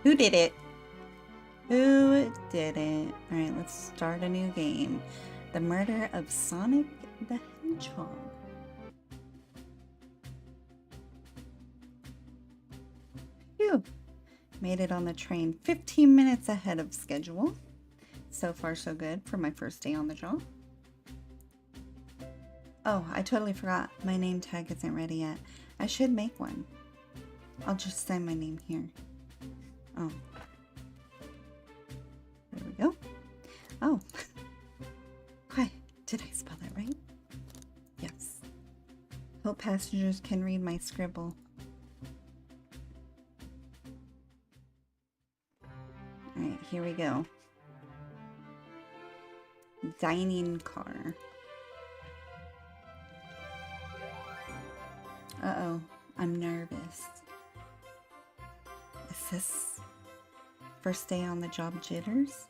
Who did it? Who did it? Alright, let's start a new game. The Murder of Sonic the Hedgehog. Phew! Made it on the train 15 minutes ahead of schedule. So far so good for my first day on the job. Oh, I totally forgot. My name tag isn't ready yet. I should make one. I'll just sign my name here. Oh. There we go. Oh. Why? Did I spell that right? Yes. Hope passengers can read my scribble. Alright, here we go. Dining car. Uh-oh, I'm nervous. Is this first day on the job jitters?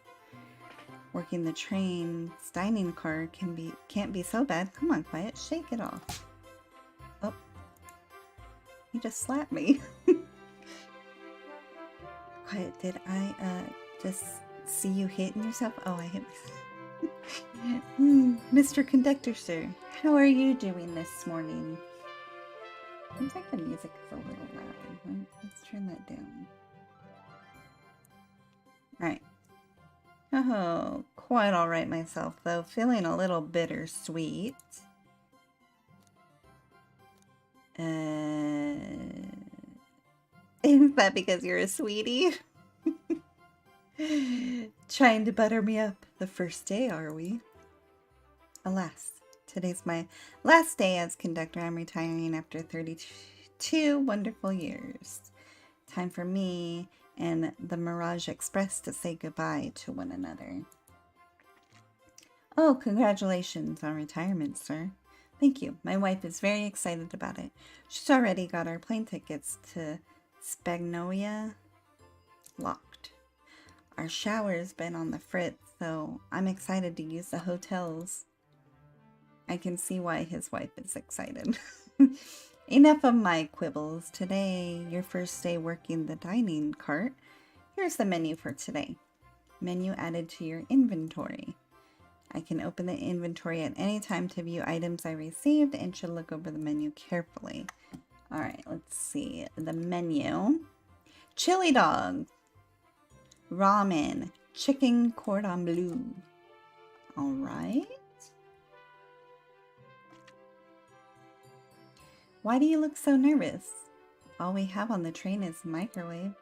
Working the train, dining car can't be so bad. Come on, Quiet, shake it off. Oh, you just slapped me. Quiet, did I just see you hitting yourself? Oh, I hit myself. Mr. Conductor, sir, how are you doing this morning? Seems like the music is a little loud. Let's turn that down. Alright. Oh, quite alright myself, though. Feeling a little bittersweet. Is that because you're a sweetie? Trying to butter me up the first day, are we? Alas. Today's my last day as conductor. I'm retiring after 32 wonderful years. Time for me and the Mirage Express to say goodbye to one another. Oh, congratulations on retirement, sir. Thank you. My wife is very excited about it. She's already got our plane tickets to Spagnolia locked. Our shower's been on the fritz, so I'm excited to use the hotels. I can see why his wife is excited. Enough of my quibbles. Today, your first day working the dining cart. Here's the menu for today. Menu added to your inventory. I can open the inventory at any time to view items I received and should look over the menu carefully. Alright, let's see. The menu. Chili dog. Ramen. Chicken cordon bleu. Alright. Why do you look so nervous? All we have on the train is microwave.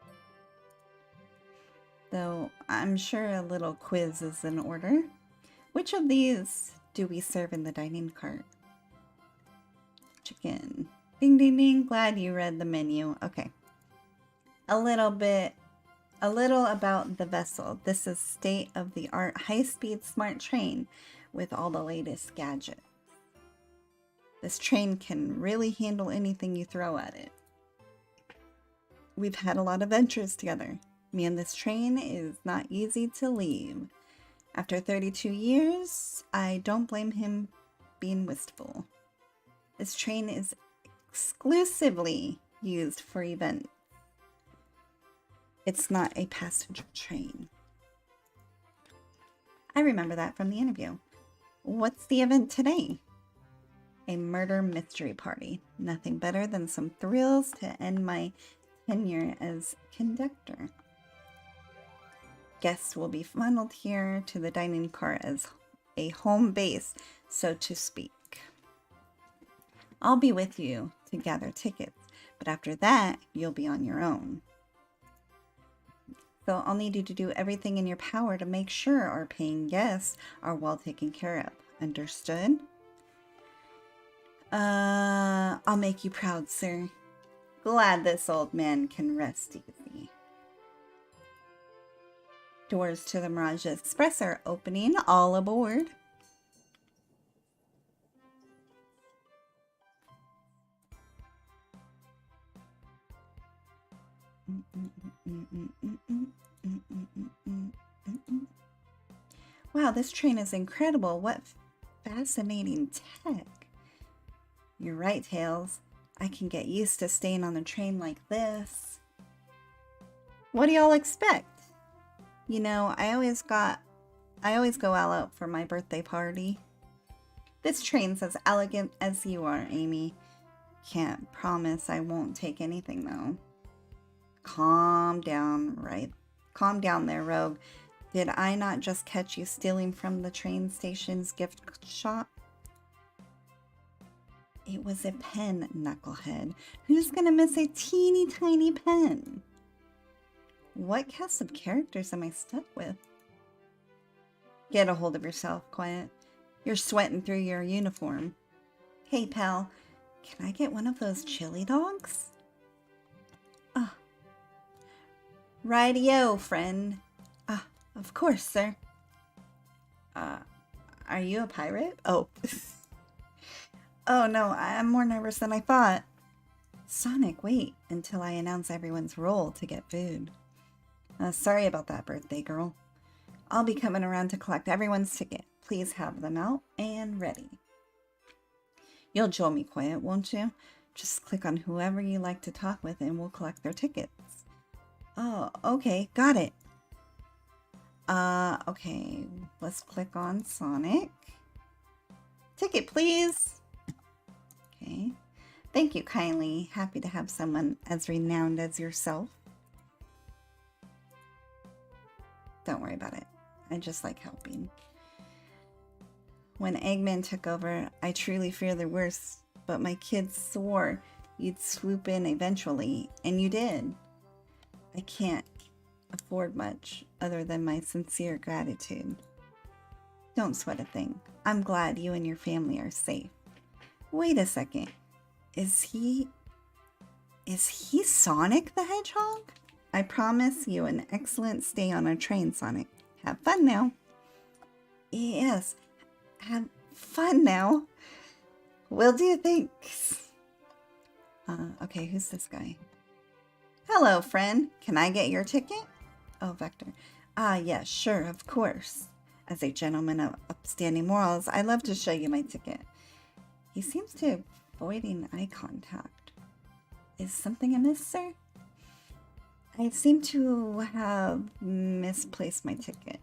Though I'm sure a little quiz is in order. Which of these do we serve in the dining cart? Chicken. Ding ding ding. Glad you read the menu. Okay. A little about the vessel. This is state-of-the-art high-speed smart train with all the latest gadgets. This train can really handle anything you throw at it. We've had a lot of adventures together. Me and this train is not easy to leave. After 32 years, I don't blame him being wistful. This train is exclusively used for events. It's not a passenger train. I remember that from the interview. What's the event today? A murder mystery party. Nothing better than some thrills to end my tenure as conductor. Guests will be funneled here to the dining car as a home base, so to speak. I'll be with you to gather tickets, but after that, you'll be on your own. So I'll need you to do everything in your power to make sure our paying guests are well taken care of. Understood? I'll make you proud, sir. Glad this old man can rest easy. Doors to the Mirage Express are opening. All aboard. Wow, this train is incredible. What fascinating tech. You're right, Tails. I can get used to staying on the train like this. What do y'all expect? You know, I always go all out for my birthday party. This train's as elegant as you are, Amy. Can't promise I won't take anything, though. Calm down, right? Calm down there, Rogue. Did I not just catch you stealing from the train station's gift shop? It was a pen, knucklehead. Who's gonna miss a teeny tiny pen? What cast of characters am I stuck with? Get a hold of yourself, Quiet. You're sweating through your uniform. Hey, pal, can I get one of those chili dogs? Ah. Rightio, friend. Ah, of course, sir. Are you a pirate? Oh. Oh no, I'm more nervous than I thought. Sonic, wait until I announce everyone's role to get food. Sorry about that, birthday girl. I'll be coming around to collect everyone's ticket. Please have them out and ready. You'll join me, Quiet, won't you? Just click on whoever you like to talk with and we'll collect their tickets. Oh, okay, got it. Okay, let's click on Sonic. Ticket, please. Okay. Thank you kindly. Happy to have someone as renowned as yourself. Don't worry about it. I just like helping. When Eggman took over, I truly feared the worst, but my kids swore you'd swoop in eventually, and you did. I can't afford much other than my sincere gratitude. Don't sweat a thing. I'm glad you and your family are safe. Wait a second. Is he Sonic the Hedgehog? I promise you an excellent stay on our train, Sonic. Have fun now. Yes, have fun now. Will do, thanks. Okay, who's this guy? Hello, friend. Can I get your ticket? Oh, Vector. Yes, sure, of course. As a gentleman of upstanding morals, I'd love to show you my ticket. He seems to be avoiding eye contact. Is something amiss, sir? I seem to have misplaced my ticket.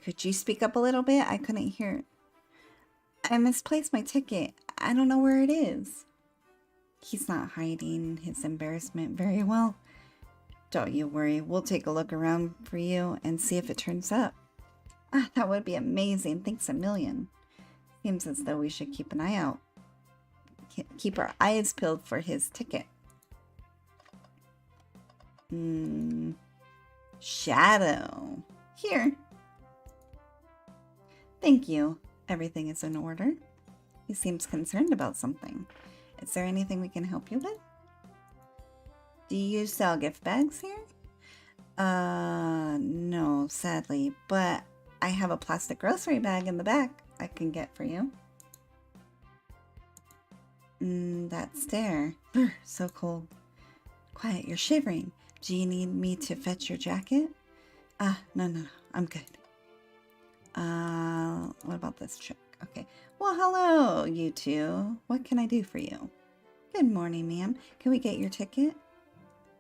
Could you speak up a little bit? I couldn't hear. I misplaced my ticket. I don't know where it is. He's not hiding his embarrassment very well. Don't you worry. We'll take a look around for you and see if it turns up. That would be amazing. Thanks a million. Seems as though we should keep an eye out. Keep our eyes peeled for his ticket. Shadow. Here. Thank you. Everything is in order. He seems concerned about something. Is there anything we can help you with? Do you sell gift bags here? No, sadly, but I have a plastic grocery bag in the back I can get for you. That stare. Brr, so cold. Quiet, you're shivering. Do you need me to fetch your jacket? No, I'm good. What about this trick? Okay. Well, hello, you two. What can I do for you? Good morning, ma'am. Can we get your ticket?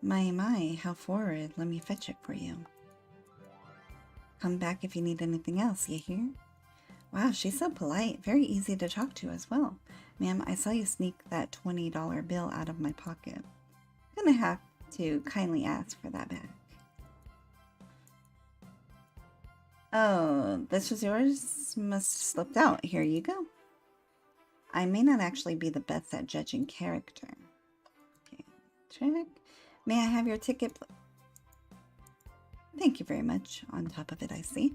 My, how forward. Let me fetch it for you. Come back if you need anything else, you hear? Wow, she's so polite. Very easy to talk to as well. Ma'am, I saw you sneak that $20 bill out of my pocket. Gonna have to kindly ask for that back. Oh, this was yours? Must have slipped out. Here you go. I may not actually be the best at judging character. Okay, check. May I have your ticket? Thank you very much. On top of it, I see.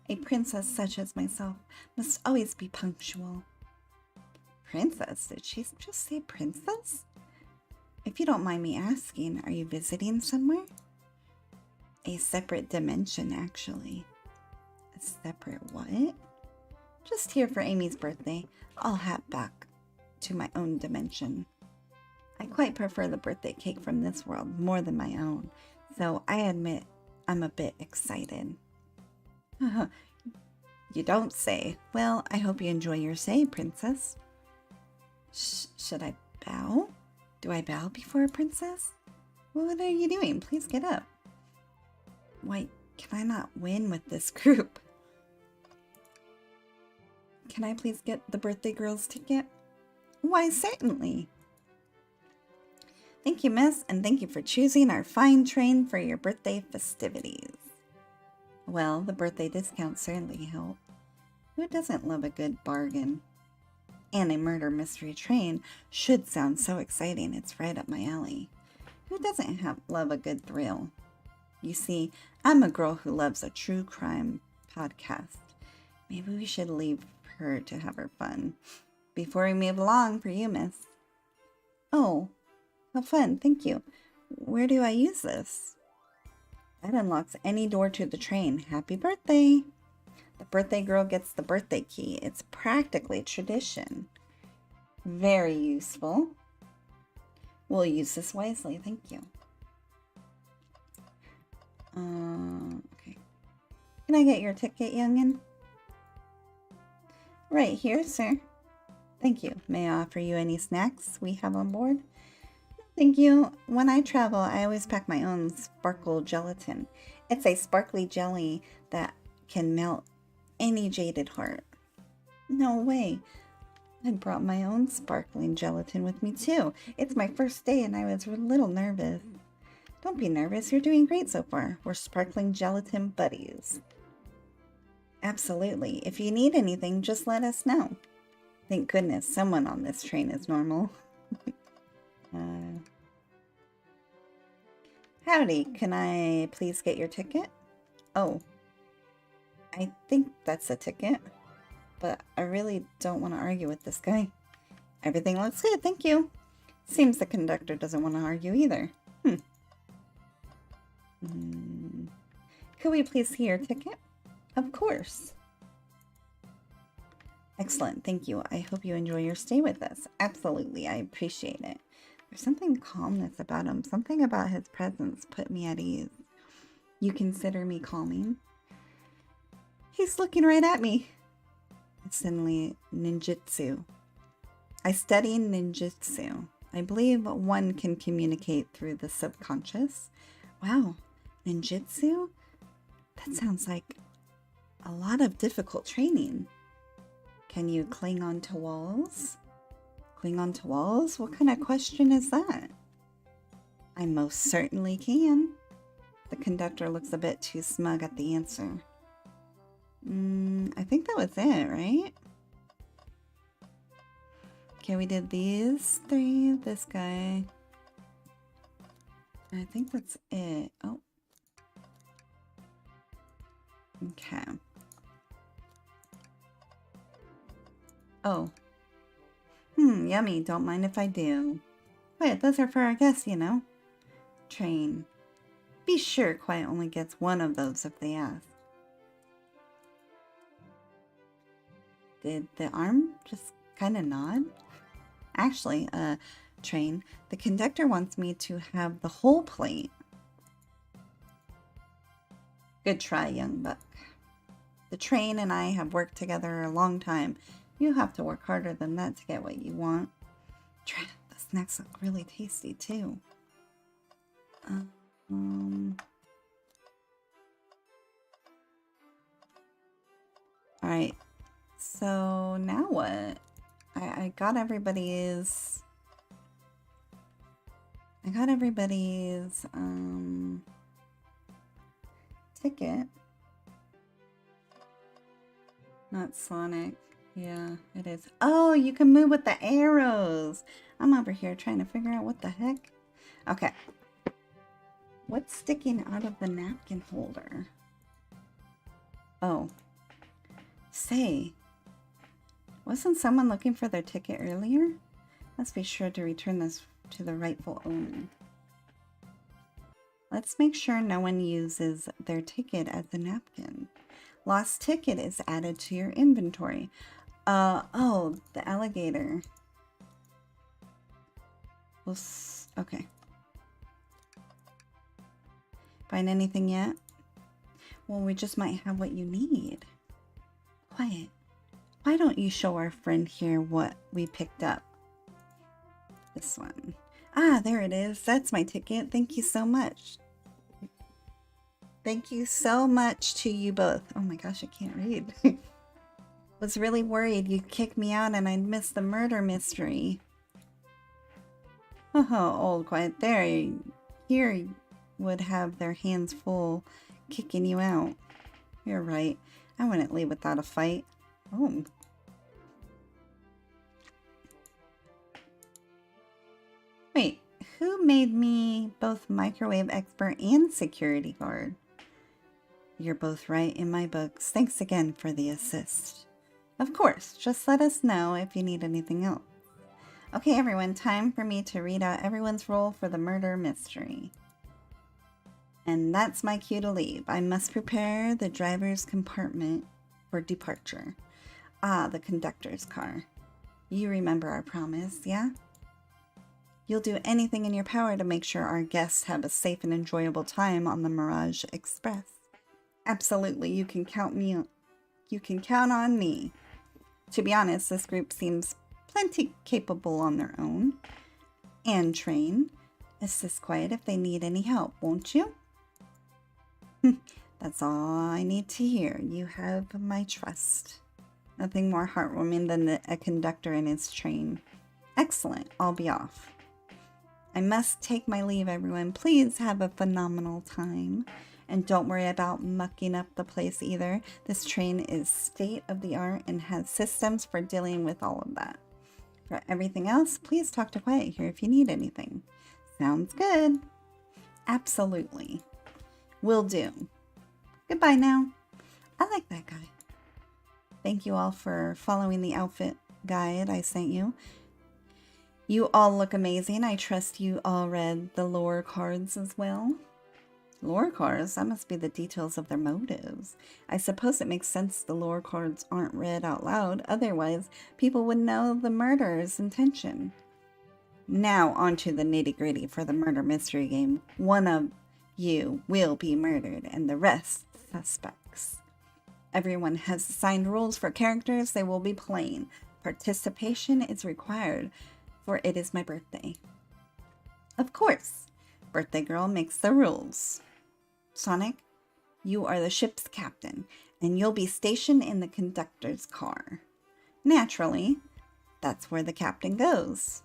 A princess such as myself must always be punctual. Princess? Did she just say princess? If you don't mind me asking, are you visiting somewhere? A separate dimension, actually. A separate what? Just here for Amy's birthday. I'll head back to my own dimension. I quite prefer the birthday cake from this world more than my own, so I admit I'm a bit excited. You don't say. Well, I hope you enjoy your stay, princess. Should I bow? Do I bow before a princess? What are you doing? Please get up. Why can I not win with this group? Can I please get the birthday girl's ticket? Why, certainly. Thank you, miss, and thank you for choosing our fine train for your birthday festivities. Well, the birthday discounts certainly help. Who doesn't love a good bargain? And a murder mystery train should sound so exciting, it's right up my alley. Who doesn't love a good thrill? You see, I'm a girl who loves a true crime podcast. Maybe we should leave her to have her fun. Before we move along, for you, miss. Oh, how fun, thank you. Where do I use this? That unlocks any door to the train. Happy birthday! The birthday girl gets the birthday key. It's practically tradition. Very useful. We'll use this wisely, thank you. Okay. Can I get your ticket, youngin? Right here, sir. Thank you. May I offer you any snacks we have on board? Thank you. When I travel, I always pack my own sparkle gelatin. It's a sparkly jelly that can melt any jaded heart. No way. I brought my own sparkling gelatin with me too. It's my first day and I was a little nervous. Don't be nervous. You're doing great so far. We're sparkling gelatin buddies. Absolutely. If you need anything, just let us know. Thank goodness someone on this train is normal. Howdy, can I please get your ticket? Oh, I think that's a ticket, but I really don't want to argue with this guy. Everything looks good, thank you. Seems the conductor doesn't want to argue either. Could we please see your ticket? Of course. Excellent, thank you. I hope you enjoy your stay with us. Absolutely, I appreciate it. There's something calmness about him. Something about his presence put me at ease. You consider me calming? He's looking right at me. It's suddenly ninjutsu. I study ninjutsu. I believe one can communicate through the subconscious. Wow, ninjutsu? That sounds like a lot of difficult training. Can you cling onto walls? Cling onto walls? What kind of question is that? I most certainly can. The conductor looks a bit too smug at the answer. I think that was it, right? Okay, we did these three, this guy. I think that's it. Oh. Okay. Oh. Yummy. Don't mind if I do. Wait, those are for our guests, you know. Train. Be sure Quiet only gets one of those if they ask. Did the arm just kind of nod? Actually, Train, the conductor wants me to have the whole plate. Good try, young buck. The train and I have worked together a long time. You have to work harder than that to get what you want. The snacks look really tasty, too. Alright. So, now what? I got everybody's... ticket. Not Sonic. Yeah, it is. Oh, you can move with the arrows. I'm over here trying to figure out what the heck. Okay. What's sticking out of the napkin holder? Oh. Say, wasn't someone looking for their ticket earlier? Let's be sure to return this to the rightful owner. Let's make sure no one uses their ticket as a napkin. Lost ticket is added to your inventory. Oh, the alligator. Okay. Find anything yet? Well, we just might have what you need. Quiet. Why don't you show our friend here what we picked up? This one. Ah, there it is. That's my ticket. Thank you so much. Thank you so much to you both. Oh my gosh, I can't read. Was really worried you'd kick me out and I'd miss the murder mystery. Oh, old quiet there. Here would have their hands full kicking you out. You're right. I wouldn't leave without a fight. Oh. Wait, who made me both microwave expert and security guard? You're both right in my books. Thanks again for the assist. Of course, just let us know if you need anything else. Okay, everyone, time for me to read out everyone's role for the murder mystery. And that's my cue to leave. I must prepare the driver's compartment for departure. Ah, the conductor's car. You remember our promise, yeah? You'll do anything in your power to make sure our guests have a safe and enjoyable time on the Mirage Express. Absolutely, you can count on me. To be honest, this group seems plenty capable on their own. And trained. Assist quiet if they need any help, won't you? That's all I need to hear. You have my trust. Nothing more heartwarming than a conductor in his train. Excellent. I'll be off. I must take my leave, everyone. Please have a phenomenal time. And don't worry about mucking up the place either. This train is state-of-the-art and has systems for dealing with all of that. For everything else, please talk to Quiet here if you need anything. Sounds good. Absolutely. Will do. Goodbye now. I like that guy. Thank you all for following the outfit guide I sent you. You all look amazing. I trust you all read the lore cards as well. Lore cards? That must be the details of their motives. I suppose it makes sense the lore cards aren't read out loud. Otherwise, people would know the murderer's intention. Now onto the nitty-gritty for the murder mystery game. One of you will be murdered and the rest suspects. Everyone has assigned rules for characters they will be playing. Participation is required, for it is my birthday. Of course, birthday girl makes the rules. Sonic, you are the ship's captain, and you'll be stationed in the conductor's car. Naturally, that's where the captain goes.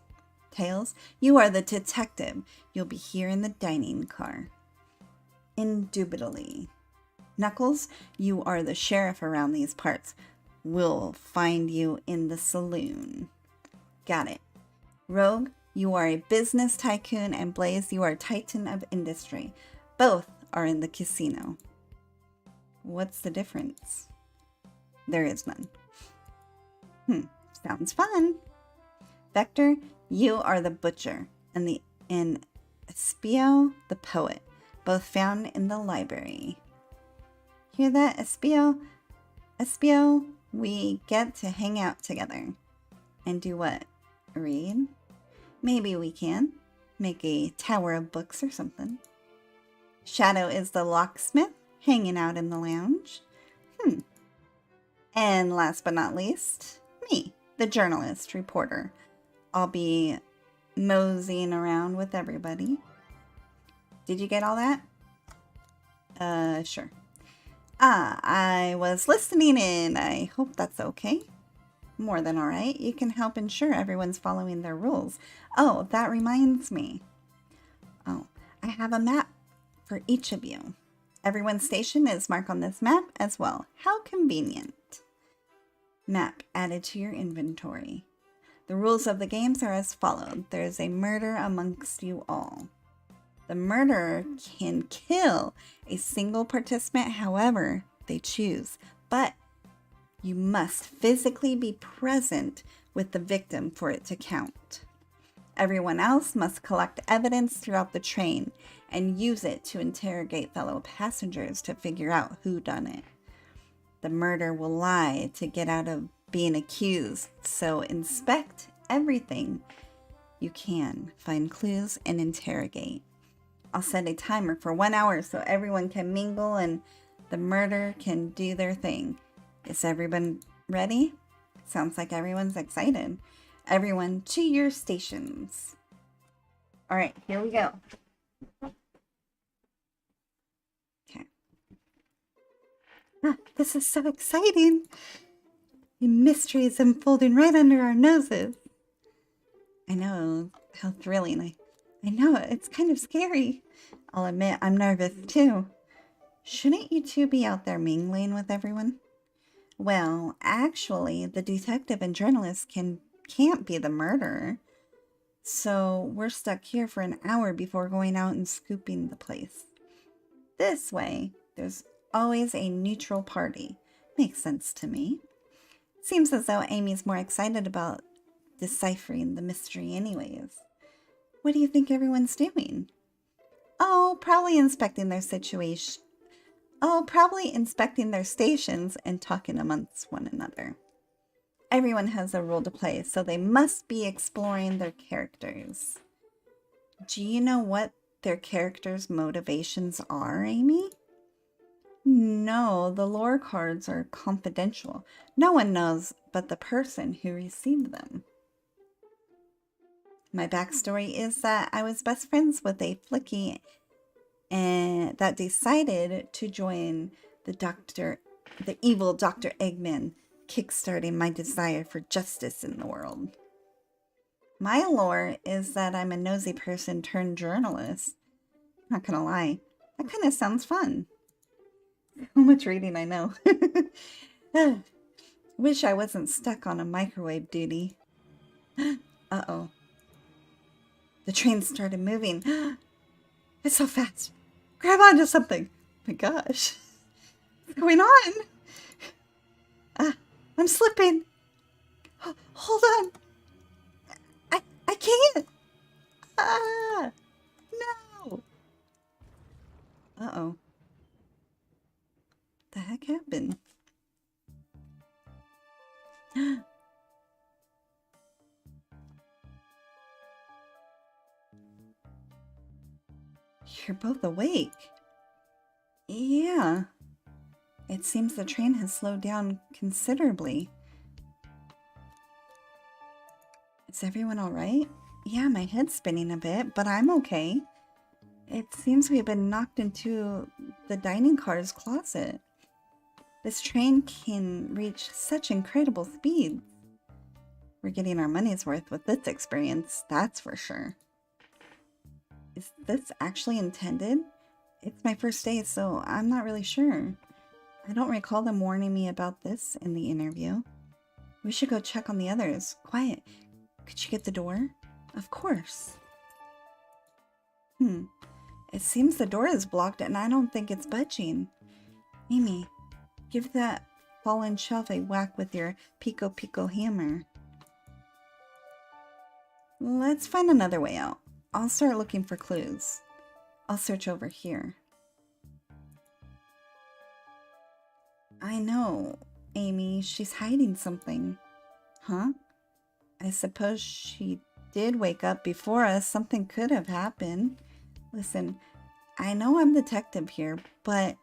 Tails, you are the detective. You'll be here in the dining car. Indubitably. Knuckles, you are the sheriff around these parts. We'll find you in the saloon. Got it. Rogue, you are a business tycoon, and Blaze, you are a titan of industry. Both are in the casino. What's the difference? There is none. Sounds fun. Vector, you are the butcher, and Espio, the poet, both found in the library. Hear that, Espio? Espio, we get to hang out together. And do what? Read? Maybe we can. Make a tower of books or something. Shadow is the locksmith, hanging out in the lounge. And last but not least, me, the journalist, reporter. I'll be moseying around with everybody. Did you get all that? Sure. I was listening in. I hope that's okay. More than all right. You can help ensure everyone's following their rules. Oh, that reminds me. Oh, I have a map for each of you. Everyone's station is marked on this map as well. How convenient. Map added to your inventory. The rules of the games are as followed. There is a murder amongst you all. The murderer can kill a single participant however they choose, but you must physically be present with the victim for it to count. Everyone else must collect evidence throughout the train and use it to interrogate fellow passengers to figure out who done it. The murderer will lie to get out of being accused, so inspect everything you can, find clues, and interrogate. I'll set a timer for 1 hour so everyone can mingle and the murderer can do their thing. Is everyone ready? Sounds like everyone's excited. Everyone to your stations. All right, here we go. Okay. This is so exciting. The mystery is unfolding right under our noses. I know, how thrilling. I know, it's kind of scary. I'll admit, I'm nervous too. Shouldn't you two be out there mingling with everyone? Well, actually, the detective and journalist can't be the murderer. So we're stuck here for an hour before going out and scooping the place. This way, there's always a neutral party. Makes sense to me. Seems as though Amy's more excited about deciphering the mystery anyways. What do you think everyone's doing? Oh, probably inspecting their situation. Oh, probably inspecting their stations and talking amongst one another. Everyone has a role to play, so they must be exploring their characters. Do you know what their characters' motivations are, Amy? No, the lore cards are confidential. No one knows but the person who received them. My backstory is that I was best friends with a flicky and that decided to join the evil Dr. Eggman, kickstarting my desire for justice in the world. My lore is that I'm a nosy person turned journalist. Not gonna lie, that kind of sounds fun. How much reading I know. Wish I wasn't stuck on a microwave duty. Uh-oh. The train started moving. It's so fast. Grab onto something. Oh my gosh. What's going on? I'm slipping. Hold on. I can't. No. Uh-oh. The heck happened? You're both awake. Yeah. It seems the train has slowed down considerably. Is everyone alright? Yeah, my head's spinning a bit, but I'm okay. It seems we've been knocked into the dining car's closet. This train can reach such incredible speeds. We're getting our money's worth with this experience, that's for sure. Is this actually intended? It's my first day, so I'm not really sure. I don't recall them warning me about this in the interview. We should go check on the others. Quiet. Could you get the door? Of course. It seems the door is blocked and I don't think it's budging. Amy, give that fallen shelf a whack with your Pico Pico hammer. Let's find another way out. I'll start looking for clues. I'll search over here. I know, Amy, she's hiding something. Huh? I suppose she did wake up before us. Something could have happened. Listen, I know I'm the detective here, but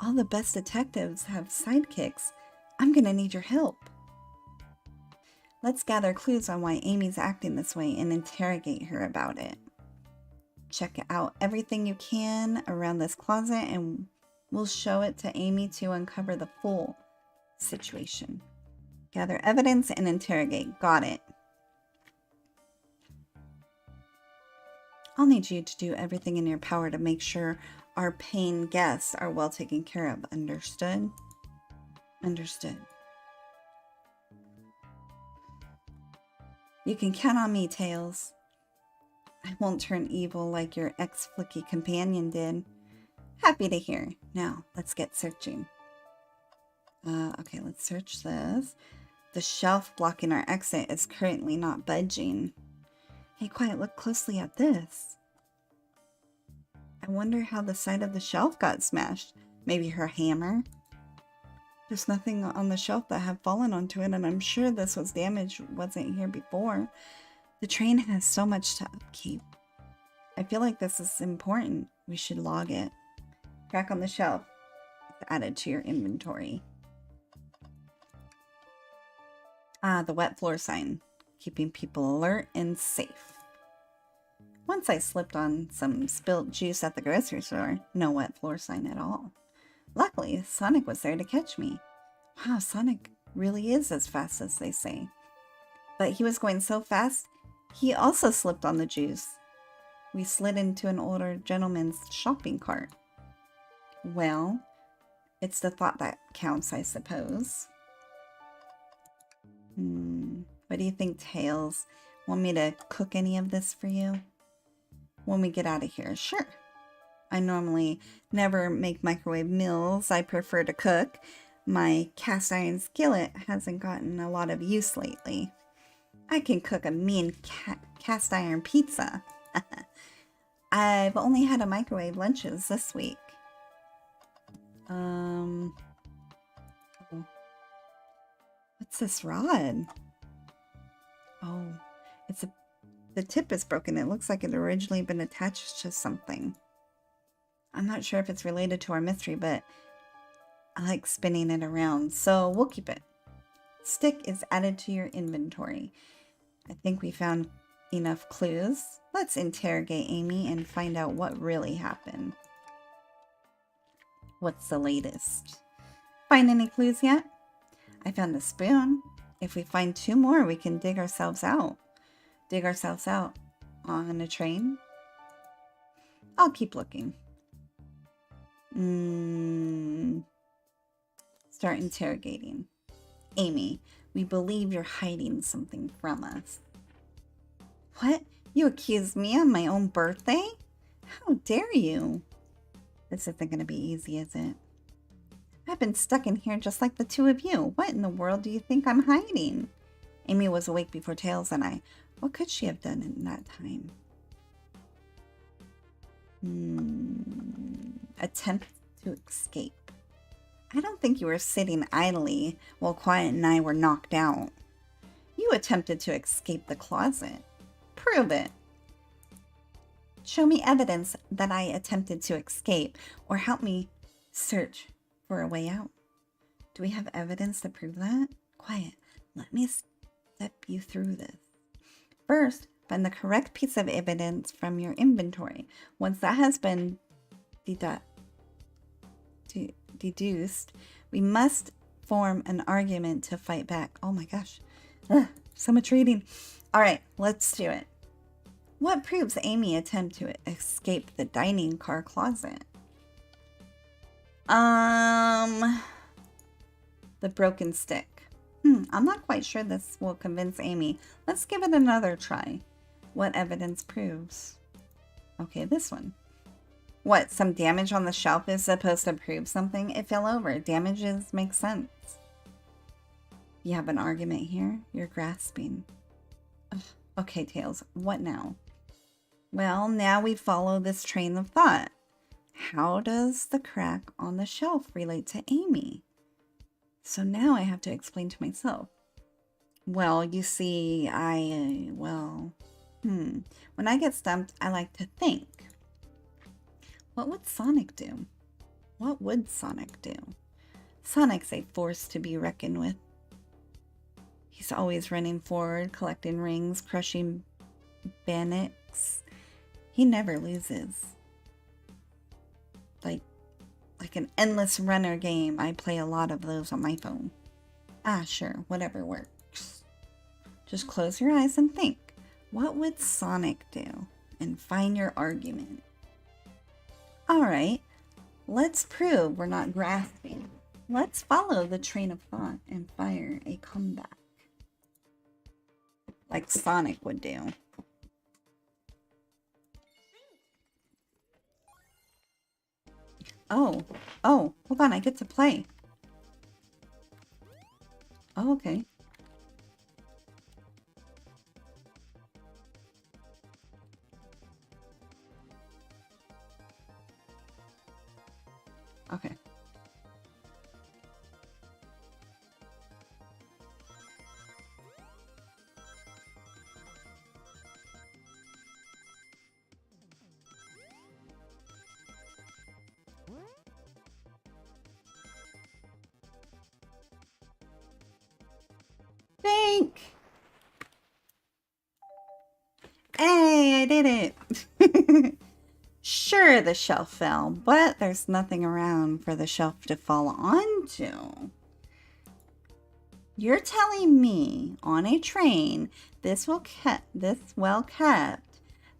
all the best detectives have sidekicks. I'm gonna need your help. Let's gather clues on why Amy's acting this way and interrogate her about it. Check out everything you can around this closet and we'll show it to Amy to uncover the full situation. Gather evidence and interrogate. Got it. I'll need you to do everything in your power to make sure our paying guests are well taken care of. Understood? Understood. You can count on me, Tails. I won't turn evil like your ex-flicky companion did. Happy to hear. Now, let's get searching. Okay, let's search this. The shelf blocking our exit is currently not budging. Hey, quiet, look closely at this. I wonder how the side of the shelf got smashed. Maybe her hammer? There's nothing on the shelf that had fallen onto it, and I'm sure this was damaged wasn't here before. The train has so much to upkeep. I feel like this is important. We should log it. Crack on the shelf. It's added to your inventory. Ah, the wet floor sign. Keeping people alert and safe. Once I slipped on some spilt juice at the grocery store. No wet floor sign at all. Luckily, Sonic was there to catch me. Wow, Sonic really is as fast as they say. But he was going so fast, he also slipped on the juice. We slid into an older gentleman's shopping cart. Well, it's the thought that counts, I suppose. What do you think, Tails? Want me to cook any of this for you? When we get out of here? Sure. I normally never make microwave meals. I prefer to cook. My cast iron skillet hasn't gotten a lot of use lately. I can cook a mean cast iron pizza. I've only had a microwave lunches this week. What's this rod? Oh, the tip is broken. It looks like it originally been attached to something. I'm not sure if it's related to our mystery, but I like spinning it around, so we'll keep it. Stick is added to your inventory. I think we found enough clues. Let's interrogate Amy and find out what really happened. What's the latest? Find any clues yet? I found a spoon. If we find 2 more, we can dig ourselves out. Dig ourselves out on a train? I'll keep looking. Start interrogating. Amy, we believe you're hiding something from us. What? You accused me on my own birthday? How dare you? This isn't going to be easy, is it? I've been stuck in here just like the 2 of you. What in the world do you think I'm hiding? Amy was awake before Tails and I. What could she have done in that time? Attempt to escape. I don't think you were sitting idly while Quiet and I were knocked out. You attempted to escape the closet. Prove it. Show me evidence that I attempted to escape, or help me search for a way out. Do we have evidence to prove that? Quiet, let me step you through this. First, find the correct piece of evidence from your inventory. Once that has been deduced, we must form an argument to fight back. Oh my gosh. So much reading. All right, let's do it. What proves Amy attempt to escape the dining car closet? The broken stick. I'm not quite sure this will convince Amy. Let's give it another try. What evidence proves? Okay, this one. What, some damage on the shelf is supposed to prove something? It fell over. Damages make sense. You have an argument here? You're grasping. Ugh. Okay, Tails, what now? Well, now we follow this train of thought. How does the crack on the shelf relate to Amy? So now I have to explain to myself. Well, you see, when I get stumped, I like to think. What would Sonic do? What would Sonic do? Sonic's a force to be reckoned with. He's always running forward, collecting rings, crushing bandits. He never loses. Like an endless runner game. I play a lot of those on my phone. Sure, whatever works. Just close your eyes and think. What would Sonic do? And find your argument. Alright, let's prove we're not grasping. Let's follow the train of thought and fire a comeback. Like Sonic would do. Oh, hold on, I get to play. Oh, okay. Okay. Think. Hey, I did it. Shh. Sure, the shelf fell, but there's nothing around for the shelf to fall onto. You're telling me on a train, this well kept,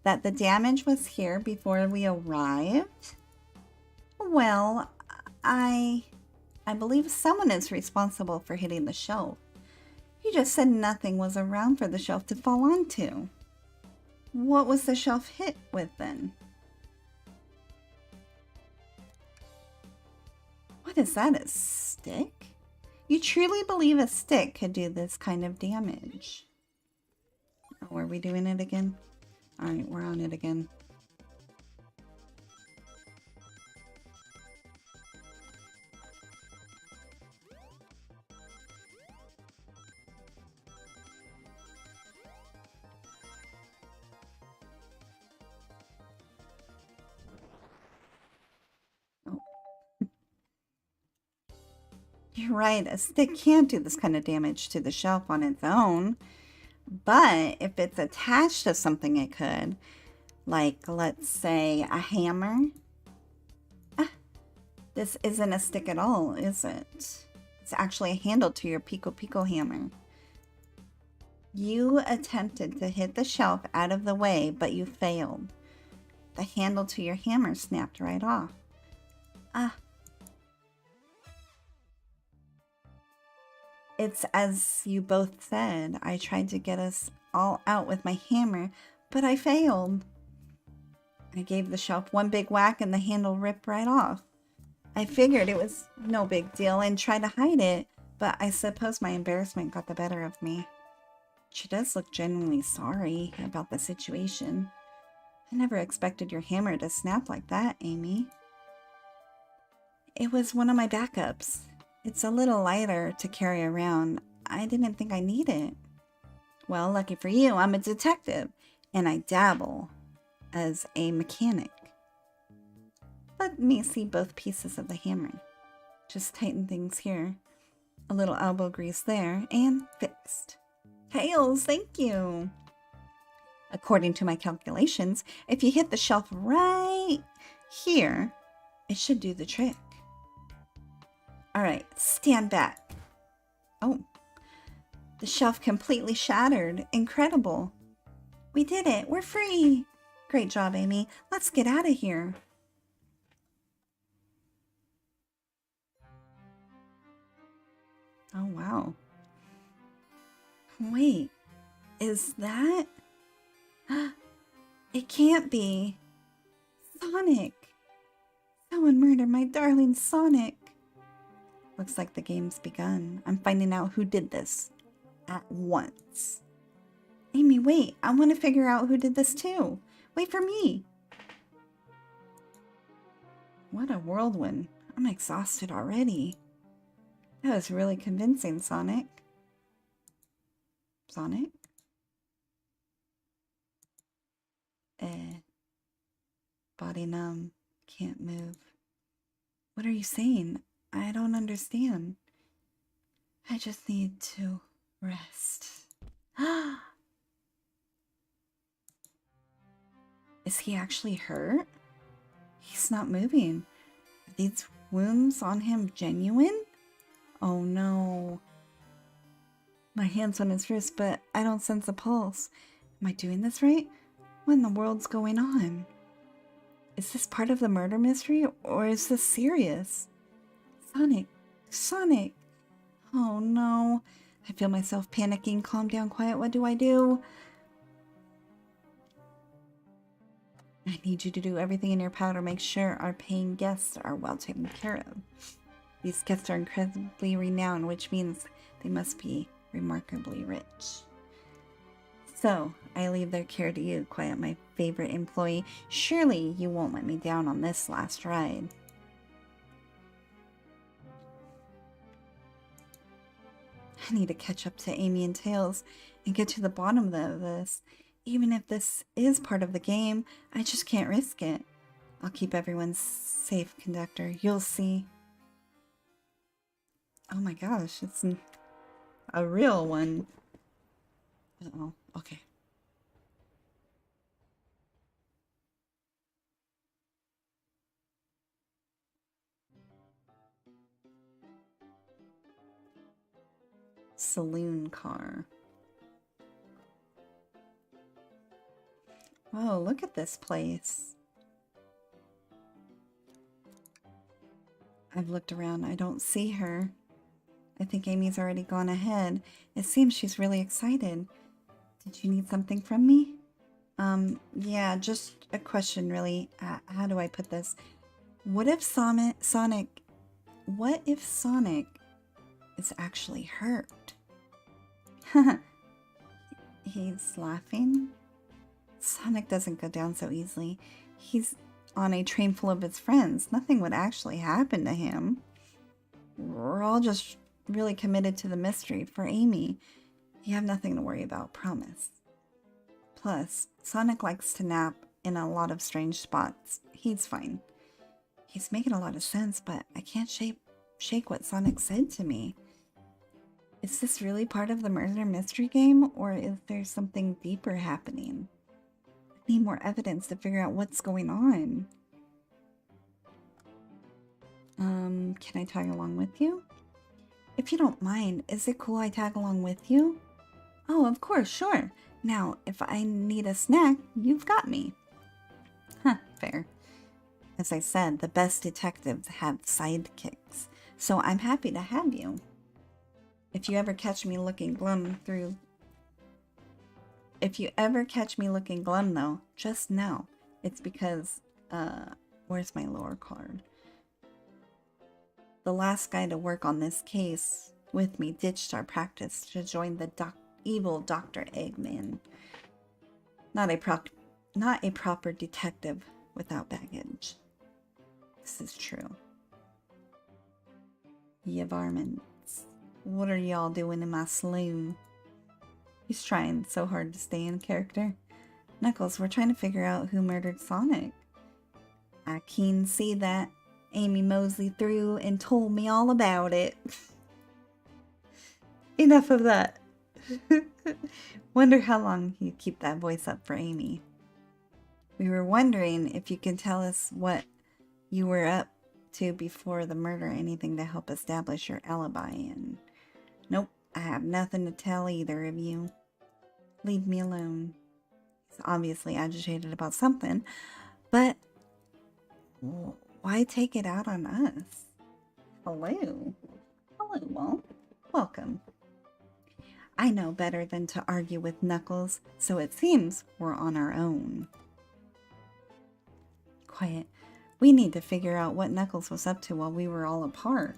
that the damage was here before we arrived? Well, I believe someone is responsible for hitting the shelf. You just said nothing was around for the shelf to fall onto. What was the shelf hit with then? What is that, a stick? You truly believe a stick could do this kind of damage? Oh, are we doing it again? Alright, we're on it again. You're right, a stick can't do this kind of damage to the shelf on its own. But if it's attached to something, it could. Like, let's say, a hammer. Ah, this isn't a stick at all, is it? It's actually a handle to your Pico Pico hammer. You attempted to hit the shelf out of the way, but you failed. The handle to your hammer snapped right off. Ah. It's as you both said. I tried to get us all out with my hammer, but I failed. I gave the shelf one big whack and the handle ripped right off. I figured it was no big deal and tried to hide it, but I suppose my embarrassment got the better of me. She does look genuinely sorry about the situation. I never expected your hammer to snap like that, Amy. It was one of my backups. It's a little lighter to carry around. I didn't think I need it. Well, lucky for you, I'm a detective, and I dabble as a mechanic. Let me see both pieces of the hammer. Just tighten things here. A little elbow grease there, and fixed. Tails, thank you! According to my calculations, if you hit the shelf right here, it should do the trick. Alright, stand back. Oh, the shelf completely shattered. Incredible. We did it. We're free. Great job, Amy. Let's get out of here. Oh, wow. Wait, is that? It can't be. Sonic. Someone murdered my darling Sonic. Looks like the game's begun. I'm finding out who did this at once. Amy, wait. I want to figure out who did this too. Wait for me. What a whirlwind. I'm exhausted already. That was really convincing, Sonic. Sonic? Body numb. Can't move. What are you saying? I don't understand. I just need to rest. Is he actually hurt? He's not moving. Are these wounds on him genuine? Oh no. My hand's on his wrist, but I don't sense a pulse. Am I doing this right? What in the world's going on? Is this part of the murder mystery, or is this serious? Sonic. Sonic. Oh no. I feel myself panicking. Calm down, quiet. What do I do? I need you to do everything in your power to make sure our paying guests are well taken care of. These guests are incredibly renowned, which means they must be remarkably rich. So, I leave their care to you, Quiet, my favorite employee. Surely you won't let me down on this last ride. I need to catch up to Amy and Tails and get to the bottom of this. Even if this is part of the game, I just can't risk it. I'll keep everyone safe, Conductor. You'll see. Oh my gosh, it's a real one. Uh-oh, okay. Saloon car. Oh, look at this place. I've looked around. I don't see her. I think Amy's already gone ahead. It seems she's really excited. Did you need something from me? Yeah, just a question really. How do I put this? What if Sonic is actually hurt? He's laughing. Sonic doesn't go down so easily. He's on a train full of his friends. Nothing would actually happen to him. We're all just really committed to the mystery. For Amy, you have nothing to worry about, promise. Plus, Sonic likes to nap in a lot of strange spots. He's fine. He's making a lot of sense, but I can't shake what Sonic said to me. Is this really part of the murder mystery game, or is there something deeper happening? I need more evidence to figure out what's going on. Can I tag along with you? If you don't mind, is it cool I tag along with you? Oh, of course, sure. Now, if I need a snack, you've got me. Huh, fair. As I said, the best detectives have sidekicks, so I'm happy to have you. If you ever catch me looking glum though, just know it's because, where's my lore card? The last guy to work on this case with me ditched our practice to join the evil Dr. Eggman. Not a proper detective without baggage. This is true. Ye varmints. What are y'all doing in my saloon? He's trying so hard to stay in character. Knuckles, we're trying to figure out who murdered Sonic. I can see that. Amy Mosley through and told me all about it. Enough of that. Wonder how long you keep that voice up for Amy. We were wondering if you can tell us what you were up to before the murder, anything to help establish your alibi. And nope, I have nothing to tell either of you. Leave me alone. He's obviously agitated about something, but why take it out on us? Hello. Hello, Walt. Welcome. I know better than to argue with Knuckles, so it seems we're on our own. Quiet. We need to figure out what Knuckles was up to while we were all apart.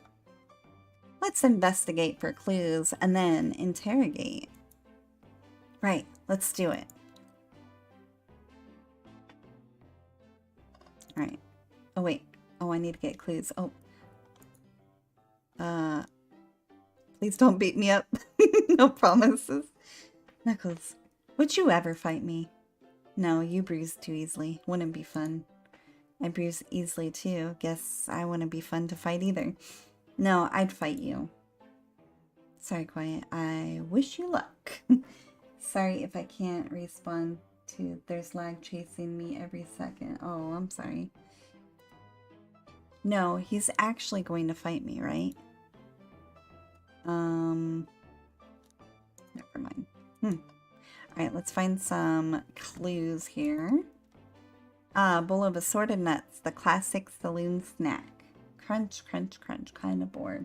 Let's investigate for clues and then interrogate. Right, let's do it. Alright. Oh, wait. Oh, I need to get clues. Oh. Please don't beat me up. No promises. Knuckles, would you ever fight me? No, you bruise too easily. Wouldn't be fun. I bruise easily too. Guess I wouldn't be fun to fight either. No, I'd fight you. Sorry, Quiet. I wish you luck. Sorry if I can't respond to there's lag chasing me every second. Oh, I'm sorry. No, he's actually going to fight me, right? Never mind. Alright, let's find some clues here. Bowl of assorted nuts, the classic saloon snack. Crunch, crunch, crunch, kind of bored.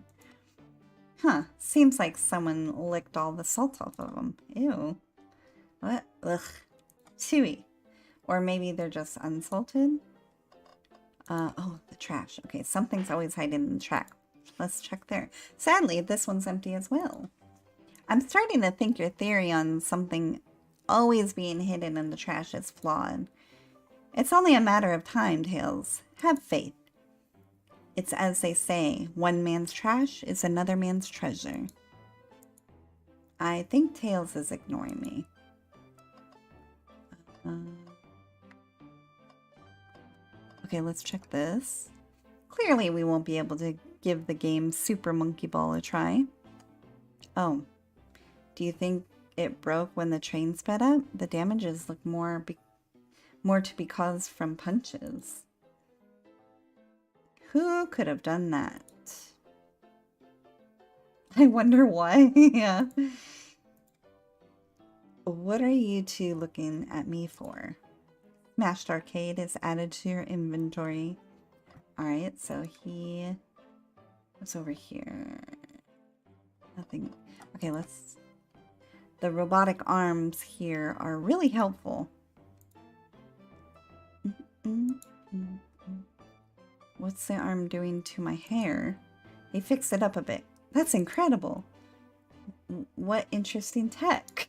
Huh, seems like someone licked all the salt off of them. Ew. What? Ugh. Chewy. Or maybe they're just unsalted? Oh, the trash. Okay, something's always hiding in the trash. Let's check there. Sadly, this one's empty as well. I'm starting to think your theory on something always being hidden in the trash is flawed. It's only a matter of time, Tails. Have faith. It's as they say, one man's trash is another man's treasure. I think Tails is ignoring me. Okay, let's check this. Clearly we won't be able to give the game Super Monkey Ball a try. Oh, do you think it broke when the train sped up? The damages look more to be caused from punches. Who could have done that? I wonder why. Yeah. What are you two looking at me for? Smashed Arcade is added to your inventory. Alright, so he was over here. Nothing. Okay, let's... The robotic arms here are really helpful. What's the arm doing to my hair? They fixed it up a bit. That's incredible. What interesting tech.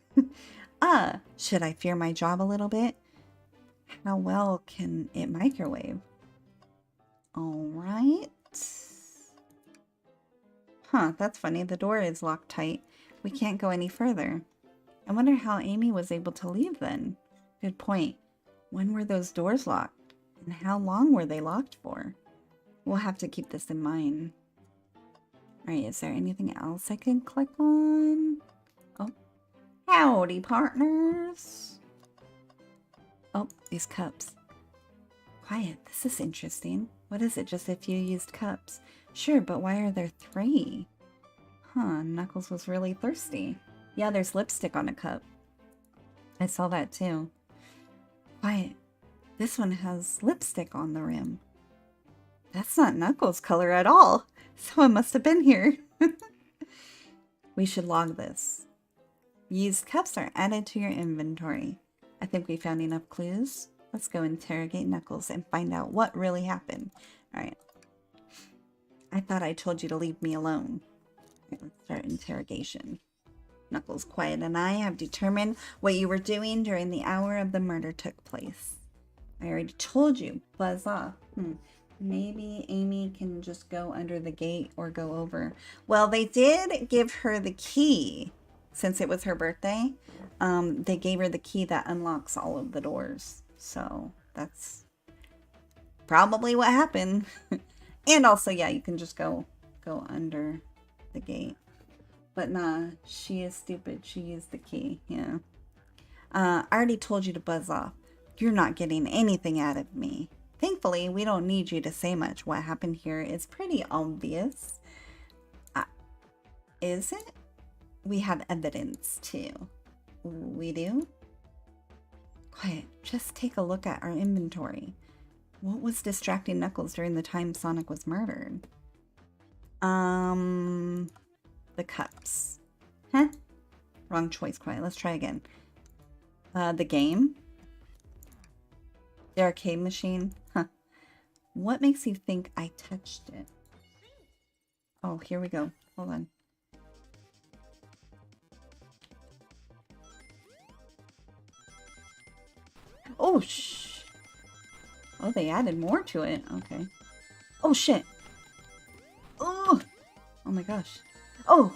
Should I fear my job a little bit? How well can it microwave? Alright. Huh, that's funny. The door is locked tight. We can't go any further. I wonder how Amy was able to leave then. Good point. When were those doors locked? And how long were they locked for? We'll have to keep this in mind. Alright, is there anything else I can click on? Oh. Howdy, partners! Oh, these cups. Quiet, this is interesting. What is it, just a few used cups? Sure, but why are there 3? Huh, Knuckles was really thirsty. Yeah, there's lipstick on a cup. I saw that too. Quiet, this one has lipstick on the rim. That's not Knuckles' color at all. Someone must have been here. We should log this. Used cups are added to your inventory. I think we found enough clues. Let's go interrogate Knuckles and find out what really happened. Alright. I thought I told you to leave me alone. Right, let's start interrogation. Knuckles, Quiet, and I have determined what you were doing during the hour of the murder took place. I already told you. Buzz off. Maybe Amy can just go under the gate or go over. Well, they did give her the key. Since it was her birthday, they gave her the key that unlocks all of the doors. So that's probably what happened. And also, yeah, you can just go under the gate. But nah, she is stupid. She used the key, yeah. I already told you to buzz off. You're not getting anything out of me. Thankfully, we don't need you to say much. What happened here is pretty obvious. Is it? We have evidence, too. We do? Quiet. Just take a look at our inventory. What was distracting Knuckles during the time Sonic was murdered? The cups. Huh? Wrong choice, Quiet. Let's try again. The game? The arcade machine? Huh. What makes you think I touched it? Oh, here we go. Hold on. Oh, oh, they added more to it. Okay. Oh, shit. Oh! Oh my gosh. Oh!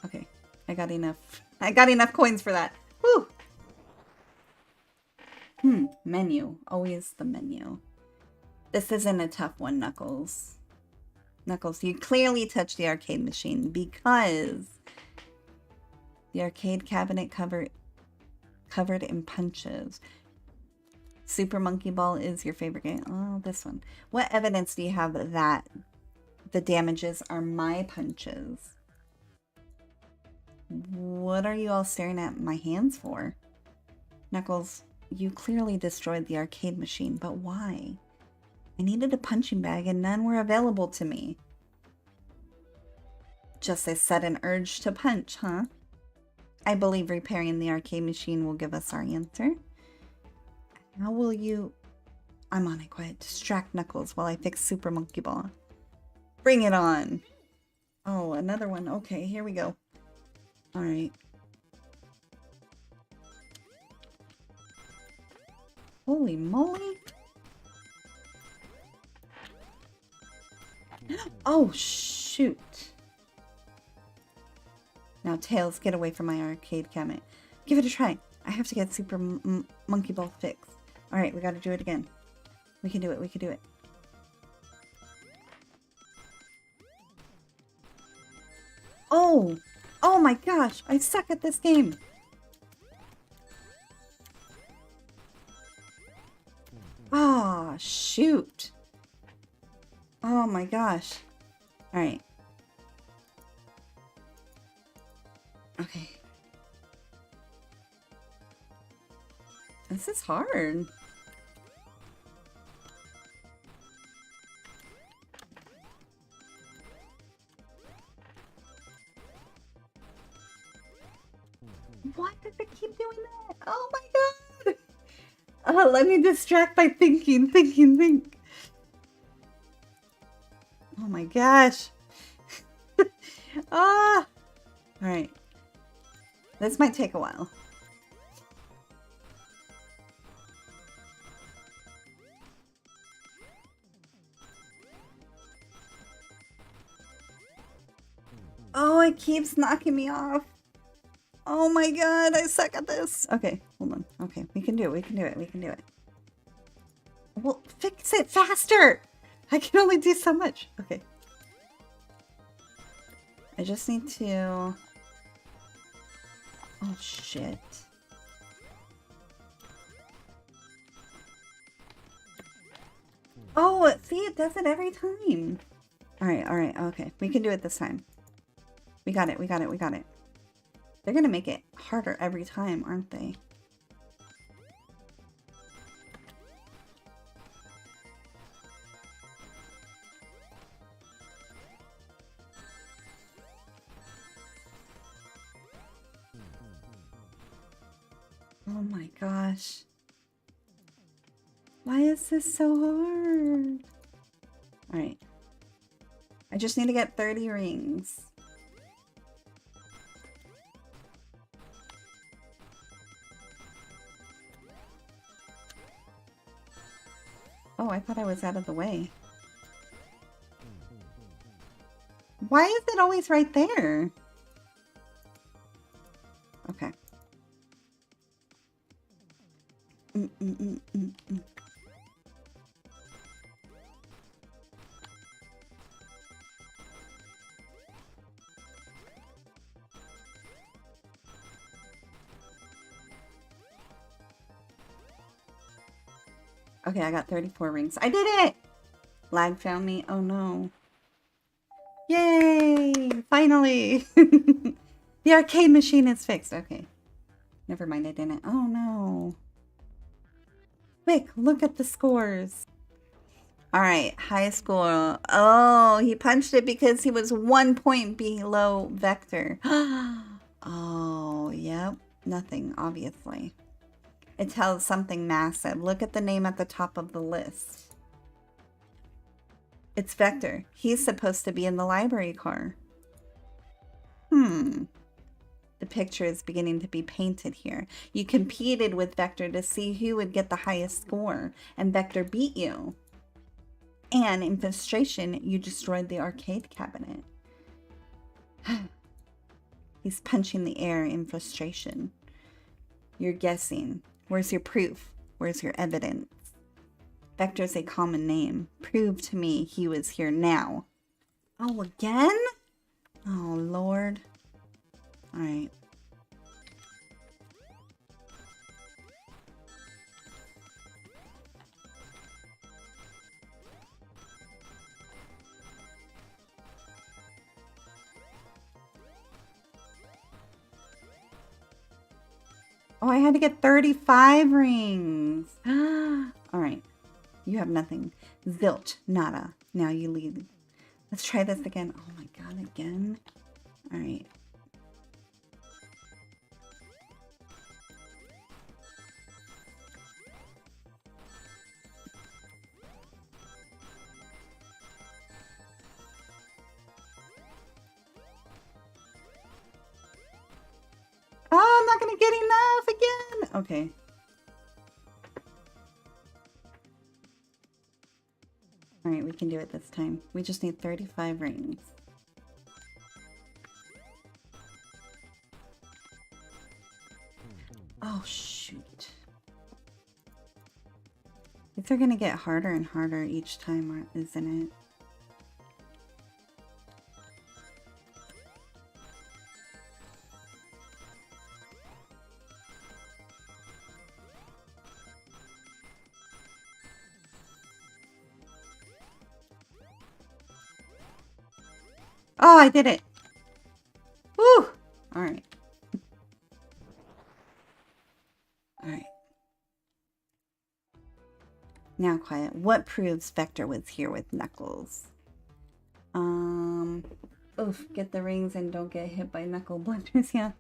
Okay. I got enough. I got enough coins for that. Whew! Menu. Always the menu. This isn't a tough one, Knuckles. Knuckles, you clearly touched the arcade machine because the arcade cabinet covered in punches. Super Monkey Ball is your favorite game. Oh, this one. What evidence do you have that the damages are my punches? What are you all staring at my hands for? Knuckles, you clearly destroyed the arcade machine, but why? I needed a punching bag and none were available to me. Just a sudden urge to punch, huh? I believe repairing the arcade machine will give us our answer. How will you... I'm on it, Quiet. Distract Knuckles while I fix Super Monkey Ball. Bring it on! Oh, another one. Okay, here we go. Alright. Holy moly! Oh, shoot! Now, Tails, get away from my arcade cabinet. Give it a try. I have to get Super Monkey Ball fixed. Alright, we gotta do it again. We can do it, we can do it. Oh! Oh my gosh! I suck at this game! Ah, shoot! Oh my gosh. Alright. Okay. This is hard. Why does it keep doing that? Oh my god! Oh, let me distract by thinking. Oh my gosh. Ah! Alright. This might take a while. Oh, it keeps knocking me off. Oh my god, I suck at this. Okay, hold on. Okay, we can do it. We can do it. We can do it. Well, fix it faster. I can only do so much. Okay. I just need to... Oh, shit. Oh, see, it does it every time. Alright, okay. We can do it this time. We got it, we got it, we got it. They're gonna make it harder every time, aren't they? Oh my gosh. Why is this so hard? Alright. I just need to get 30 rings. Oh, I thought I was out of the way. Why is it always right there? Okay. Okay, I got 34 rings. I did it! Lag found me. Oh no. Yay! Finally! The arcade machine is fixed. Okay. Never mind, I didn't. Oh no. Quick, look at the scores. Alright, high score. Oh, he punched it because he was 1 point below Vector. Oh, yep. Nothing, obviously. It tells something massive. Look at the name at the top of the list. It's Vector. He's supposed to be in the library car. The picture is beginning to be painted here. You competed with Vector to see who would get the highest score, and Vector beat you. And in frustration, you destroyed the arcade cabinet. He's punching the air in frustration. You're guessing. Where's your proof? Where's your evidence? Vector's a common name. Prove to me he was here now. Oh, again? Oh, Lord. Alright. Oh, I had to get 35 rings. Alright. You have nothing. Zilch. Nada. Now you leave. Let's try this again. Oh my god, again? Alright. Oh, I'm not gonna get enough again! Okay. Alright, we can do it this time. We just need 35 rings. Oh, shoot. These are gonna get harder and harder each time, isn't it? Oh, I did it. Woo! Alright. Alright. Now quiet. What proves Vector was here with Knuckles? Oof, get the rings and don't get hit by knuckle blunders, yeah.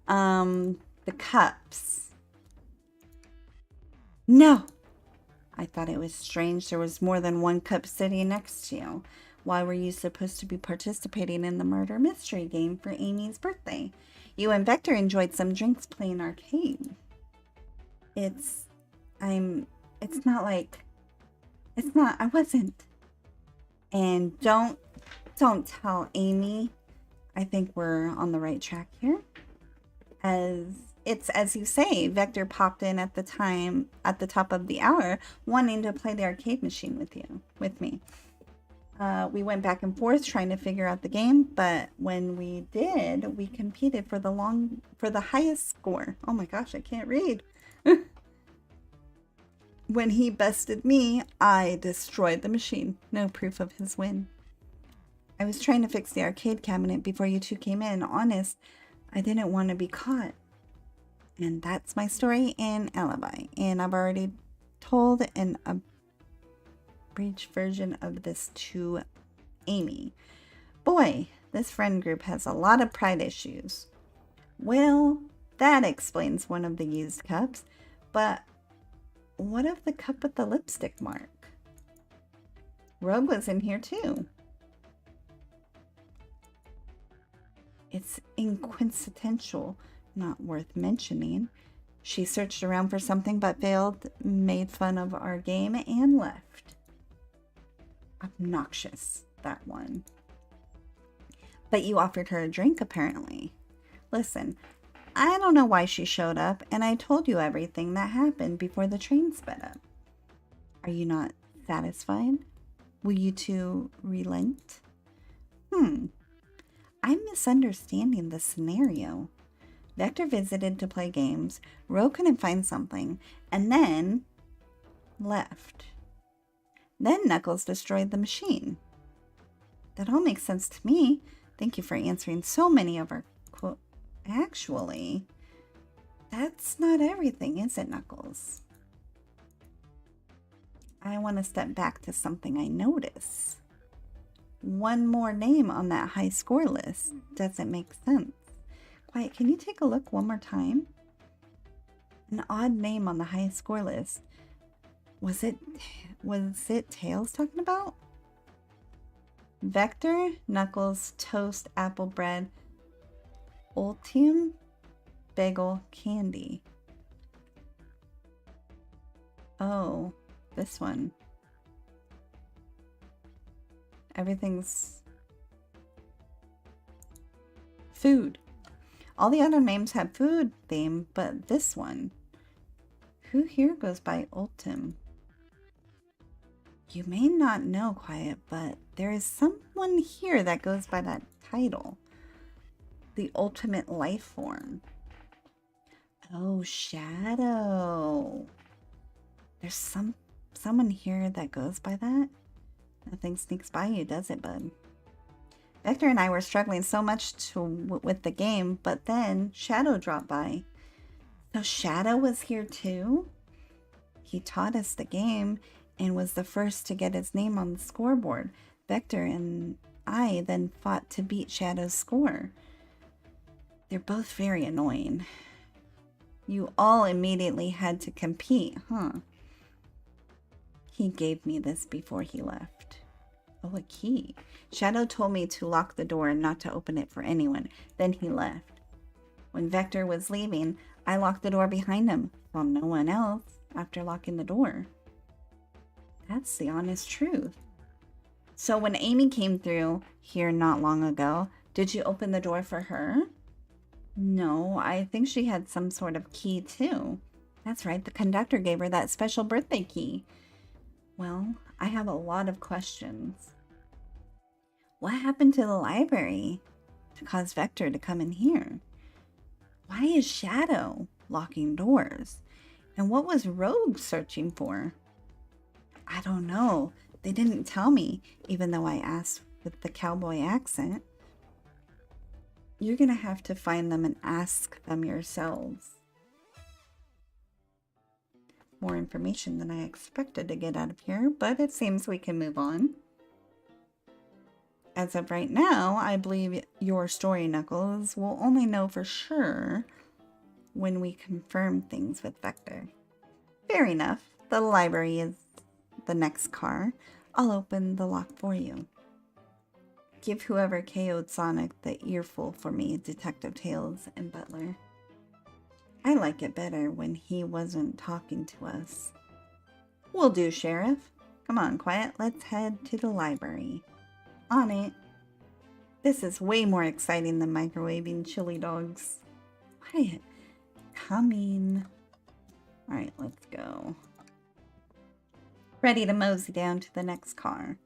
The cups. No! I thought it was strange there was more than one cup sitting next to you. Why were you supposed to be participating in the murder mystery game for Amy's birthday? You and Vector enjoyed some drinks playing arcade. I wasn't. And don't tell Amy. I think we're on the right track here. As you say, Vector popped in at the top of the hour, wanting to play the arcade machine with me. We went back and forth trying to figure out the game, but when we did, we competed for the highest score. Oh my gosh, I can't read. When he bested me, I destroyed the machine. No proof of his win. I was trying to fix the arcade cabinet before you two came in. Honest, I didn't want to be caught. And that's my story and alibi. And I've already told an abridged version of this to Amy. Boy, this friend group has a lot of pride issues. Well, that explains one of the used cups. But what of the cup with the lipstick mark? Rogue was in here too. It's incoincidental, not worth mentioning. She searched around for something but failed, made fun of our game, and left. Obnoxious, that one. But you offered her a drink, apparently. Listen, I don't know why she showed up, and I told you everything that happened before the train sped up. Are you not satisfied? Will you two relent? I'm misunderstanding the scenario. Vector visited to play games, Ro couldn't find something, and then left. Then Knuckles destroyed the machine. That all makes sense to me. Thank you for answering so many of our quote. Actually, that's not everything, is it, Knuckles? I want to step back to something I noticed. One more name on that high score list doesn't make sense. Quiet, can you take a look one more time? An odd name on the high score list. Was it Tails talking about? Vector, Knuckles, Toast, Apple Bread, Ultium, Bagel, Candy. Oh, this one. Everything's food. All the other names have food theme, but this one. Who here goes by Ultim? You may not know, Quiet, but there is someone here that goes by that title. The ultimate life form. Oh, Shadow. There's someone here that goes by that? Nothing sneaks by you, does it, bud? Vector and I were struggling so much with the game, but then Shadow dropped by. So Shadow was here too? He taught us the game and was the first to get his name on the scoreboard. Vector and I then fought to beat Shadow's score. They're both very annoying. You all immediately had to compete, huh? He gave me this before he left. Oh, a key. Shadow told me to lock the door and not to open it for anyone. Then he left. When Vector was leaving, I locked the door behind him. Well, no one else after locking the door. That's the honest truth. So when Amy came through here not long ago, did you open the door for her? No, I think she had some sort of key too. That's right, the conductor gave her that special birthday key. Well, I have a lot of questions. What happened to the library to cause Vector to come in here? Why is Shadow locking doors? And what was Rogue searching for? I don't know. They didn't tell me, even though I asked with the cowboy accent. You're gonna have to find them and ask them yourselves. More information than I expected to get out of here, but it seems we can move on. As of right now, I believe your story, Knuckles, will only know for sure when we confirm things with Vector. Fair enough. The library is the next car. I'll open the lock for you. Give whoever KO'd Sonic the earful for me, Detective Tails and Butler. I like it better when he wasn't talking to us. Will do, Sheriff. Come on, Quiet. Let's head to the library. On it. This is way more exciting than microwaving chili dogs. Quiet. Coming. Alright, let's go. Ready to mosey down to the next car.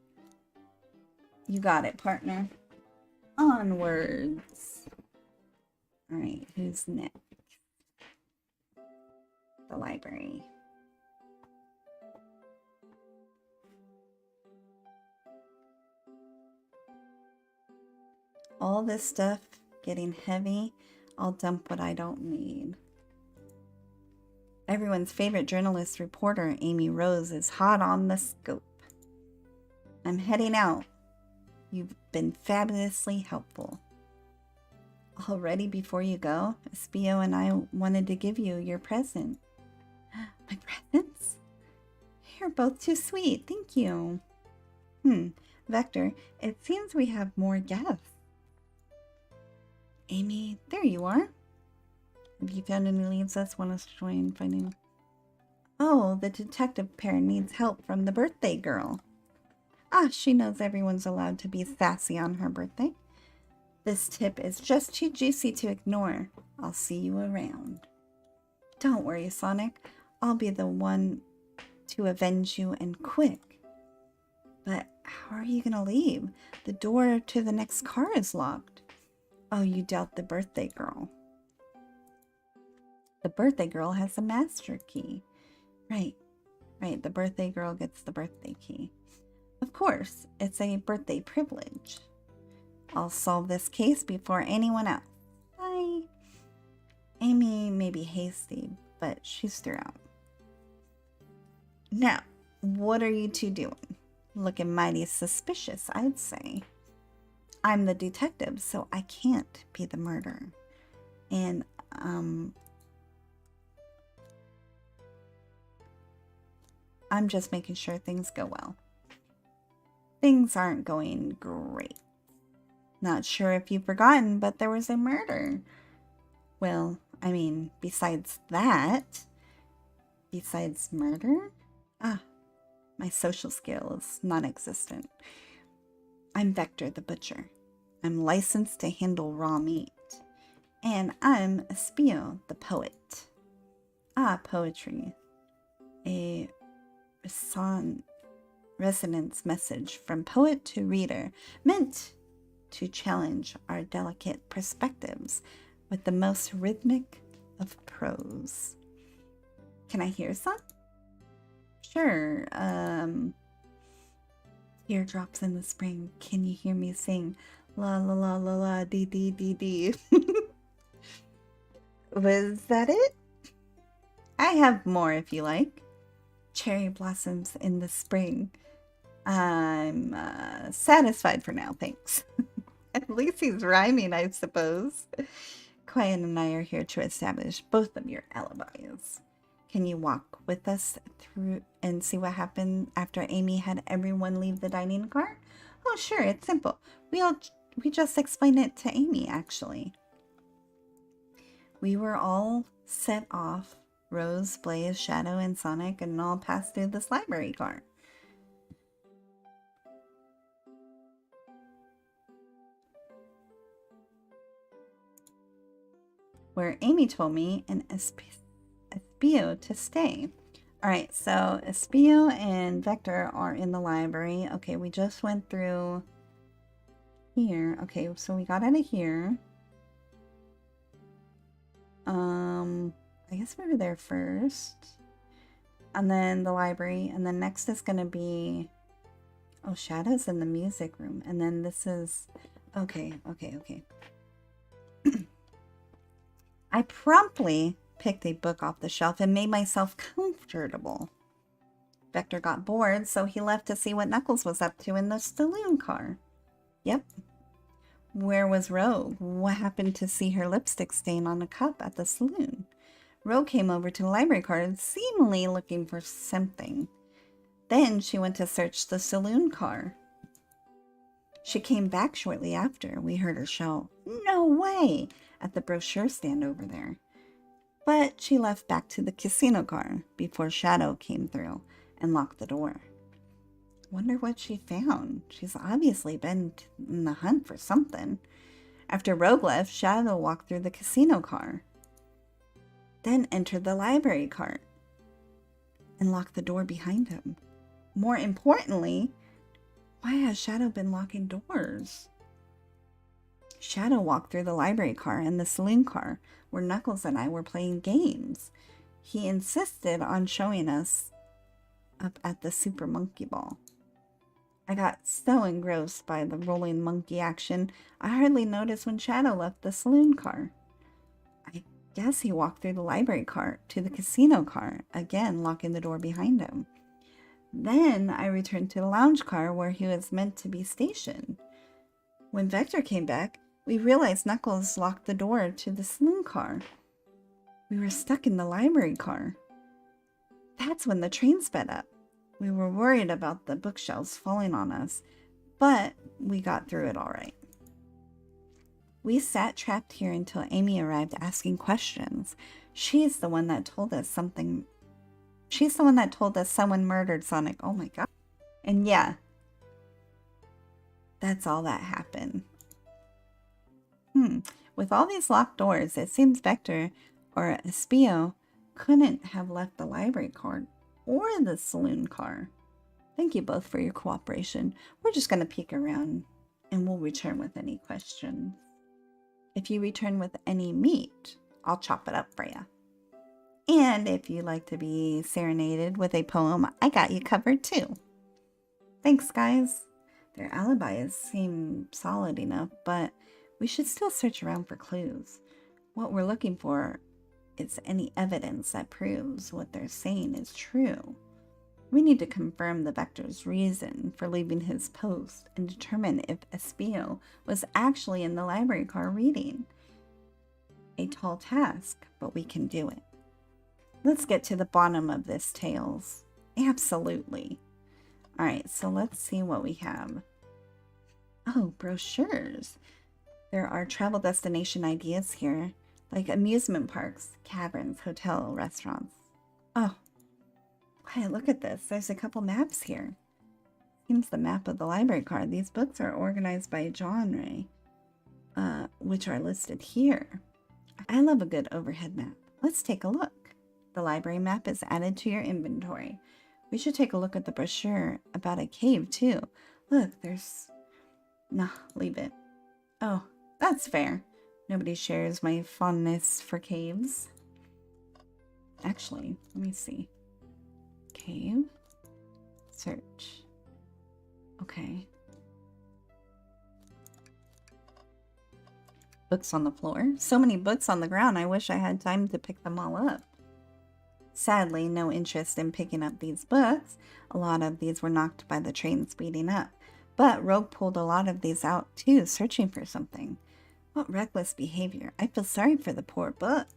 You got it, partner. Onwards. Alright, who's next? The library. All this stuff getting heavy. I'll dump what I don't need. Everyone's favorite journalist reporter, Amy Rose, is hot on the scope. I'm heading out. You've been fabulously helpful. Already before you go, Espio and I wanted to give you your present. My presents? You're both too sweet, thank you. Vector, it seems we have more guests. Amy, there you are. Have you found any leads us want us to join finding? Oh, the detective pair needs help from the birthday girl. Ah, she knows everyone's allowed to be sassy on her birthday. This tip is just too juicy to ignore. I'll see you around. Don't worry, Sonic. I'll be the one to avenge you and quick. But how are you gonna leave? The door to the next car is locked. Oh, you doubt the birthday girl. The birthday girl has a master key. Right. The birthday girl gets the birthday key. Of course, it's a birthday privilege. I'll solve this case before anyone else. Bye. Amy may be hasty, but she's throughout. Now, what are you two doing? Looking mighty suspicious, I'd say. I'm the detective, so I can't be the murderer. And, I'm just making sure things go well. Things aren't going great. Not sure if you've forgotten, but there was a murder. Well, I mean, besides that. Besides murder? Ah, my social skills non-existent. I'm Vector the Butcher. I'm licensed to handle raw meat. And I'm Espio the Poet. Ah, poetry. A resonance message from poet to reader, meant to challenge our delicate perspectives with the most rhythmic of prose. Can I hear some? Sure. Teardrops in the spring. Can you hear me sing? La la la la la dee dee dee dee. Was that it? I have more if you like. Cherry blossoms in the spring. I'm satisfied for now, thanks. At least he's rhyming, I suppose. Quiet and I are here to establish both of your alibis. Can you walk with us through and see what happened after Amy had everyone leave the dining car? Oh, sure, it's simple. We just explained it to Amy, actually. We were all set off. Rose, Blaze, Shadow, and Sonic, and all passed through this library car. Where Amy told me an Espio to stay. Alright, so Espio and Vector are in the library. Okay, we just went through here. Okay, so we got out of here. I guess we were there first. And then the library. And then next is going to be... Oh, Shadow's in the music room. And then this is... Okay. I promptly picked a book off the shelf and made myself comfortable. Vector got bored, so he left to see what Knuckles was up to in the saloon car. Yep. Where was Rogue? What happened to see her lipstick stain on a cup at the saloon? Rogue came over to the library car, seemingly looking for something. Then she went to search the saloon car. She came back shortly after. We heard her shout, "No way!" at the brochure stand over there. But she left back to the casino car before Shadow came through and locked the door. Wonder what she found. She's obviously been in the hunt for something. After Rogue left, Shadow walked through the casino car, then entered the library cart and locked the door behind him. More importantly, why has Shadow been locking doors? Shadow walked through the library car and the saloon car where Knuckles and I were playing games. He insisted on showing us up at the Super Monkey Ball. I got so engrossed by the rolling monkey action, I hardly noticed when Shadow left the saloon car. I guess he walked through the library car to the casino car, again locking the door behind him. Then I returned to the lounge car where he was meant to be stationed. When Vector came back, we realized Knuckles locked the door to the saloon car. We were stuck in the library car. That's when the train sped up. We were worried about the bookshelves falling on us, but we got through it all right. We sat trapped here until Amy arrived asking questions. She's the one that told us someone murdered Sonic. Oh my god. And yeah, that's all that happened. With all these locked doors, it seems Vector or Espio couldn't have left the library car or the saloon car. Thank you both for your cooperation. We're just going to peek around and we'll return with any questions. If you return with any meat, I'll chop it up for you. And if you'd like to be serenaded with a poem, I got you covered too. Thanks, guys. Their alibis seem solid enough, but we should still search around for clues. What we're looking for is any evidence that proves what they're saying is true. We need to confirm the Vector's reason for leaving his post and determine if Espio was actually in the library car reading. A tall task, but we can do it. Let's get to the bottom of this, Tails. Absolutely. Alright, so let's see what we have. Oh, brochures. There are travel destination ideas here, like amusement parks, caverns, hotel, restaurants. Oh, hey, look at this. There's a couple maps here. Seems the map of the library card. These books are organized by genre, which are listed here. I love a good overhead map. Let's take a look. The library map is added to your inventory. We should take a look at the brochure about a cave, too. Look, there's... Nah, leave it. Oh, that's fair. Nobody shares my fondness for caves. Actually, let me see. Cave. Search. Okay. Books on the floor. So many books on the ground, I wish I had time to pick them all up. Sadly, no interest in picking up these books. A lot of these were knocked by the train speeding up. But Rogue pulled a lot of these out too, searching for something. What reckless behavior. I feel sorry for the poor books.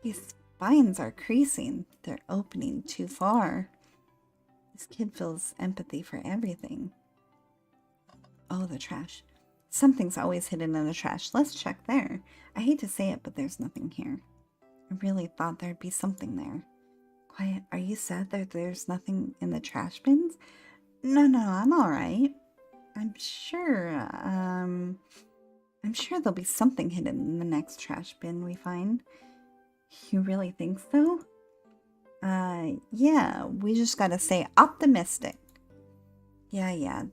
These spines are creasing. They're opening too far. This kid feels empathy for everything. Oh, the trash. Something's always hidden in the trash. Let's check there. I hate to say it, but there's nothing here. I really thought there'd be something there. Quiet, are you sad that there's nothing in the trash bins? No, I'm alright. I'm sure there'll be something hidden in the next trash bin we find. You really think so? Yeah, we just gotta stay optimistic. Yeah,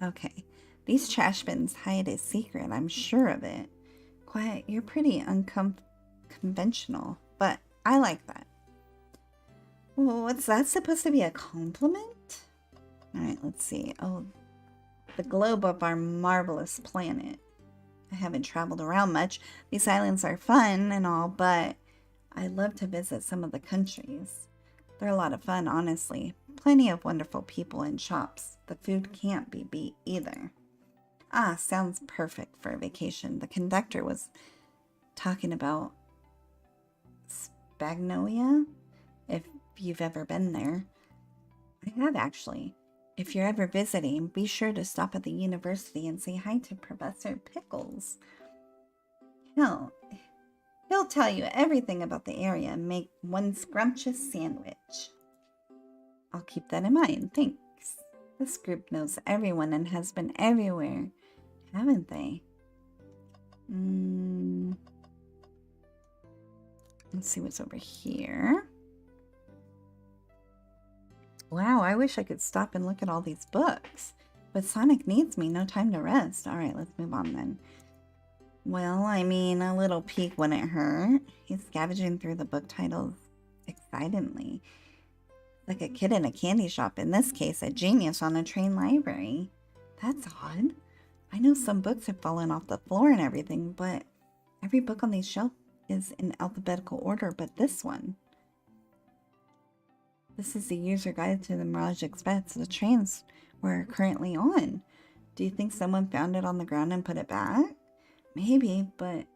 okay. These trash bins hide a secret, I'm sure of it. Quiet, you're pretty unconventional, but I like that. Well, what's that supposed to be, a compliment? Alright, let's see. Oh, the globe of our marvelous planet. I haven't traveled around much. These islands are fun and all, but I'd love to visit some of the countries. They're a lot of fun, honestly. Plenty of wonderful people and shops. The food can't be beat either. Ah, sounds perfect for a vacation. The conductor was talking about Spagnolia, if you've ever been there. I have, actually. If you're ever visiting, be sure to stop at the university and say hi to Professor Pickles. He'll tell you everything about the area and make one scrumptious sandwich. I'll keep that in mind, thanks. This group knows everyone and has been everywhere, haven't they? Let's see what's over here. Wow, I wish I could stop and look at all these books. But Sonic needs me, no time to rest. Alright, let's move on then. Well, I mean, a little peek wouldn't hurt. He's scavenging through the book titles excitedly. Like a kid in a candy shop. In this case, a genius on a train library. That's odd. I know some books have fallen off the floor and everything, but every book on these shelves is in alphabetical order, but this one. This is the user guide to the Mirage Express, the trains we're currently on. Do you think someone found it on the ground and put it back? Maybe, but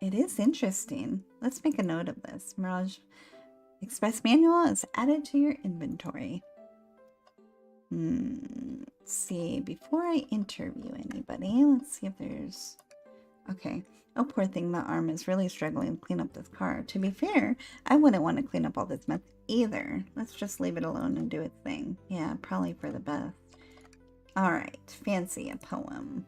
it is interesting. Let's make a note of this. Mirage Express manual is added to your inventory. Let's see. Before I interview anybody, let's see if there's... Okay. Oh, poor thing, the arm is really struggling to clean up this car. To be fair, I wouldn't want to clean up all this mess either. Let's just leave it alone and do its thing. Yeah, probably for the best. Alright, fancy a poem.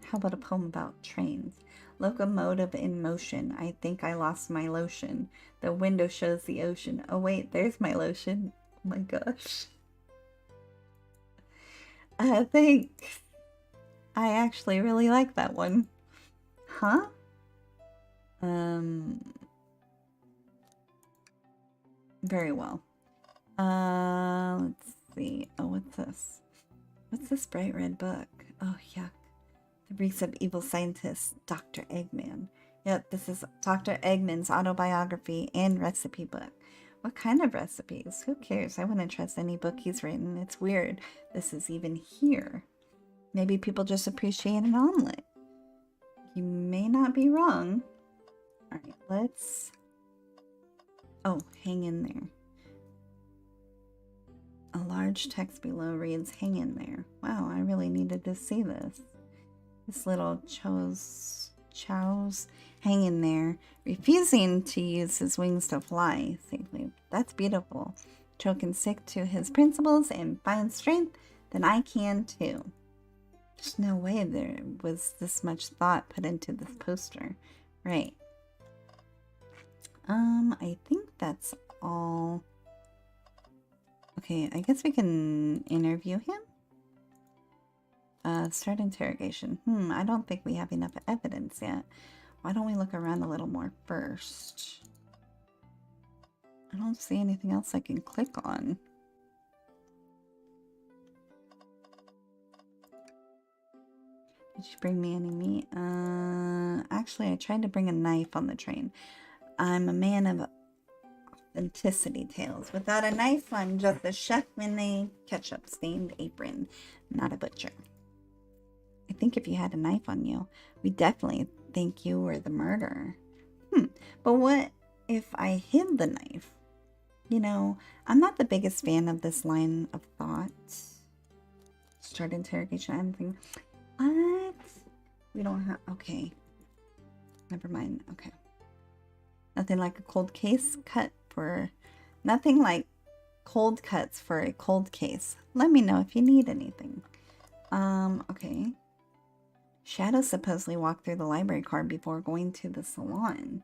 How about a poem about trains? Locomotive in motion. I think I lost my lotion. The window shows the ocean. Oh wait, there's my lotion. Oh my gosh. Thanks. I actually really like that one. Huh? Very well. Let's see. Oh, what's this? What's this bright red book? Oh, yuck. The Reeks of Evil Scientist, Dr. Eggman. Yep, this is Dr. Eggman's autobiography and recipe book. What kind of recipes? Who cares? I wouldn't trust any book he's written. It's weird this is even here. Maybe people just appreciate an omelet. You may not be wrong. Alright, let's... Oh, hang in there. A large text below reads, hang in there. Wow, I really needed to see this. This little Chow's hang in there, refusing to use his wings to fly safely. That's beautiful. Cho can stick to his principles and find strength, then I can too. There's no way there was this much thought put into this poster. Right. I think that's all. Okay, I guess we can interview him. Start interrogation. I don't think we have enough evidence yet. Why don't we look around a little more first? I don't see anything else I can click on. Did you bring me any meat? Actually, I tried to bring a knife on the train. I'm a man of authenticity tales. Without a knife, I'm just a chef in a ketchup-stained apron, not a butcher. I think if you had a knife on you, we'd definitely think you were the murderer. But what if I hid the knife? You know, I'm not the biggest fan of this line of thought. Start interrogation, anything. What? We don't have... Okay. Never mind. Okay. Nothing like a cold case cut for... Nothing like cold cuts for a cold case. Let me know if you need anything. Okay. Shadow supposedly walked through the library car before going to the salon.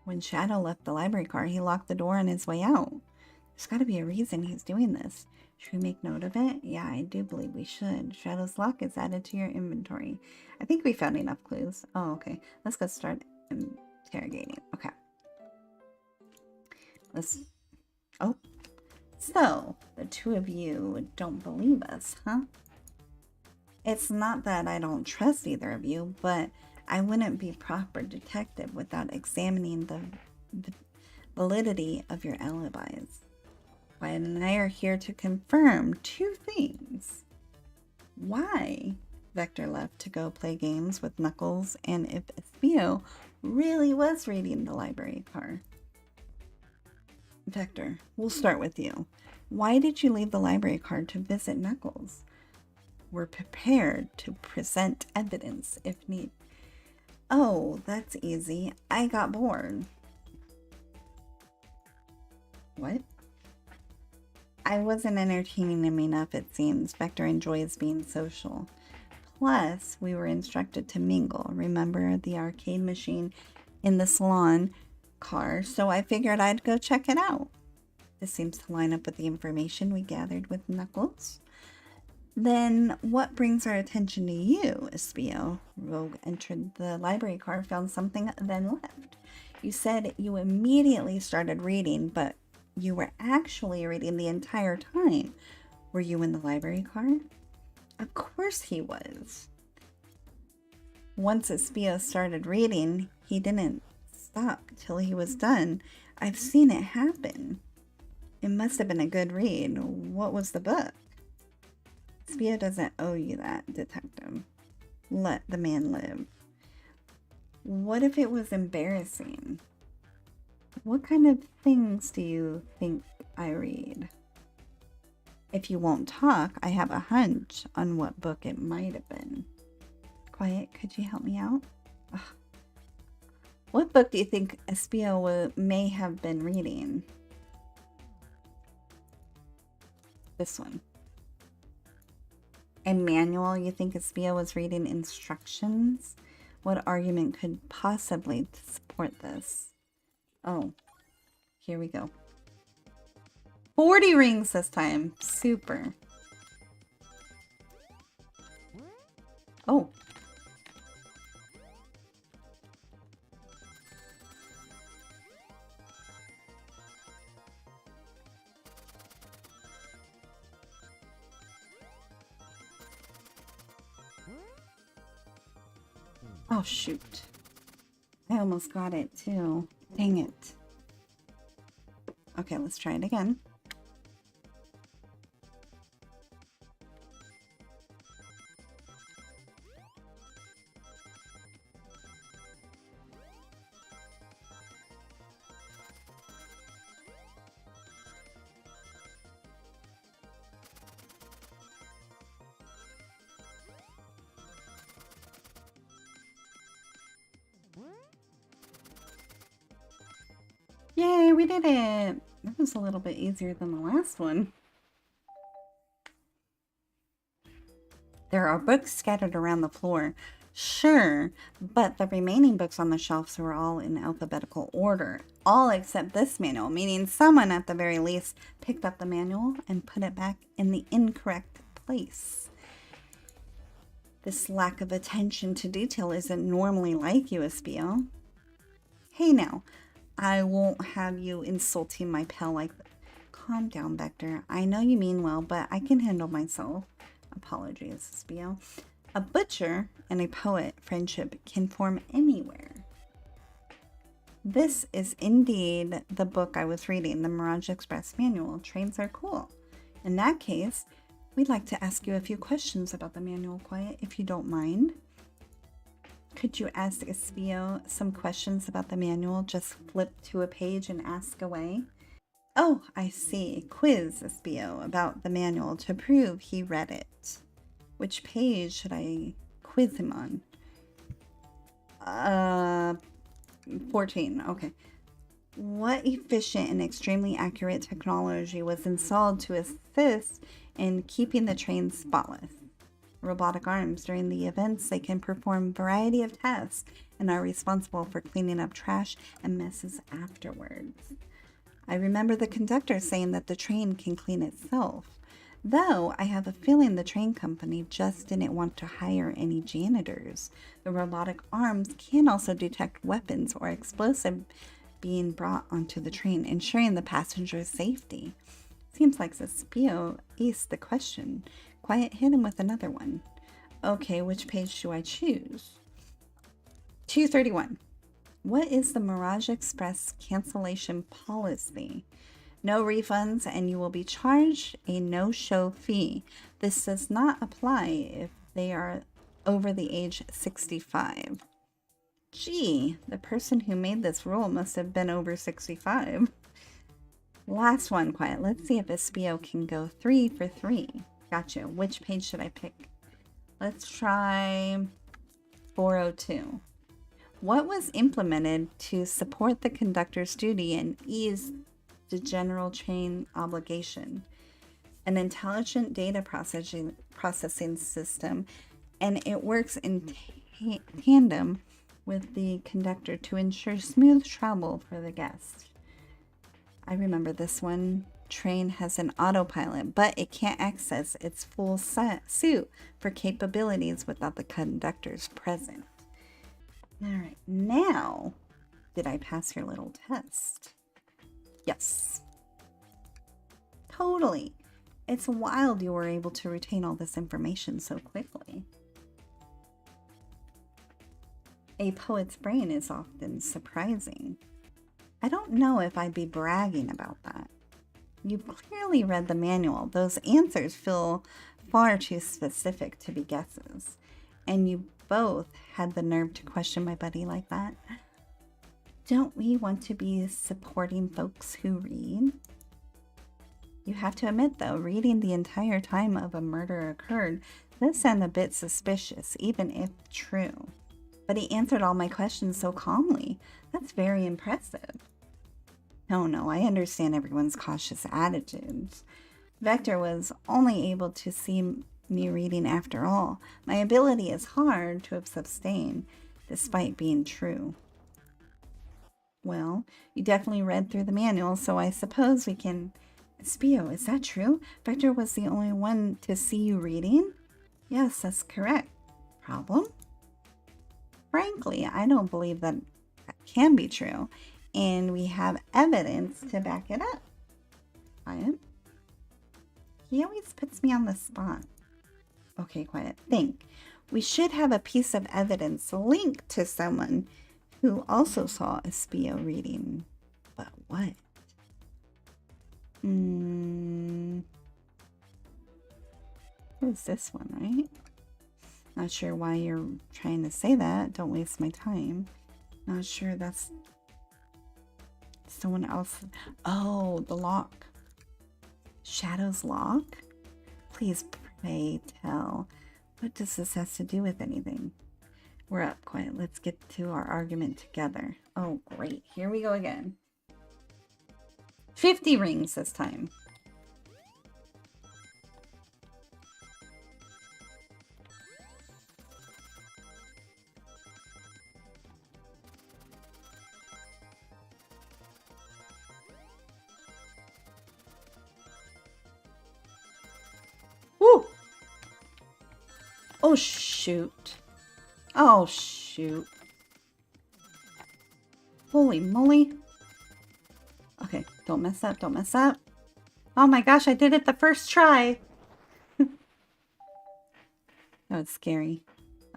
When Shadow left the library car, he locked the door on his way out. There's got to be a reason he's doing this. Should we make note of it? Yeah, I do believe we should. Shadow's lock is added to your inventory. I think we found enough clues. Oh, okay. Let's go start interrogating. Okay. Let's... Oh. So, The two of you don't believe us, huh? It's not that I don't trust either of you, but I wouldn't be proper detective without examining the validity of your alibis. Wyatt and I are here to confirm two things. Why Vector left to go play games with Knuckles, and if Espio really was reading the library car. Vector, we'll start with you. Why did you leave the library card to visit Knuckles? We're prepared to present evidence if need. Oh, that's easy. I got bored. What? I wasn't entertaining him enough, it seems. Vector enjoys being social. Plus, we were instructed to mingle. Remember the arcade machine in the salon car? So I figured I'd go check it out. This seems to line up with the information we gathered with Knuckles. Then what brings our attention to you, Espio? Rogue entered the library car, found something, then left. You said you immediately started reading, but you were actually reading the entire time. Were you in the library car? Of course he was. Once Espio started reading, he didn't stop till he was done. I've seen it happen. It must have been a good read. What was the book? Espio doesn't owe you that, detective. Let the man live. What if it was embarrassing? What kind of things do you think I read? If you won't talk, I have a hunch on what book it might have been. Quiet, could you help me out? Ugh. What book do you think Espio may have been reading? This one. A manual? You think Espio was reading instructions? What argument could possibly support this? Oh, here we go. 40 rings this time. Super. Oh. Oh, shoot. I almost got it, too. Dang it. Okay, let's try it again. Yay, we did it! That was a little bit easier than the last one. There are books scattered around the floor. Sure, but the remaining books on the shelves were all in alphabetical order. All except this manual, meaning someone at the very least picked up the manual and put it back in the incorrect place. This lack of attention to detail isn't normally like you, Espio. Hey now. I won't have you insulting my pal like that. Calm down, Vector. I know you mean well, but I can handle myself. Apologies, Espio. A butcher and a poet friendship can form anywhere. This is indeed the book I was reading, the Mirage Express manual. Trains are cool. In that case, we'd like to ask you a few questions about the manual, Quiet, if you don't mind. Could you ask Espio some questions about the manual? Just flip to a page and ask away. Oh, I see. Quiz Espio about the manual to prove he read it. Which page should I quiz him on? 14. Okay. What efficient and extremely accurate technology was installed to assist in keeping the train spotless? Robotic arms. During the events, they can perform a variety of tasks and are responsible for cleaning up trash and messes afterwards. I remember the conductor saying that the train can clean itself, though I have a feeling the train company just didn't want to hire any janitors. The robotic arms can also detect weapons or explosives being brought onto the train, ensuring the passenger's safety. Seems like Espio aced the question. Quiet hit him with another one. Okay, which page do I choose? 231. What is the Mirage Express cancellation policy? No refunds and you will be charged a no-show fee. This does not apply if they are over the age 65. Gee, the person who made this rule must have been over 65. Last one, quiet. Let's see if Espio can go 3 for 3. Gotcha. Which page should I pick? Let's try 402. What was implemented to support the conductor's duty and ease the general train obligation? An intelligent data processing system, and it works in tandem with the conductor to ensure smooth travel for the guest. I remember this one. Train has an autopilot, but it can't access its full suit for capabilities without the conductor's presence. All right, now, did I pass your little test? Yes. Totally. It's wild you were able to retain all this information so quickly. A poet's brain is often surprising. I don't know if I'd be bragging about that. You clearly read the manual. Those answers feel far too specific to be guesses. And you both had the nerve to question my buddy like that. Don't we want to be supporting folks who read? You have to admit, though, reading the entire time of a murder occurred does sound a bit suspicious, even if true. But he answered all my questions so calmly. That's very impressive. No, I understand everyone's cautious attitudes. Vector was only able to see me reading after all. My ability is hard to have sustained, despite being true. Well, you definitely read through the manual, so I suppose we can... Espio, is that true? Vector was the only one to see you reading? Yes, that's correct. Problem? Frankly, I don't believe that can be true. And we have evidence to back it up. Quiet. He always puts me on the spot. Okay, quiet. Think. We should have a piece of evidence linked to someone who also saw Espio reading. But what? It's this one, right? Not sure why you're trying to say that. Don't waste my time. Not sure that's... someone else. Oh, the lock. Shadow's lock? Please pray tell. What does this have to do with anything? We're up, quiet. Let's get to our argument together. Oh, great. Here we go again. 50 rings this time. Woo! Oh, shoot. Oh, shoot. Holy moly. Okay, don't mess up, don't mess up. Oh my gosh, I did it the first try. That was scary.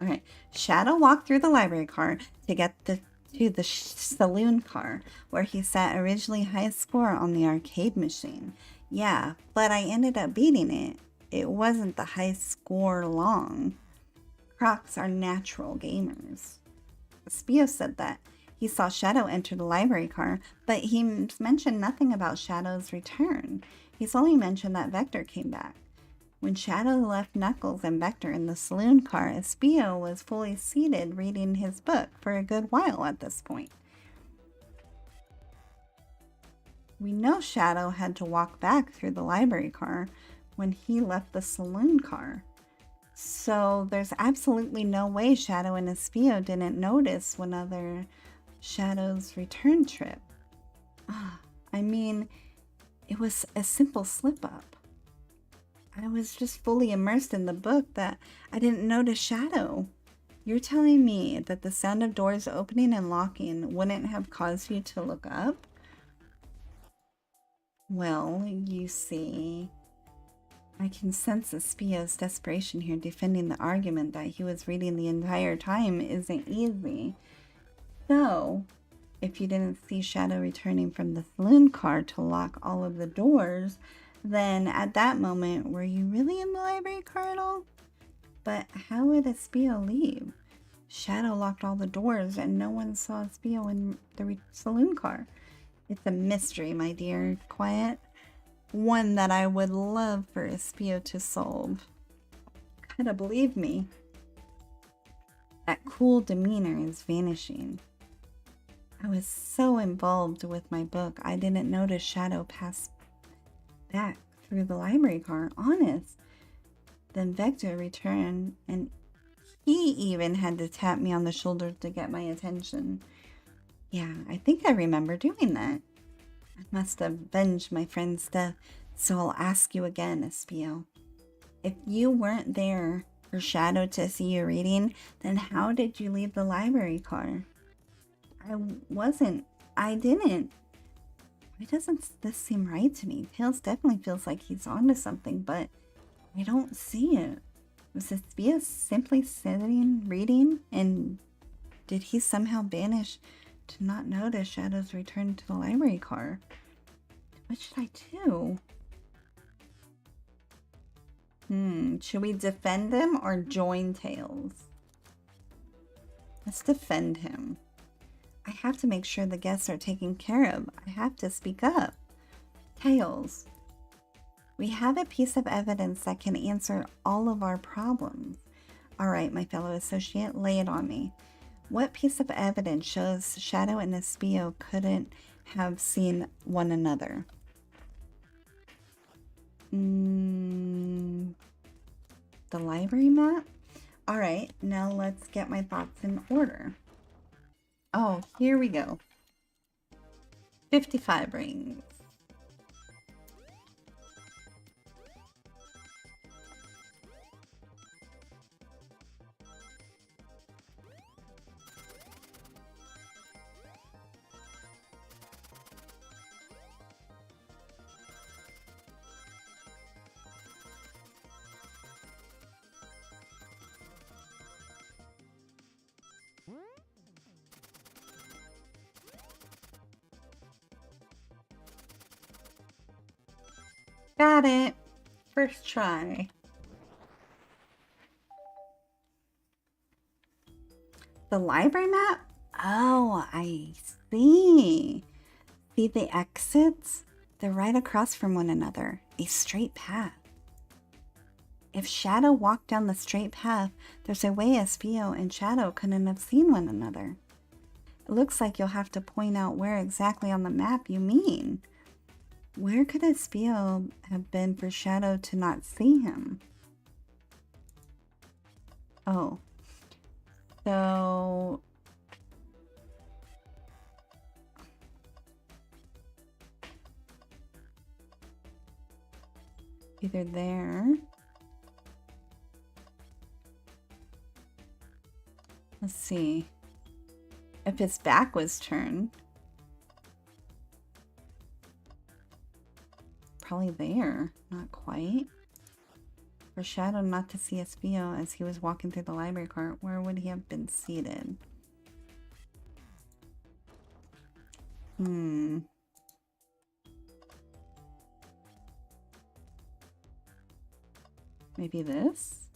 Alright, Shadow walked through the library car to get to the saloon car, where he set originally high score on the arcade machine. Yeah, but I ended up beating it. It wasn't the high score long. Crocs are natural gamers. Espio said that he saw Shadow enter the library car, but he mentioned nothing about Shadow's return. He's only mentioned that Vector came back. When Shadow left Knuckles and Vector in the saloon car, Espio was fully seated reading his book for a good while at this point. We know Shadow had to walk back through the library car when he left the saloon car. So there's absolutely no way Shadow and Espio didn't notice one other Shadow's return trip. I mean, it was a simple slip-up. I was just fully immersed in the book that I didn't notice Shadow. You're telling me that the sound of doors opening and locking wouldn't have caused you to look up? Well, you see, I can sense Espio's desperation here. Defending the argument that he was reading the entire time isn't easy. So, if you didn't see Shadow returning from the saloon car to lock all of the doors, then at that moment, were you really in the library car at all? But how would Espio leave? Shadow locked all the doors and no one saw Espio in the saloon car. It's a mystery, my dear. Quiet. One that I would love for Espio to solve. Gotta believe me. That cool demeanor is vanishing. I was so involved with my book, I didn't notice Shadow pass back through the library car. Honest. Then Vector returned, and he even had to tap me on the shoulder to get my attention. Yeah, I think I remember doing that. I must have avenged my friend's death, so I'll ask you again, Espio. If you weren't there for Shadow to see you reading, then how did you leave the library car? I didn't. Why doesn't this seem right to me? Tails definitely feels like he's onto something, but I don't see it. Was Espio simply sitting, reading, and did he somehow vanish to not notice Shadow's return to the library car? What should I do? Should we defend him or join Tails? Let's defend him. I have to make sure the guests are taken care of. I have to speak up. Tails, we have a piece of evidence that can answer all of our problems. All right, my fellow associate, lay it on me. What piece of evidence shows Shadow and Espio couldn't have seen one another? The library map? All right, now let's get my thoughts in order. Oh, here we go. 55 rings. Got it. First try. The library map? Oh, I see. See the exits? They're right across from one another. A straight path. If Shadow walked down the straight path, there's a way Espio and Shadow couldn't have seen one another. It looks like you'll have to point out where exactly on the map you mean. Where could Espio have been for Shadow to not see him? Oh. So... either there... Let's see. If his back was turned... probably there. Not quite. For Shadow not to see Espio as he was walking through the library car, where would he have been seated? Maybe this?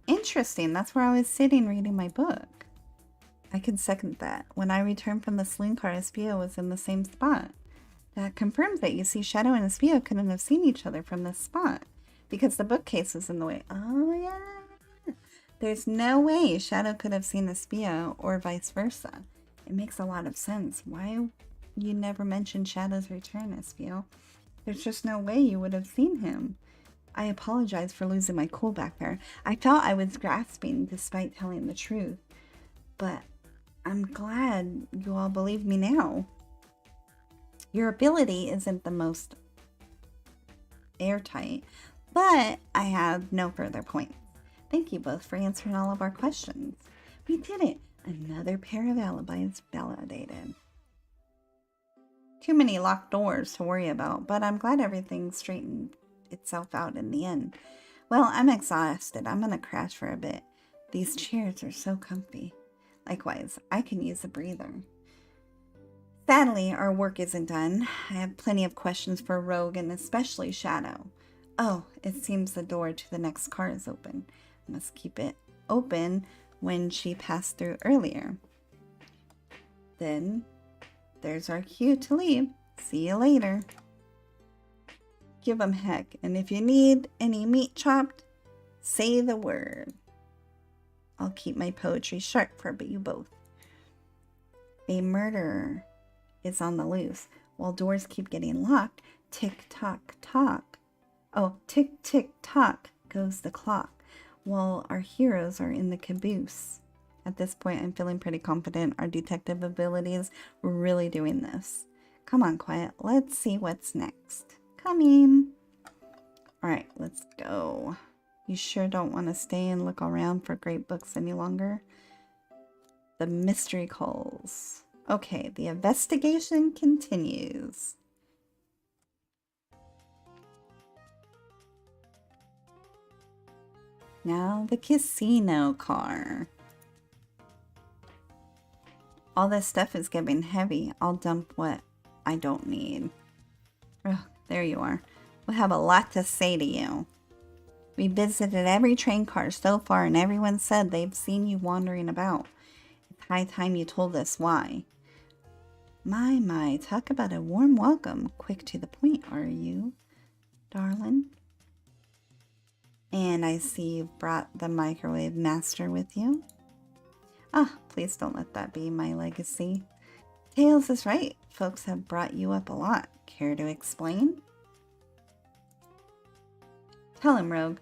Interesting. That's where I was sitting reading my book. I can second that. When I returned from the saloon car, Espio was in the same spot. That confirms that. You see, Shadow and Espio couldn't have seen each other from this spot because the bookcase was in the way. Oh, yeah. There's no way Shadow could have seen Espio or vice versa. It makes a lot of sense. Why you never mentioned Shadow's return, Espio? There's just no way you would have seen him. I apologize for losing my cool back there. I felt I was grasping despite telling the truth. But I'm glad you all believe me now. Your ability isn't the most airtight, but I have no further points. Thank you both for answering all of our questions. We did it. Another pair of alibis validated. Too many locked doors to worry about, but I'm glad everything straightened itself out in the end. Well, I'm exhausted. I'm gonna crash for a bit. These chairs are so comfy. Likewise, I can use a breather. Sadly, our work isn't done. I have plenty of questions for Rogue and especially Shadow. Oh, it seems the door to the next car is open. Must keep it open when she passed through earlier. Then, there's our cue to leave. See you later. Give 'em heck, and if you need any meat chopped, say the word. I'll keep my poetry sharp for you both. A murderer is on the loose. While doors keep getting locked, tick tock tock. Oh, tick tick tock goes the clock, while our heroes are in the caboose. At this point, I'm feeling pretty confident our detective abilities were really doing this. Come on, Quiet. Let's see what's next. Coming. Alright, let's go. You sure don't want to stay and look around for great books any longer? The mystery calls. Okay, the investigation continues. Now the casino car. All this stuff is getting heavy. I'll dump what I don't need. Oh, there you are. We'll have a lot to say to you. We visited every train car so far and everyone said they've seen you wandering about. It's high time you told us why. My, talk about a warm welcome. Quick to the point, are you, darling? And I see you've brought the microwave master with you. Ah, please don't let that be my legacy. Tails is right. Folks have brought you up a lot. Care to explain? Tell him, Rogue.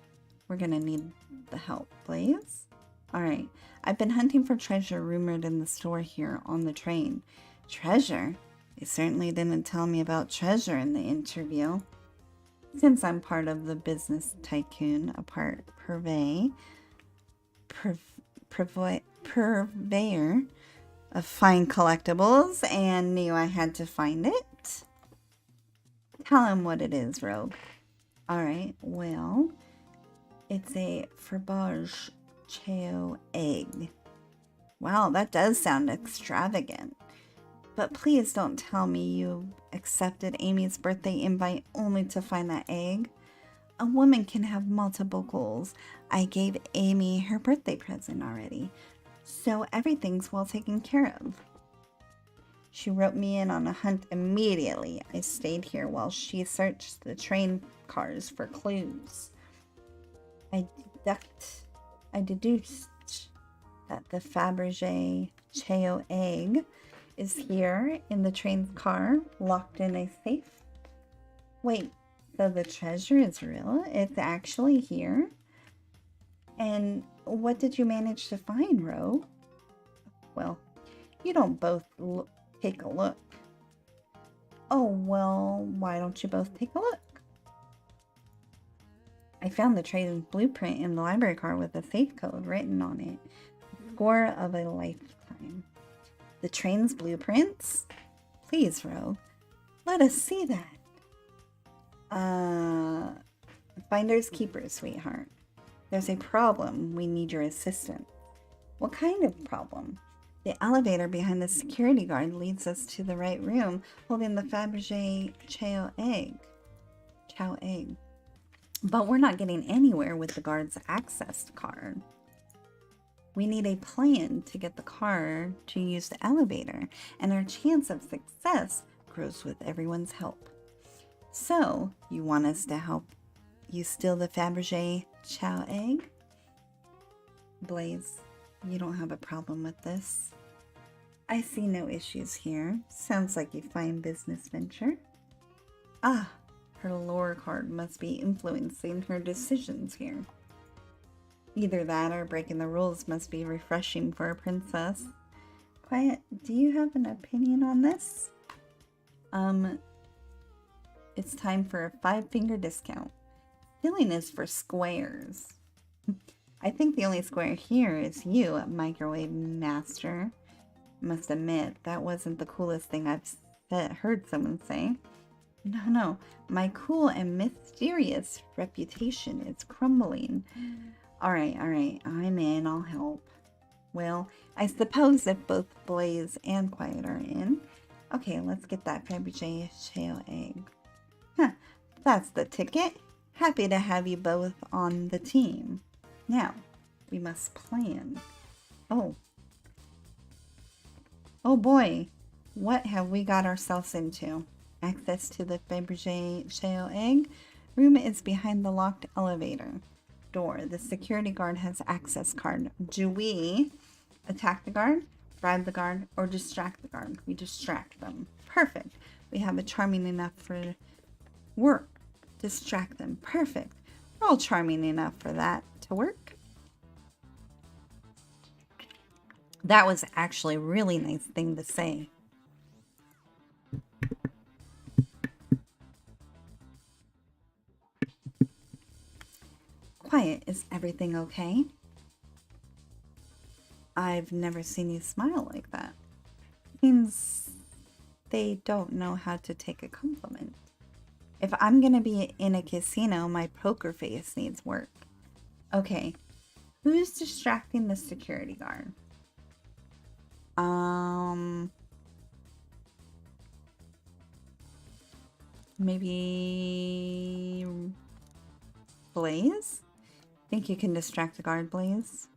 We're gonna need the help, please. Alright, I've been hunting for treasure rumored in the store here on the train. Treasure? They certainly didn't tell me about treasure in the interview. Since I'm part of the business tycoon, a part purveyor of fine collectibles, and knew I had to find it. Tell him what it is, Rogue. Alright, well, it's a fromage chao egg. Wow, that does sound extravagant. But please don't tell me you accepted Amy's birthday invite only to find that egg. A woman can have multiple goals. I gave Amy her birthday present already, so everything's well taken care of. She wrote me in on a hunt immediately. I stayed here while she searched the train cars for clues. I deduced that the Fabergé Chao egg is here in the train car, locked in a safe. Wait, so the treasure is real? It's actually here? And what did you manage to find, Ro? Well, you don't both take a look. Oh, well, why don't you both take a look? I found the train blueprint in the library car with a safe code written on it. Score of a lifetime. The train's blueprints? Please, Ro. Let us see that. Finders keepers, sweetheart. There's a problem. We need your assistance. What kind of problem? The elevator behind the security guard leads us to the right room, holding the Fabergé Chao egg. But we're not getting anywhere with the guard's access card. We need a plan to get the car to use the elevator, and our chance of success grows with everyone's help. So, you want us to help you steal the Fabergé Chao egg? Blaze, you don't have a problem with this. I see no issues here. Sounds like a fine business venture. Ah, her lore card must be influencing her decisions here. Either that or breaking the rules must be refreshing for a princess. Quiet, do you have an opinion on this? It's time for a 5-finger discount. Stealing is for squares. I think the only square here is you, Microwave Master. Must admit, that wasn't the coolest thing I've heard someone say. No. My cool and mysterious reputation is crumbling. Alright. I'm in. I'll help. Well, I suppose if both Blaze and Quiet are in. Okay, let's get that Fabergé shale egg. Huh, that's the ticket. Happy to have you both on the team. Now, we must plan. Oh boy, what have we got ourselves into? Access to the Fabergé shale egg room is behind the locked elevator door. The security guard has access card. Do we attack the guard, bribe the guard, or distract the guard? We distract them. Perfect. We have a charming enough for work. Distract them. Perfect. We're all charming enough for that to work. That was actually a really nice thing to say. Quiet, is everything okay? I've never seen you smile like that. Means they don't know how to take a compliment. If I'm gonna be in a casino, my poker face needs work. Okay, who's distracting the security guard? Maybe Blaze? Think you can distract the guard, Blaze?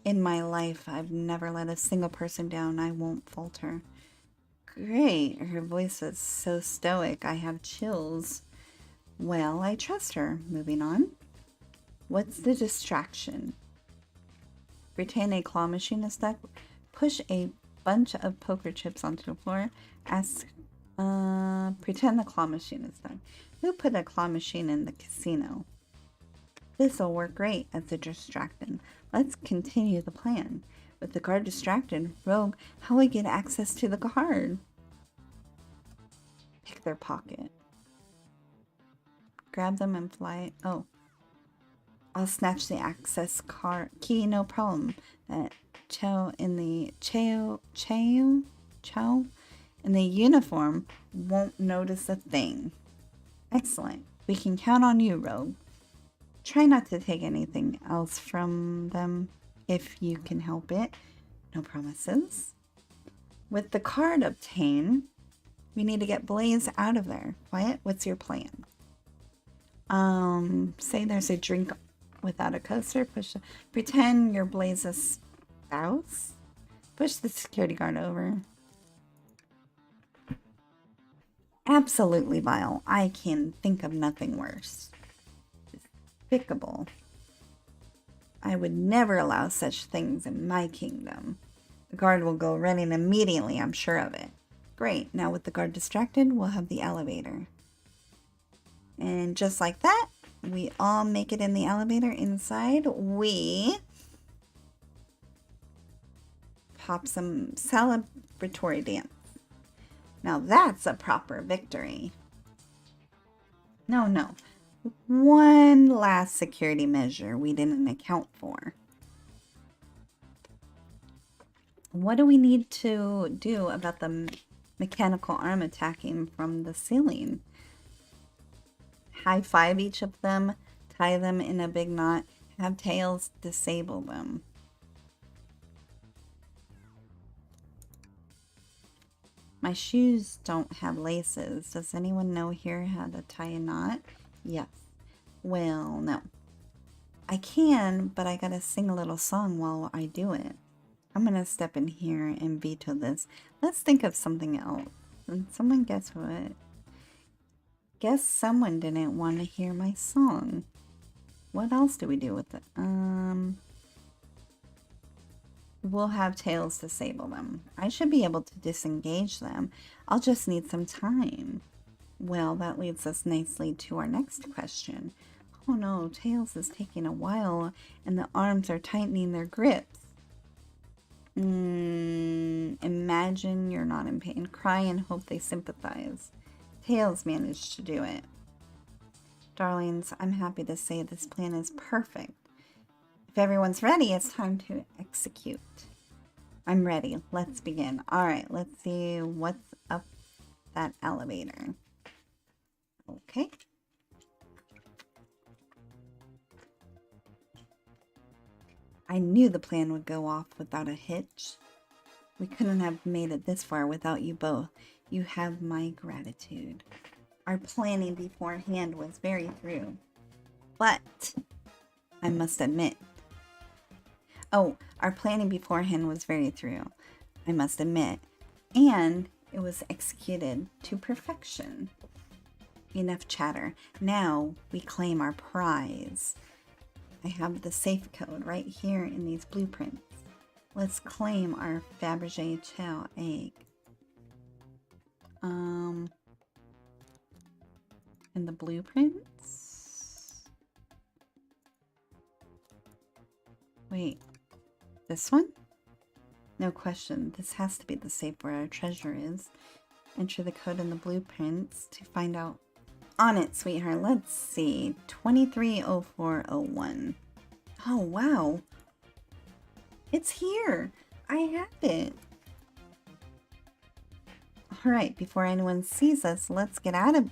In my life, I've never let a single person down. I won't falter. Great. Her voice is so stoic. I have chills. Well, I trust her. Moving on. What's the distraction? Pretend a claw machine is stuck. Push a bunch of poker chips onto the floor. Ask, pretend the claw machine is stuck. Who put a claw machine in the casino? This'll work great as a distraction. Let's continue the plan. With the guard distracted, Rogue, how do we get access to the guard? Pick their pocket. Grab them and fly. Oh. I'll snatch the access card key, no problem. That Chow in the uniform won't notice a thing. Excellent. We can count on you, Rogue. Try not to take anything else from them if you can help it. No promises. With the card obtained, we need to get Blaze out of there. Quiet, what's your plan? Say there's a drink without a coaster. Pretend you're Blaze's spouse. Push the security guard over. Absolutely vile. I can think of nothing worse. Despicable. I would never allow such things in my kingdom. The guard will go running immediately, I'm sure of it. Great. Now with the guard distracted, we'll have the elevator. And just like that, we all make it in the elevator. Inside, we pop some celebratory dance. Now that's a proper victory. No. One last security measure we didn't account for. What do we need to do about the mechanical arm attacking from the ceiling? High five each of them, tie them in a big knot, have Tails disable them. My shoes don't have laces. Does anyone know here how to tie a knot? Yes. Well, no. I can, but I gotta sing a little song while I do it. I'm gonna step in here and veto this. Let's think of something else. And someone guess what? Guess someone didn't want to hear my song. What else do we do with it? We'll have Tails disable them. I should be able to disengage them. I'll just need some time. Well, that leads us nicely to our next question. Oh no, Tails is taking a while and the arms are tightening their grips. Imagine you're not in pain. Cry and hope they sympathize. Tails managed to do it. Darlings, I'm happy to say this plan is perfect. If everyone's ready, it's time to execute. I'm ready. Let's begin. Alright, let's see what's up that elevator. Okay. I knew the plan would go off without a hitch. We couldn't have made it this far without you both. You have my gratitude. Our planning beforehand was very thorough. But, I must admit. Oh, our planning beforehand was very thorough, I must admit. And it was executed to perfection. Enough chatter. Now we claim our prize. I have the safe code right here in these blueprints. Let's claim our Fabergé Chow egg. In the blueprints? Wait, this one? No question, this has to be the safe where our treasure is. Enter the code in the blueprints to find out. On it, sweetheart. Let's see. 230401. Oh, wow. It's here. I have it. Alright, before anyone sees us, let's get out of...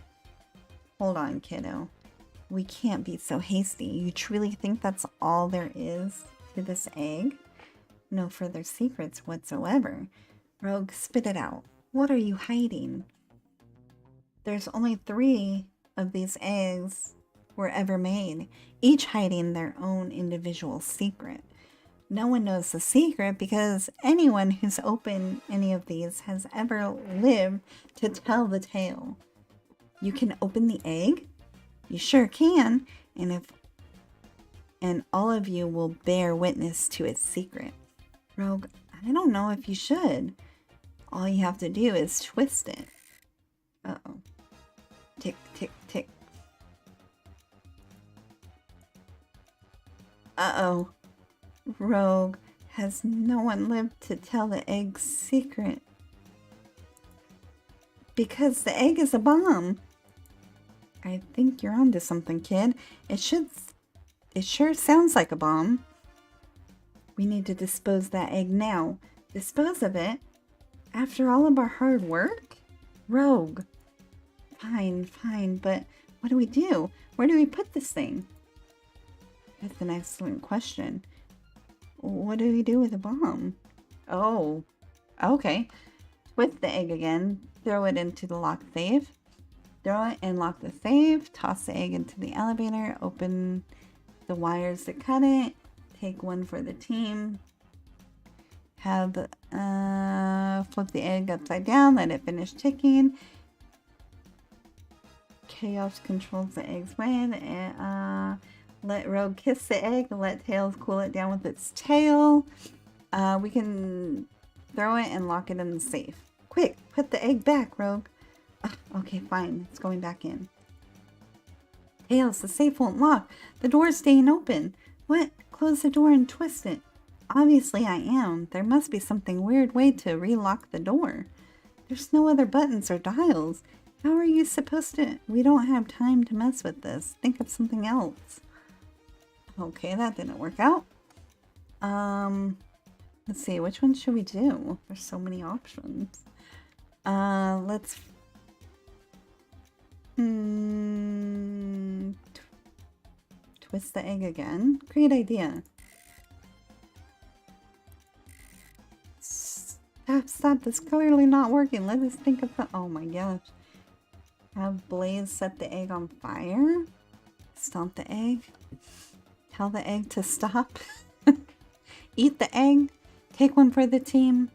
Hold on, kiddo. We can't be so hasty. You truly think that's all there is to this egg? No further secrets whatsoever. Rogue, spit it out. What are you hiding? There's only 3 of these eggs were ever made, each hiding their own individual secret. No one knows the secret because anyone who's opened any of these has ever lived to tell the tale. You can open the egg? You sure can, and all of you will bear witness to its secret. Rogue, I don't know if you should. All you have to do is twist it. Uh-oh. Tick, tick, tick. Uh-oh. Rogue, has no one lived to tell the egg's secret? Because the egg is a bomb. I think you're onto something, kid. It sure sounds like a bomb. We need to dispose that egg now. Dispose of it? After all of our hard work? Rogue. Fine, fine, but what do we do? Where do we put this thing? That's an excellent question. What do we do with a bomb? Oh, okay. Twist the egg again. Throw it into the locked safe. Throw it and lock the safe. Toss the egg into the elevator. Open the wires that cut it. Take one for the team. Have flip the egg upside down. Let it finish ticking. Chaos controls the egg's weight. Let Rogue kiss the egg. Let Tails cool it down with its tail. We can throw it and lock it in the safe. Quick, put the egg back, Rogue. Okay, fine. It's going back in. Tails, the safe won't lock. The door's staying open. What? Close the door and twist it. Obviously I am. There must be something weird way to relock the door. There's no other buttons or dials. How are you supposed to? We don't have time to mess with this. Think of something else. Okay, that didn't work out. Let's see, which one should we do? There's so many options. Let's twist the egg again. Great idea. Stop, this is clearly not working. Let us think of the, oh my gosh. Have Blaze set the egg on fire? Stomp the egg? Tell the egg to stop? Eat the egg? Take one for the team?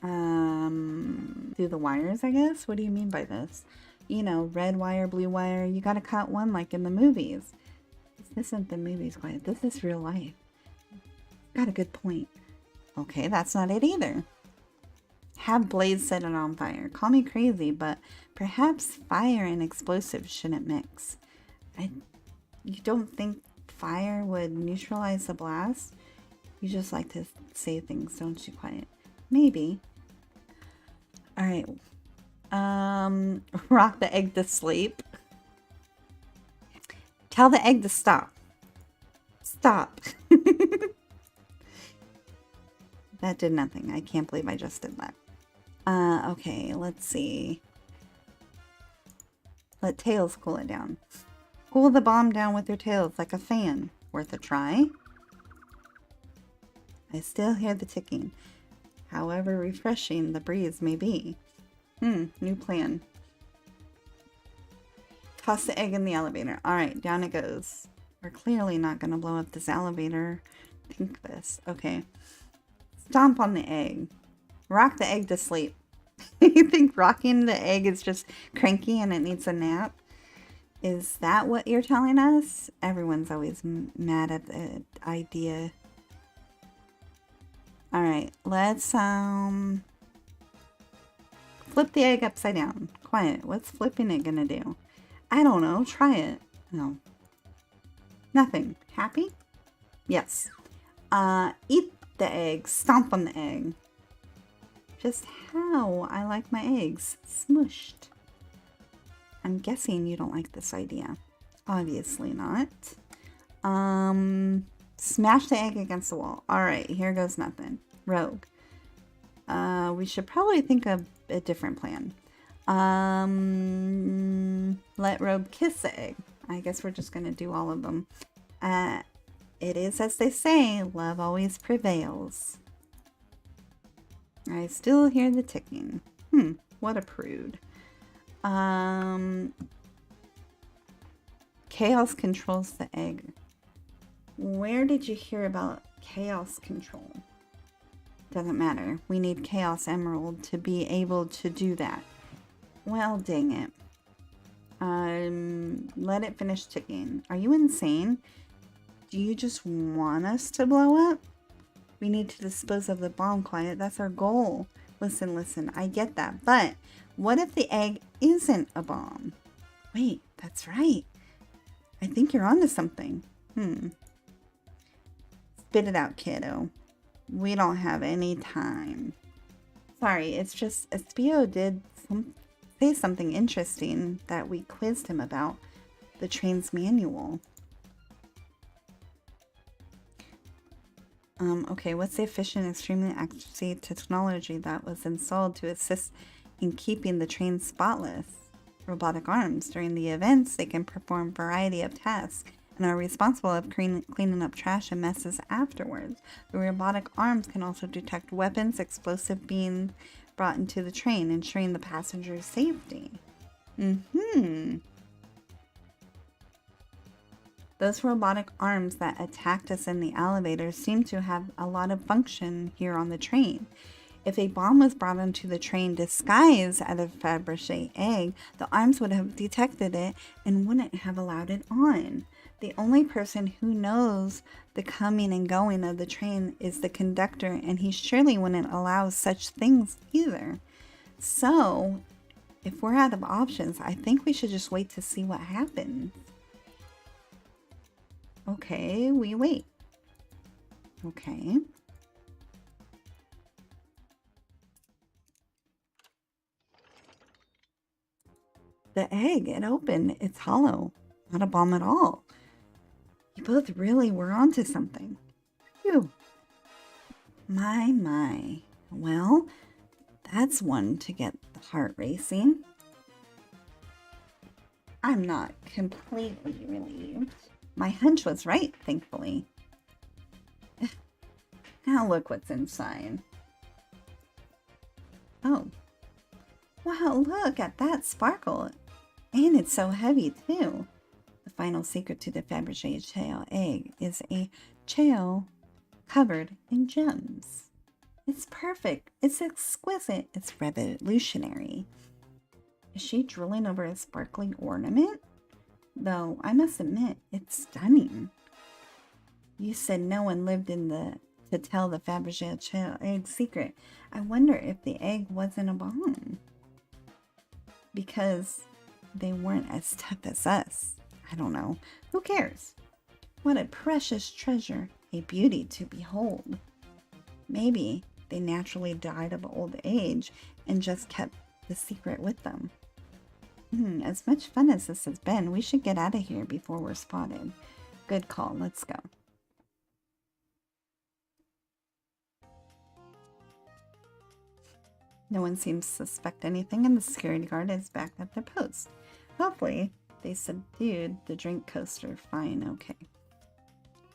Do the wires, I guess? What do you mean by this? You know, red wire, blue wire. You gotta cut one like in the movies. This isn't the movies, quite. This is real life. Got a good point. Okay, that's not it either. Have Blaze set it on fire. Call me crazy, but perhaps fire and explosives shouldn't mix. You don't think fire would neutralize the blast? You just like to say things, don't you, Quiet? Maybe. Alright. Rock the egg to sleep. Tell the egg to stop. Stop. That did nothing. I can't believe I just did that. Okay, let's see. Let tails cool it down. Cool the bomb down with your tails like a fan. Worth a try? I still hear the ticking, however refreshing the breeze may be. New plan. Toss the egg in the elevator. Alright, down it goes. We're clearly not going to blow up this elevator. Think this. Okay. Stomp on the egg. Rock the egg to sleep. You think rocking the egg is just cranky and it needs a nap? Is that what you're telling us? Everyone's always mad at the idea. Alright, let's flip the egg upside down. Quiet. What's flipping it gonna do? I don't know. Try it. No. Nothing. Happy? Yes. Eat the egg. Stomp on the egg. Just how I like my eggs. Smushed. I'm guessing you don't like this idea. Obviously not. Smash the egg against the wall. Alright, here goes nothing. Rogue. We should probably think of a different plan. Let Rogue kiss the egg. I guess we're just gonna do all of them. It is as they say, love always prevails. I still hear the ticking. What a prude. Chaos controls the egg. Where did you hear about chaos control? Doesn't matter. We need Chaos Emerald to be able to do that. Well, dang it. Let it finish ticking. Are you insane? Do you just want us to blow up? We need to dispose of the bomb, quiet. That's our goal. Listen, I get that. But what if the egg isn't a bomb? Wait, that's right. I think you're onto something. Spit it out, kiddo. We don't have any time. Sorry, it's just Espio did say something interesting that we quizzed him about. The train's manual. Okay, what's the efficient, extremely accurate technology that was installed to assist in keeping the train spotless? Robotic arms. During the events, they can perform a variety of tasks and are responsible for cleaning up trash and messes afterwards. The robotic arms can also detect weapons, explosive being brought into the train, ensuring the passenger's safety. Those robotic arms that attacked us in the elevator seem to have a lot of function here on the train. If a bomb was brought onto the train disguised as a Fabergé egg, the arms would have detected it and wouldn't have allowed it on. The only person who knows the coming and going of the train is the conductor, and he surely wouldn't allow such things either. So, if we're out of options, I think we should just wait to see what happens. Okay, we wait. Okay. The egg, it opened. It's hollow. Not a bomb at all. You both really were onto something. Phew. My. Well, that's one to get the heart racing. I'm not completely relieved. My hunch was right, thankfully. Now look what's inside. Oh. Wow, look at that sparkle. And it's so heavy, too. The final secret to the Fabergé Chao egg is a Chao covered in gems. It's perfect. It's exquisite. It's revolutionary. Is she drooling over a sparkling ornament? Though, I must admit, it's stunning. You said no one lived to tell the Fabergé Chao egg secret. I wonder if the egg wasn't a bomb. Because they weren't as tough as us. I don't know. Who cares? What a precious treasure. A beauty to behold. Maybe they naturally died of old age and just kept the secret with them. As much fun as this has been, we should get out of here before we're spotted. Good call. Let's go. No one seems to suspect anything, and the security guard is back at their post. Hopefully, they subdued the drink coaster fine okay.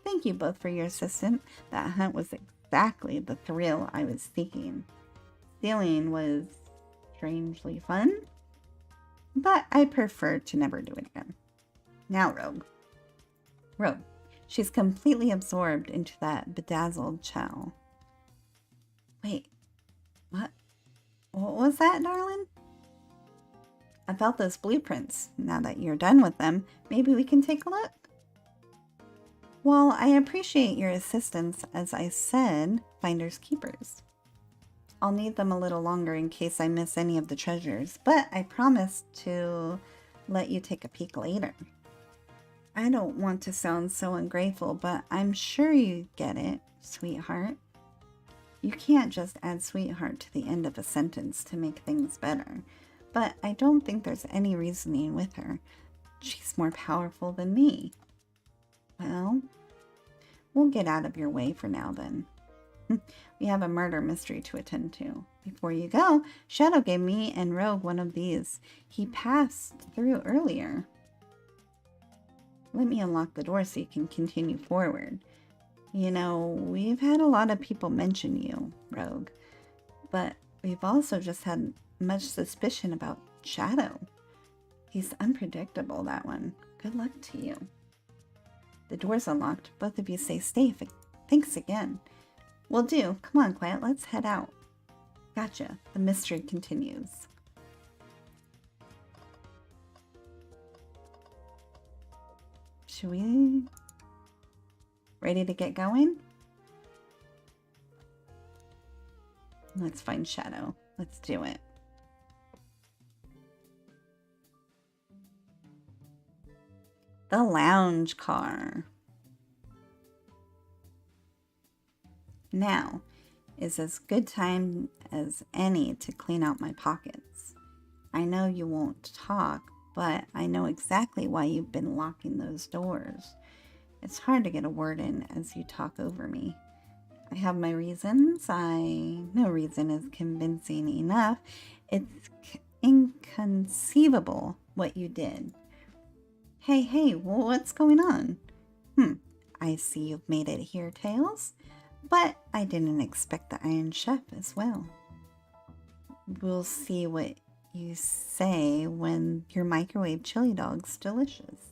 Thank you both for your assistance. That hunt was exactly the thrill I was seeking. Stealing was strangely fun, but I prefer to never do it again. Now, Rogue. Rogue. She's completely absorbed into that bedazzled shell. Wait, what? What was that, darling? I felt those blueprints. Now that you're done with them, maybe we can take a look? Well, I appreciate your assistance. As I said, finders keepers. I'll need them a little longer in case I miss any of the treasures, but I promise to let you take a peek later. I don't want to sound so ungrateful, but I'm sure you get it, sweetheart. You can't just add sweetheart to the end of a sentence to make things better, but I don't think there's any reasoning with her. She's more powerful than me. Well, we'll get out of your way for now then. We have a murder mystery to attend to. Before you go, Shadow gave me and Rogue one of these. He passed through earlier. Let me unlock the door so you can continue forward. You know, we've had a lot of people mention you, Rogue, but we've also just had much suspicion about Shadow. He's unpredictable, that one. Good luck to you. The door's unlocked. Both of you stay safe. Thanks again. Will do. Come on, Quiet. Let's head out. Gotcha. The mystery continues. Should we... Ready to get going? Let's find Shadow. Let's do it. The lounge car. Now is as good time as any to clean out my pockets. I know you won't talk, but I know exactly why you've been locking those doors. It's hard to get a word in as you talk over me. I have my reasons. No reason is convincing enough. It's inconceivable what you did. Hey, what's going on? I see you've made it here, Tails. But I didn't expect the Iron Chef as well. We'll see what you say when your microwave chili dog's delicious.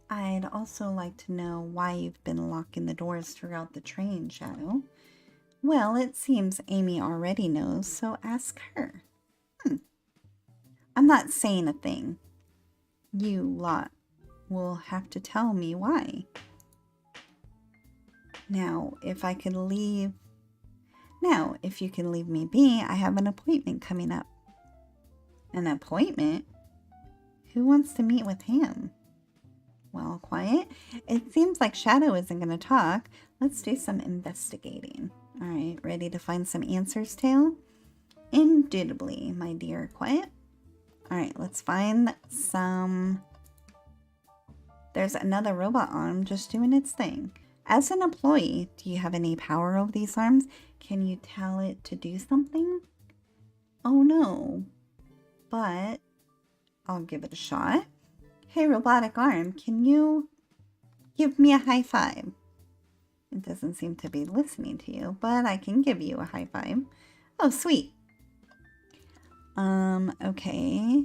I'd also like to know why you've been locking the doors throughout the train, Shadow. Well, it seems Amy already knows, so ask her. I'm not saying a thing. You lot will have to tell me why. Now, if you can leave me be, I have an appointment coming up. An appointment? Who wants to meet with him? Well, Quiet. It seems like Shadow isn't going to talk. Let's do some investigating. All right, ready to find some answers, Tail? Indubitably, my dear Quiet. All right, let's find some... There's another robot arm just doing its thing. As an employee, do you have any power over these arms? Can you tell it to do something? Oh no, but I'll give it a shot. Hey, robotic arm, can you give me a high five? It doesn't seem to be listening to you, but I can give you a high five. Oh, sweet. Okay.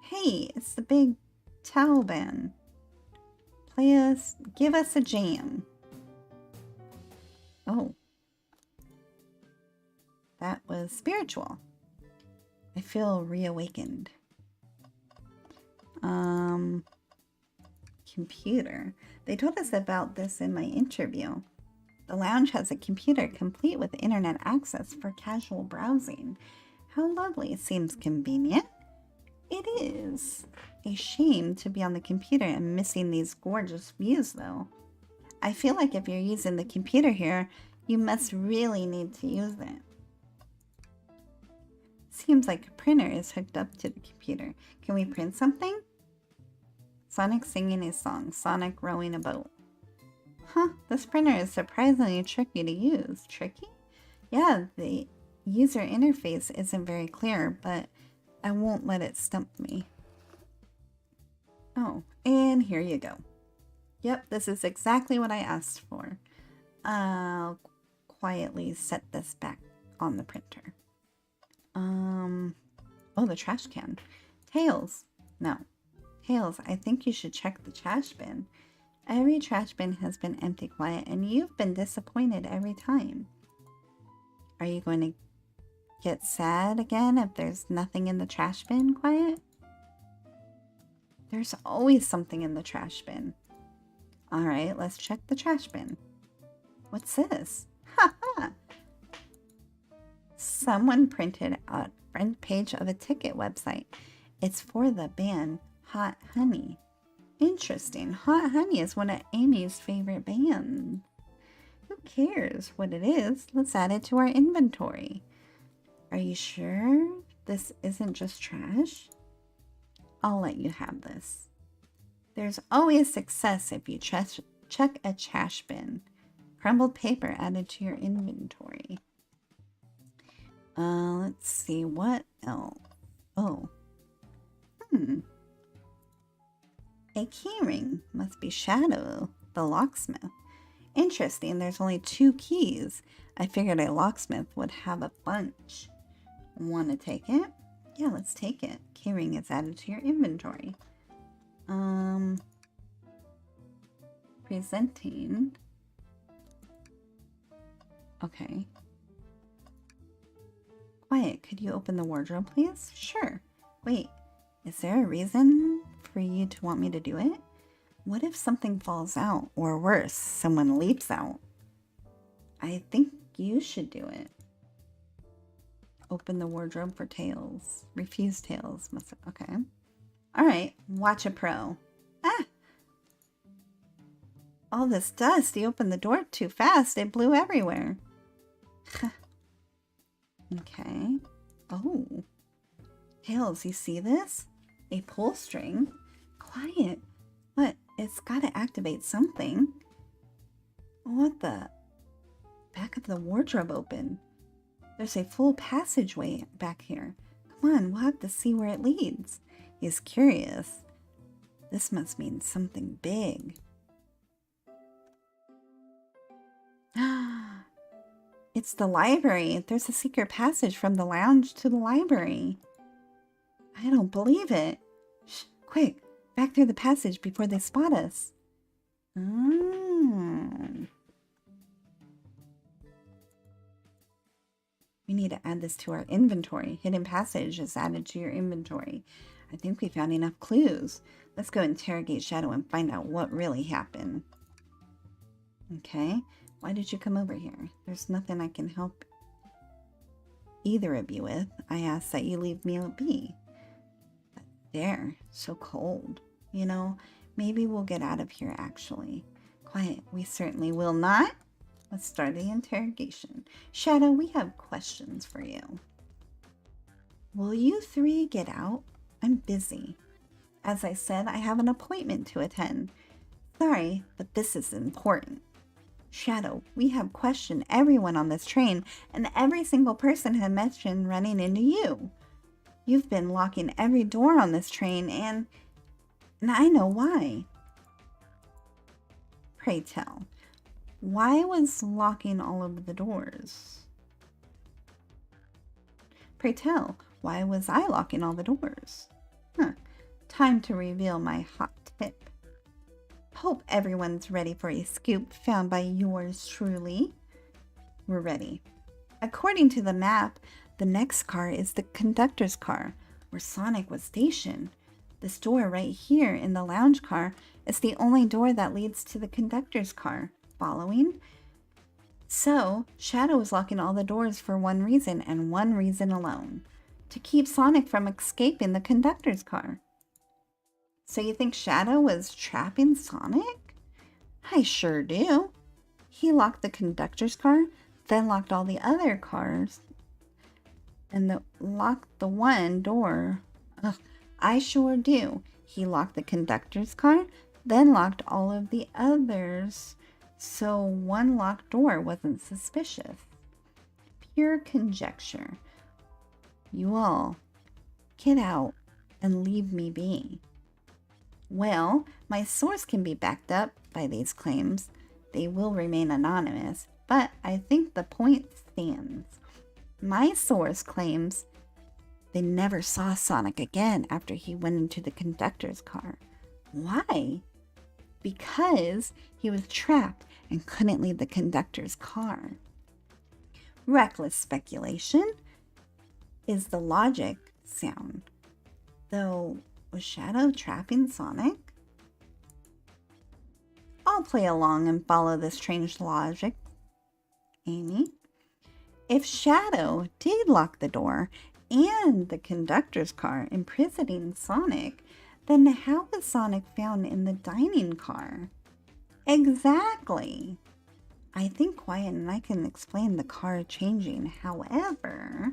Hey, it's the big Taliban. Give us a jam. Oh. That was spiritual. I feel reawakened. Computer. They told us about this in my interview. The lounge has a computer complete with internet access for casual browsing. How lovely. It seems convenient. It is. A shame to be on the computer and missing these gorgeous views, though. I feel like if you're using the computer here, you must really need to use it. Seems like a printer is hooked up to the computer. Can we print something? Sonic singing a song. Sonic rowing a boat. Huh, this printer is surprisingly tricky to use. Tricky? Yeah, the user interface isn't very clear, but I won't let it stump me. Oh, and here you go. Yep, this is exactly what I asked for. I'll quietly set this back on the printer. Oh, the trash can. Tails. No. Tails, I think you should check the trash bin. Every trash bin has been empty, Quiet, and you've been disappointed every time. Are you going to get sad again if there's nothing in the trash bin, Quiet? There's always something in the trash bin. Alright, let's check the trash bin. What's this? Ha ha! Someone printed a front page of a ticket website. It's for the band Hot Honey. Interesting. Hot Honey is one of Amy's favorite bands. Who cares what it is? Let's add it to our inventory. Are you sure this isn't just trash? I'll let you have this. There's always success if you check a trash bin. Crumbled paper added to your inventory. Let's see, what else? Oh. A keyring. Must be Shadow, the locksmith. Interesting, there's only 2 keys. I figured a locksmith would have a bunch. Want to take it? Yeah, let's take it. Keyring is added to your inventory. Presenting. Okay. Quiet, could you open the wardrobe, please? Sure. Wait, is there a reason for you to want me to do it? What if something falls out? Or worse, someone leaps out? I think you should do it. Open the wardrobe for Tails. Refuse Tails. Okay. Alright, watch a pro. Ah! All this dust. You opened the door too fast. It blew everywhere. Okay. Oh. Tails, you see this? A pull string? Quiet. What? It's gotta activate something. What the? Back of the wardrobe open. There's a full passageway back here. Come on, we'll have to see where it leads. He's curious. This must mean something big. It's the library. There's a secret passage from the lounge to the library. I don't believe it. Shh, quick, back through the passage before they spot us. We need to add this to our inventory. Hidden passage is added to your inventory. I think we found enough clues. Let's go interrogate Shadow and find out what really happened. Okay. Why did you come over here? There's nothing I can help either of you with. I ask that you leave me be. But there, so cold. You know, maybe we'll get out of here actually. Quiet, we certainly will not. Let's start the interrogation. Shadow, we have questions for you. Will you 3 get out? I'm busy. As I said, I have an appointment to attend. Sorry, but this is important. Shadow, we have questioned everyone on this train, and every single person had mentioned running into you. You've been locking every door on this train, and I know why. Pray tell, why was locking all of the doors? Pray tell, why was I locking all the doors? Time to reveal my hot tip. Hope everyone's ready for a scoop found by yours truly. We're ready. According to the map, the next car is the conductor's car, where Sonic was stationed. This door right here in the lounge car is the only door that leads to the conductor's car. Following? So, Shadow is locking all the doors for one reason and one reason alone. To keep Sonic from escaping the conductor's car. So you think Shadow was trapping Sonic? I sure do. He locked the conductor's car, then locked all the other cars, and locked the one door. Ugh, I sure do. He locked the conductor's car, then locked all of the others. So one locked door wasn't suspicious. Pure conjecture. You all, get out and leave me be. Well, my source can be backed up by these claims. They will remain anonymous, but I think the point stands. My source claims they never saw Sonic again after he went into the conductor's car. Why? Because he was trapped and couldn't leave the conductor's car. Reckless speculation is the logic sound. Though, was Shadow trapping Sonic? I'll play along and follow this strange logic. Amy? If Shadow did lock the door and the conductor's car, imprisoning Sonic, then how was Sonic found in the dining car? Exactly. I think Quiet and I can explain the car changing. However,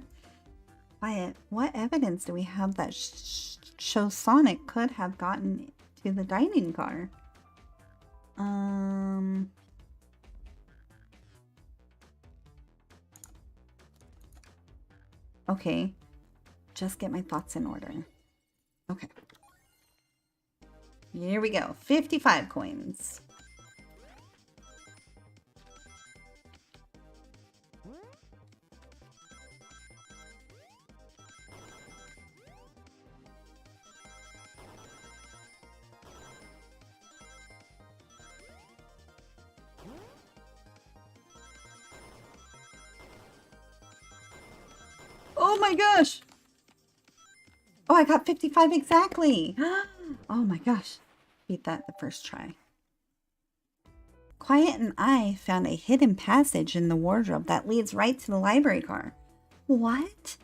Quiet, what evidence do we have that shows Sonic could have gotten to the dining car? Okay. Just get my thoughts in order. Okay. Here we go. 55 coins. Oh my gosh! Oh, I got 55 exactly! Oh my gosh. Beat that the first try. Quiet and I found a hidden passage in the wardrobe that leads right to the library car. What?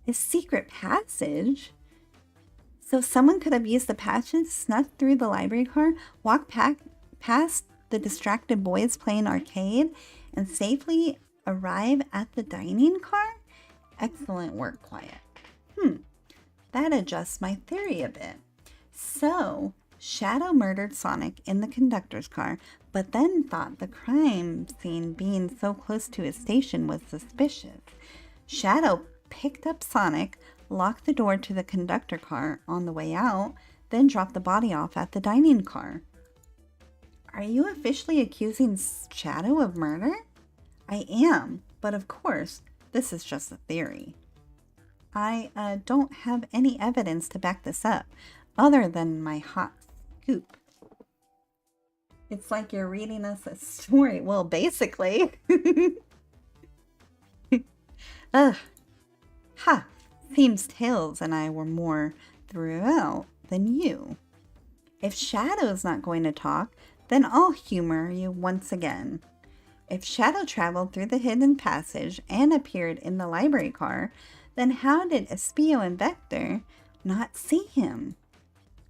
A secret passage? So someone could have used the passage, snuck through the library car, walked past the distracted boys playing arcade, and safely arrive at the dining car? Excellent work, Quiet. That adjusts my theory a bit. So, Shadow murdered Sonic in the conductor's car, but then thought the crime scene being so close to his station was suspicious. Shadow picked up Sonic, locked the door to the conductor car on the way out, then dropped the body off at the dining car. Are you officially accusing Shadow of murder? I am, but of course, this is just a theory. I don't have any evidence to back this up, other than my hot scoop. It's like you're reading us a story. Well, basically. Ugh. Ha! Seems Tails and I were more throughout than you. If Shadow's not going to talk, then I'll humor you once again. If Shadow traveled through the hidden passage and appeared in the library car, then how did Espio and Vector not see him?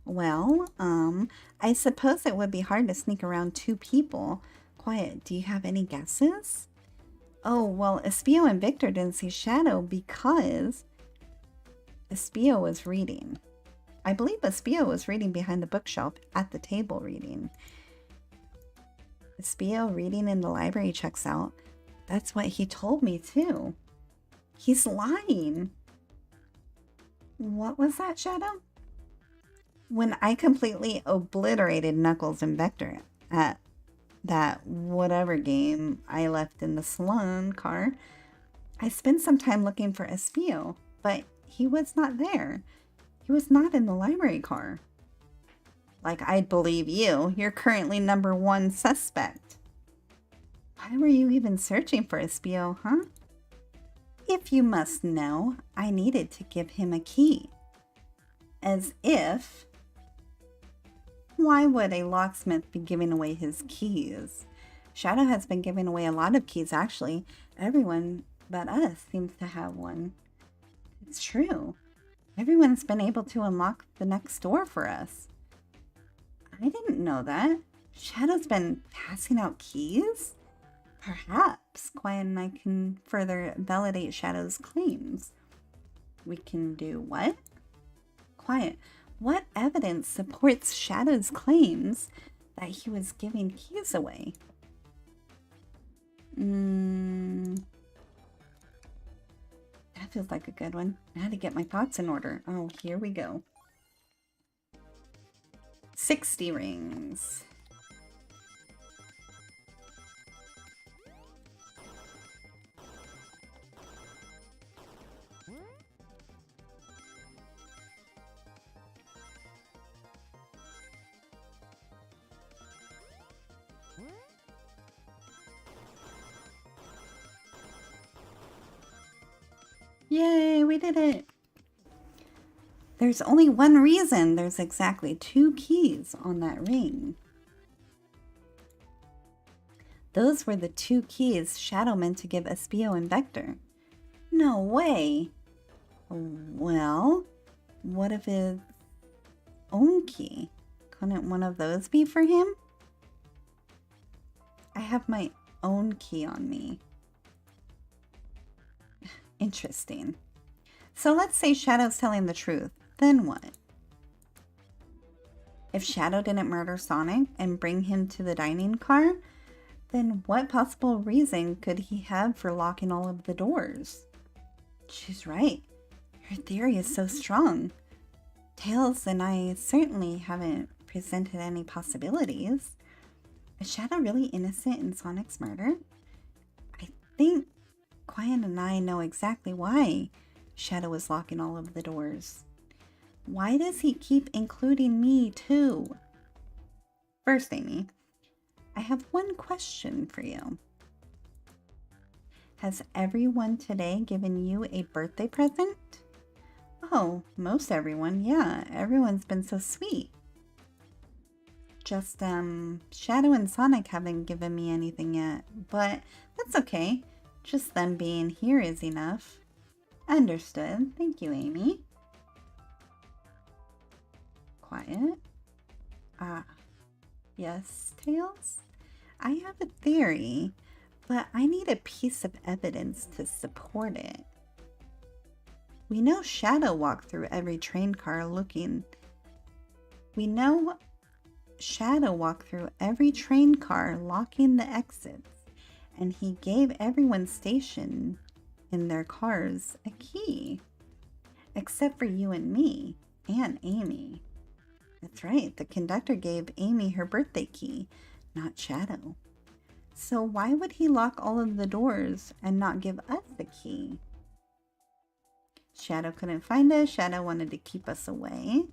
Well, I suppose it would be hard to sneak around two people. Quiet, do you have any guesses? Oh, well, Espio and Victor didn't see Shadow because Espio was reading. I believe Espio was reading behind the bookshelf at the table reading. Espio reading in the library checks out. That's what he told me too. He's lying. What was that, Shadow? When I completely obliterated Knuckles and Vector at that whatever game I left in the salon car, I spent some time looking for Espio, but he was not there. He was not in the library car. Like, I'd believe you. You're currently #1 suspect. Why were you even searching for Espio, huh? If you must know, I needed to give him a key. As if... Why would a locksmith be giving away his keys? Shadow has been giving away a lot of keys, actually. Everyone but us seems to have one. It's true. Everyone's been able to unlock the next door for us. I didn't know that. Shadow's been passing out keys? Perhaps Quiet and I can further validate Shadow's claims. We can do what? Quiet, what evidence supports Shadow's claims that he was giving keys away? That feels like a good one. I had to get my thoughts in order. Oh, here we go. 60 rings. Yay, we did it! There's only one reason there's exactly 2 keys on that ring. Those were the 2 keys Shadow meant to give Espio and Vector. No way! Well, what if his own key? Couldn't one of those be for him? I have my own key on me. Interesting. So let's say Shadow's telling the truth. Then what? If Shadow didn't murder Sonic and bring him to the dining car, then what possible reason could he have for locking all of the doors? She's right. Her theory is so strong. Tails and I certainly haven't presented any possibilities. Is Shadow really innocent in Sonic's murder? I think Quiet and I know exactly why Shadow is locking all of the doors. Why does he keep including me too? First, Amy, I have one question for you. Has everyone today given you a birthday present? Oh, most everyone, yeah. Everyone's been so sweet. Just, Shadow and Sonic haven't given me anything yet, but that's okay. Just them being here is enough. Understood. Thank you, Amy. Quiet. Yes, Tails? I have a theory, but I need a piece of evidence to support it. We know Shadow walked through every train car looking. We know Shadow walked through every train car locking the exits, and he gave everyone stationed in their cars a key. Except for you and me, and Amy. That's right, the conductor gave Amy her birthday key, not Shadow. So why would he lock all of the doors and not give us the key? Shadow couldn't find us. Shadow wanted to keep us away.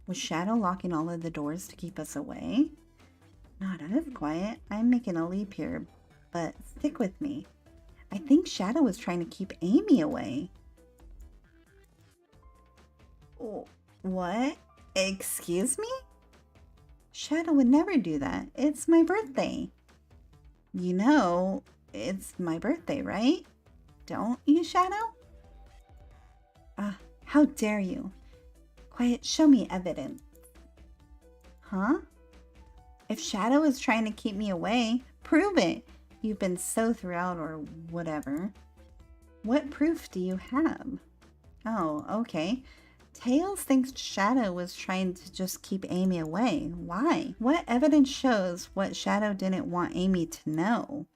Was Shadow locking all of the doors to keep us away? Not as quiet. I'm making a leap here, but stick with me. I think Shadow was trying to keep Amy away. Oh, what? Excuse me? Shadow would never do that. It's my birthday. You know, it's my birthday, right? Don't you, Shadow? How dare you? Quiet, show me evidence. Huh? If Shadow is trying to keep me away, prove it. You've been so throughout or whatever. What proof do you have? Oh, okay. Tails thinks Shadow was trying to just keep Amy away. Why? What evidence shows what Shadow didn't want Amy to know?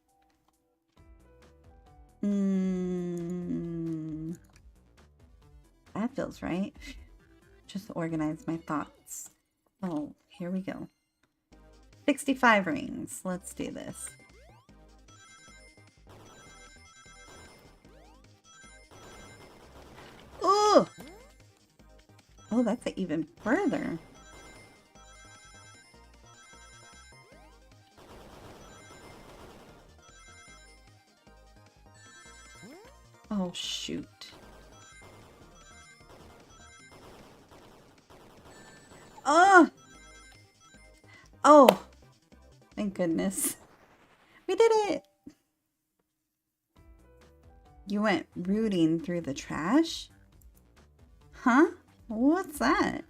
That feels right. Just organize my thoughts. Oh, here we go. 65 rings. Let's do this. Ooh! Oh, that's even further. Oh, shoot. Oh! Oh! Thank goodness. We did it! You went rooting through the trash? Huh? What's that?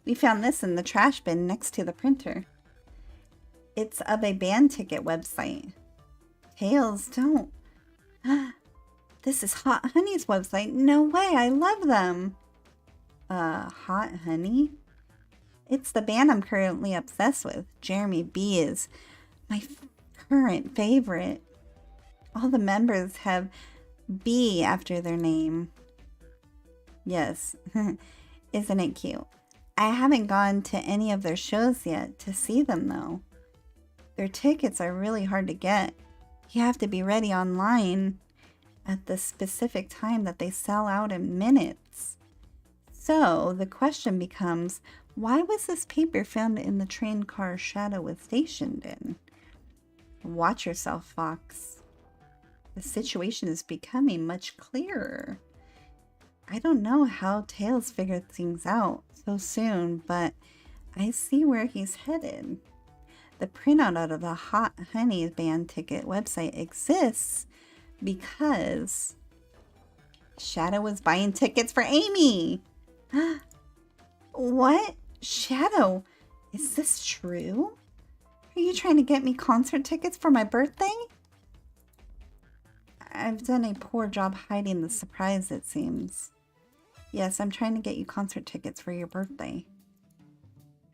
We found this in the trash bin next to the printer. It's of a band ticket website. Tails, don't. This is Hot Honey's website. No way, I love them. Hot Honey? It's the band I'm currently obsessed with. Jeremy B is my current favorite. All the members have B after their name. Yes, isn't it cute? I haven't gone to any of their shows yet to see them though. Their tickets are really hard to get. You have to be ready online at the specific time that they sell out in minutes. So the question becomes, why was this paper found in the train car Shadow was stationed in? Watch yourself, Fox. The situation is becoming much clearer. I don't know how Tails figured things out so soon, but I see where he's headed. The printout out of the Hot Honey band ticket website exists because Shadow was buying tickets for Amy. What? Shadow, is this true? Are you trying to get me concert tickets for my birthday? I've done a poor job hiding the surprise, it seems. Yes, I'm trying to get you concert tickets for your birthday.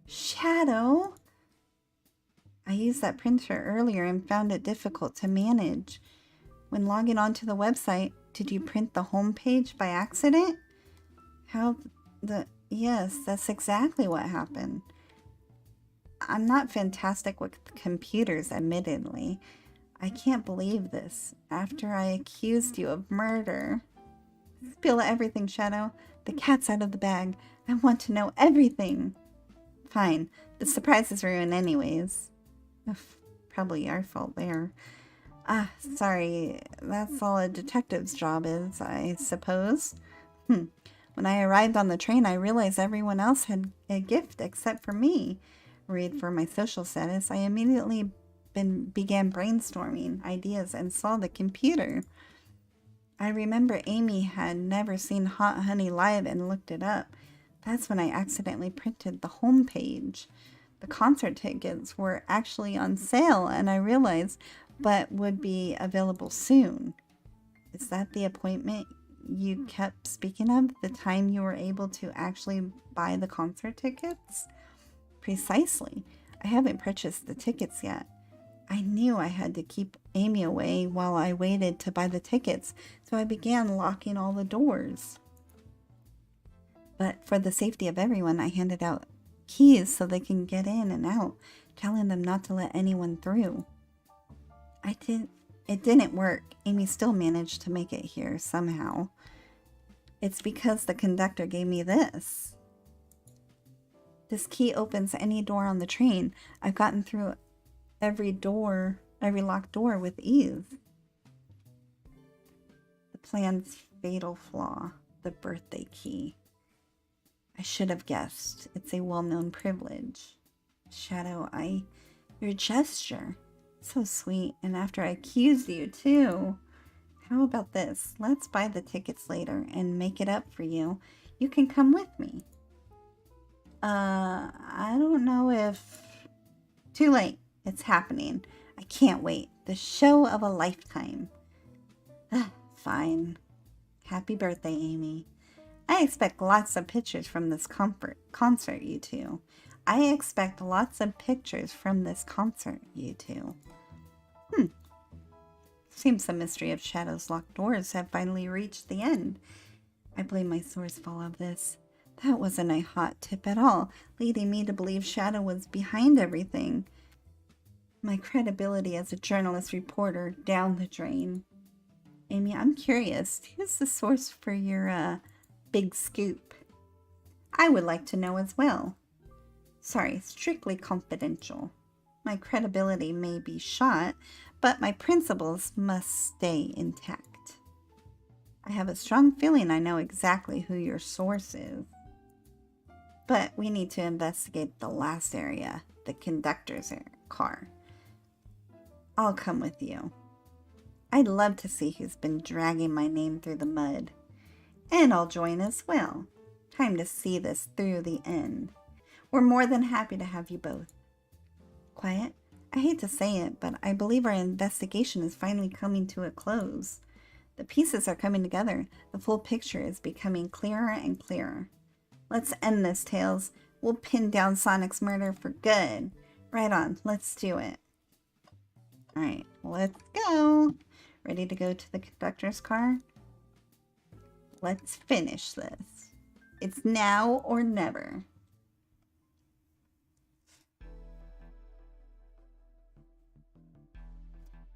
Shadow? I used that printer earlier and found it difficult to manage. When logging onto the website, did you print the home page by accident? Yes, that's exactly what happened. I'm not fantastic with computers, admittedly. I can't believe this. After I accused you of murder. Spill everything, Shadow. The cat's out of the bag. I want to know everything. Fine. The surprise is ruined anyways. Probably our fault there. Sorry. That's all a detective's job is, I suppose. When I arrived on the train, I realized everyone else had a gift except for me. Read for my social status. I immediately began brainstorming ideas and saw the computer. I remember Amy had never seen Hot Honey live and looked it up. That's when I accidentally printed the home page. The concert tickets were actually on sale, and I realized, but would be available soon. Is that the appointment you kept speaking of? The time you were able to actually buy the concert tickets? Precisely. I haven't purchased the tickets yet. I knew I had to keep Amy away while I waited to buy the tickets, so I began locking all the doors. But for the safety of everyone, I handed out keys so they can get in and out, telling them not to let anyone through. It didn't work. Amy still managed to make it here somehow. It's because the conductor gave me this. This key opens any door on the train. I've gotten through every locked door with ease. The plan's fatal flaw, the birthday key. I should have guessed. It's a well-known privilege. Shadow, your gesture. So sweet. And after I accused you, too. How about this? Let's buy the tickets later and make it up for you. You can come with me. I don't know if... Too late. It's happening. I can't wait. The show of a lifetime. Fine. Happy birthday, Amy. I expect lots of pictures from this concert, you two. I expect lots of pictures from this concert, you two. Seems the mystery of Shadow's locked doors have finally reached the end. I blame my source for all of this. That wasn't a hot tip at all, leading me to believe Shadow was behind everything. My credibility as a journalist reporter down the drain. Amy, I'm curious. Who's the source for your, big scoop? I would like to know as well. Sorry, strictly confidential. My credibility may be shot, but my principles must stay intact. I have a strong feeling I know exactly who your source is. But we need to investigate the last area, the conductor's car. I'll come with you. I'd love to see who's been dragging my name through the mud. And I'll join as well. Time to see this through the end. We're more than happy to have you both. Quiet? I hate to say it, but I believe our investigation is finally coming to a close. The pieces are coming together. The full picture is becoming clearer and clearer. Let's end this, Tails. We'll pin down Sonic's murder for good. Right on, let's do it. Alright, let's go. Ready to go to the conductor's car? Let's finish this. It's now or never.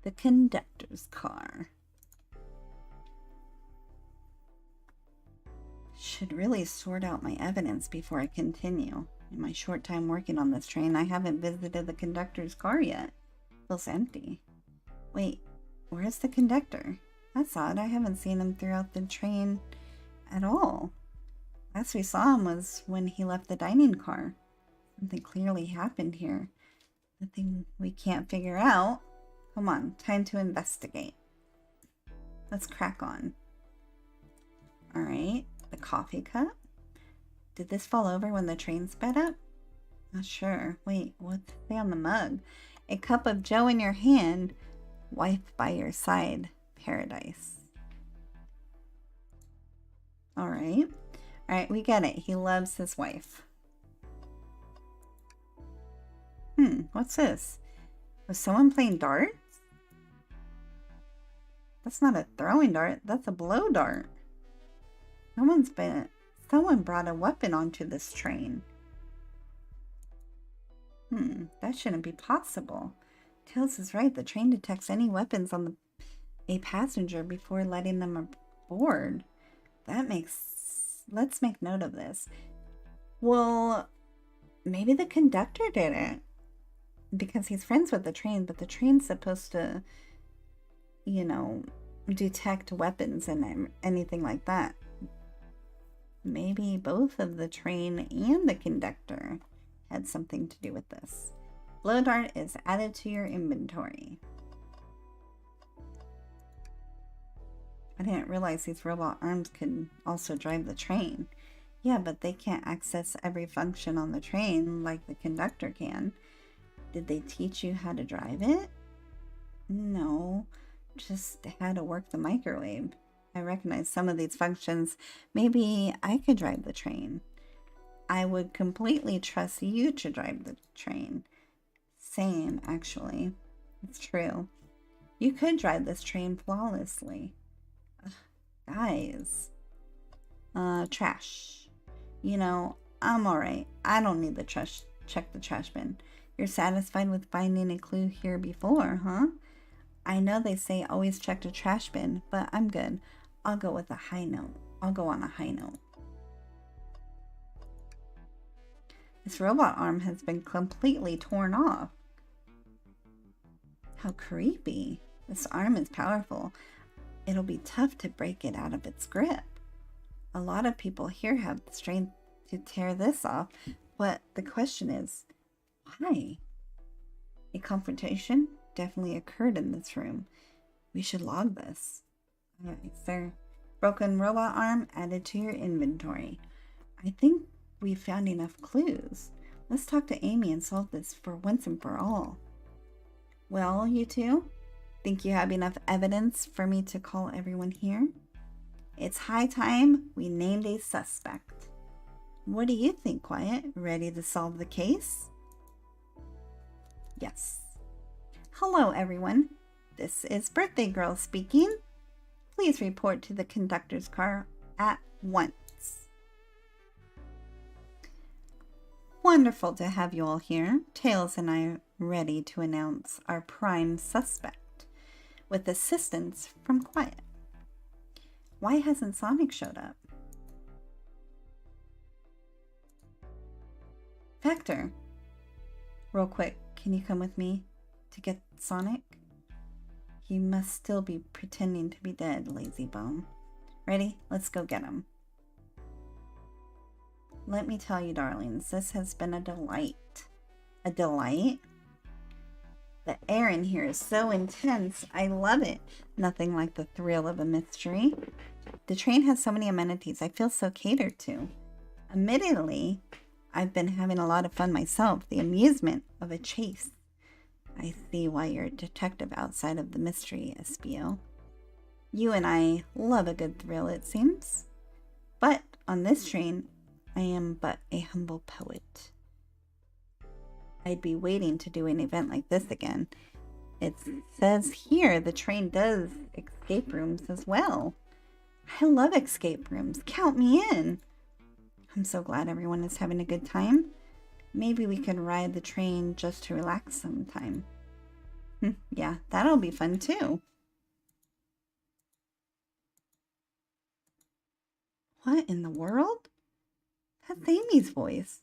The conductor's car. Should really sort out my evidence before I continue. In my short time working on this train, I haven't visited the conductor's car yet. Feels empty. Wait, where's the conductor? That's odd. I haven't seen him throughout the train at all. Last we saw him was when he left the dining car. Something clearly happened here. Nothing we can't figure out. Come on, time to investigate. Let's crack on. Alright, the coffee cup. Did this fall over when the train sped up? Not sure. Wait, what's it say on the mug? A cup of joe in your hand, wife by your side, paradise. Alright. Alright, we get it. He loves his wife. What's this? Was someone playing darts? That's not a throwing dart, that's a blow dart. Someone brought a weapon onto this train. That shouldn't be possible. Tails is right, the train detects any weapons on a passenger before letting them aboard. Let's make note of this. Well, maybe the conductor did it. Because he's friends with the train, but the train's supposed to, you know, detect weapons and anything like that. Maybe both of the train and the conductor had something to do with this. Blow dart is added to your inventory. I didn't realize these robot arms could also drive the train. Yeah, but they can't access every function on the train like the conductor can. Did they teach you how to drive it? No, just how to work the microwave. I recognize some of these functions. Maybe I could drive the train. I would completely trust you to drive the train. Same, actually. It's true. You could drive this train flawlessly. Ugh, guys. Trash. You know, I'm alright. I don't need the trash. Check the trash bin. You're satisfied with finding a clue here before, huh? I know they say always check the trash bin, but I'm good. I'll go with a high note. I'll go on a high note. This robot arm has been completely torn off. How creepy. This arm is powerful. It'll be tough to break it out of its grip. A lot of people here have the strength to tear this off, but the question is, why? A confrontation definitely occurred in this room. We should log this. Alright, sir. Broken robot arm added to your inventory. I think we've found enough clues. Let's talk to Amy and solve this for once and for all. Well, you two? Think you have enough evidence for me to call everyone here? It's high time we named a suspect. What do you think, Wyatt? Ready to solve the case? Yes. Hello, everyone. This is Birthday Girl speaking. Please report to the conductor's car at once. Wonderful to have you all here. Tails and I are ready to announce our prime suspect with assistance from Quiet. Why hasn't Sonic showed up? Factor, real quick, can you come with me to get Sonic? He must still be pretending to be dead, lazy bum. Ready? Let's go get him. Let me tell you, darlings, this has been a delight. A delight? The air in here is so intense. I love it. Nothing like the thrill of a mystery. The train has so many amenities. I feel so catered to. Admittedly, I've been having a lot of fun myself. The amusement of a chase. I see why you're a detective outside of the mystery, Espio. You and I love a good thrill, it seems. But on this train, I am but a humble poet. I'd be waiting to do an event like this again. It says here the train does escape rooms as well. I love escape rooms. Count me in. I'm so glad everyone is having a good time. Maybe we could ride the train just to relax sometime. Yeah, that'll be fun too. What in the world? That's Amy's voice.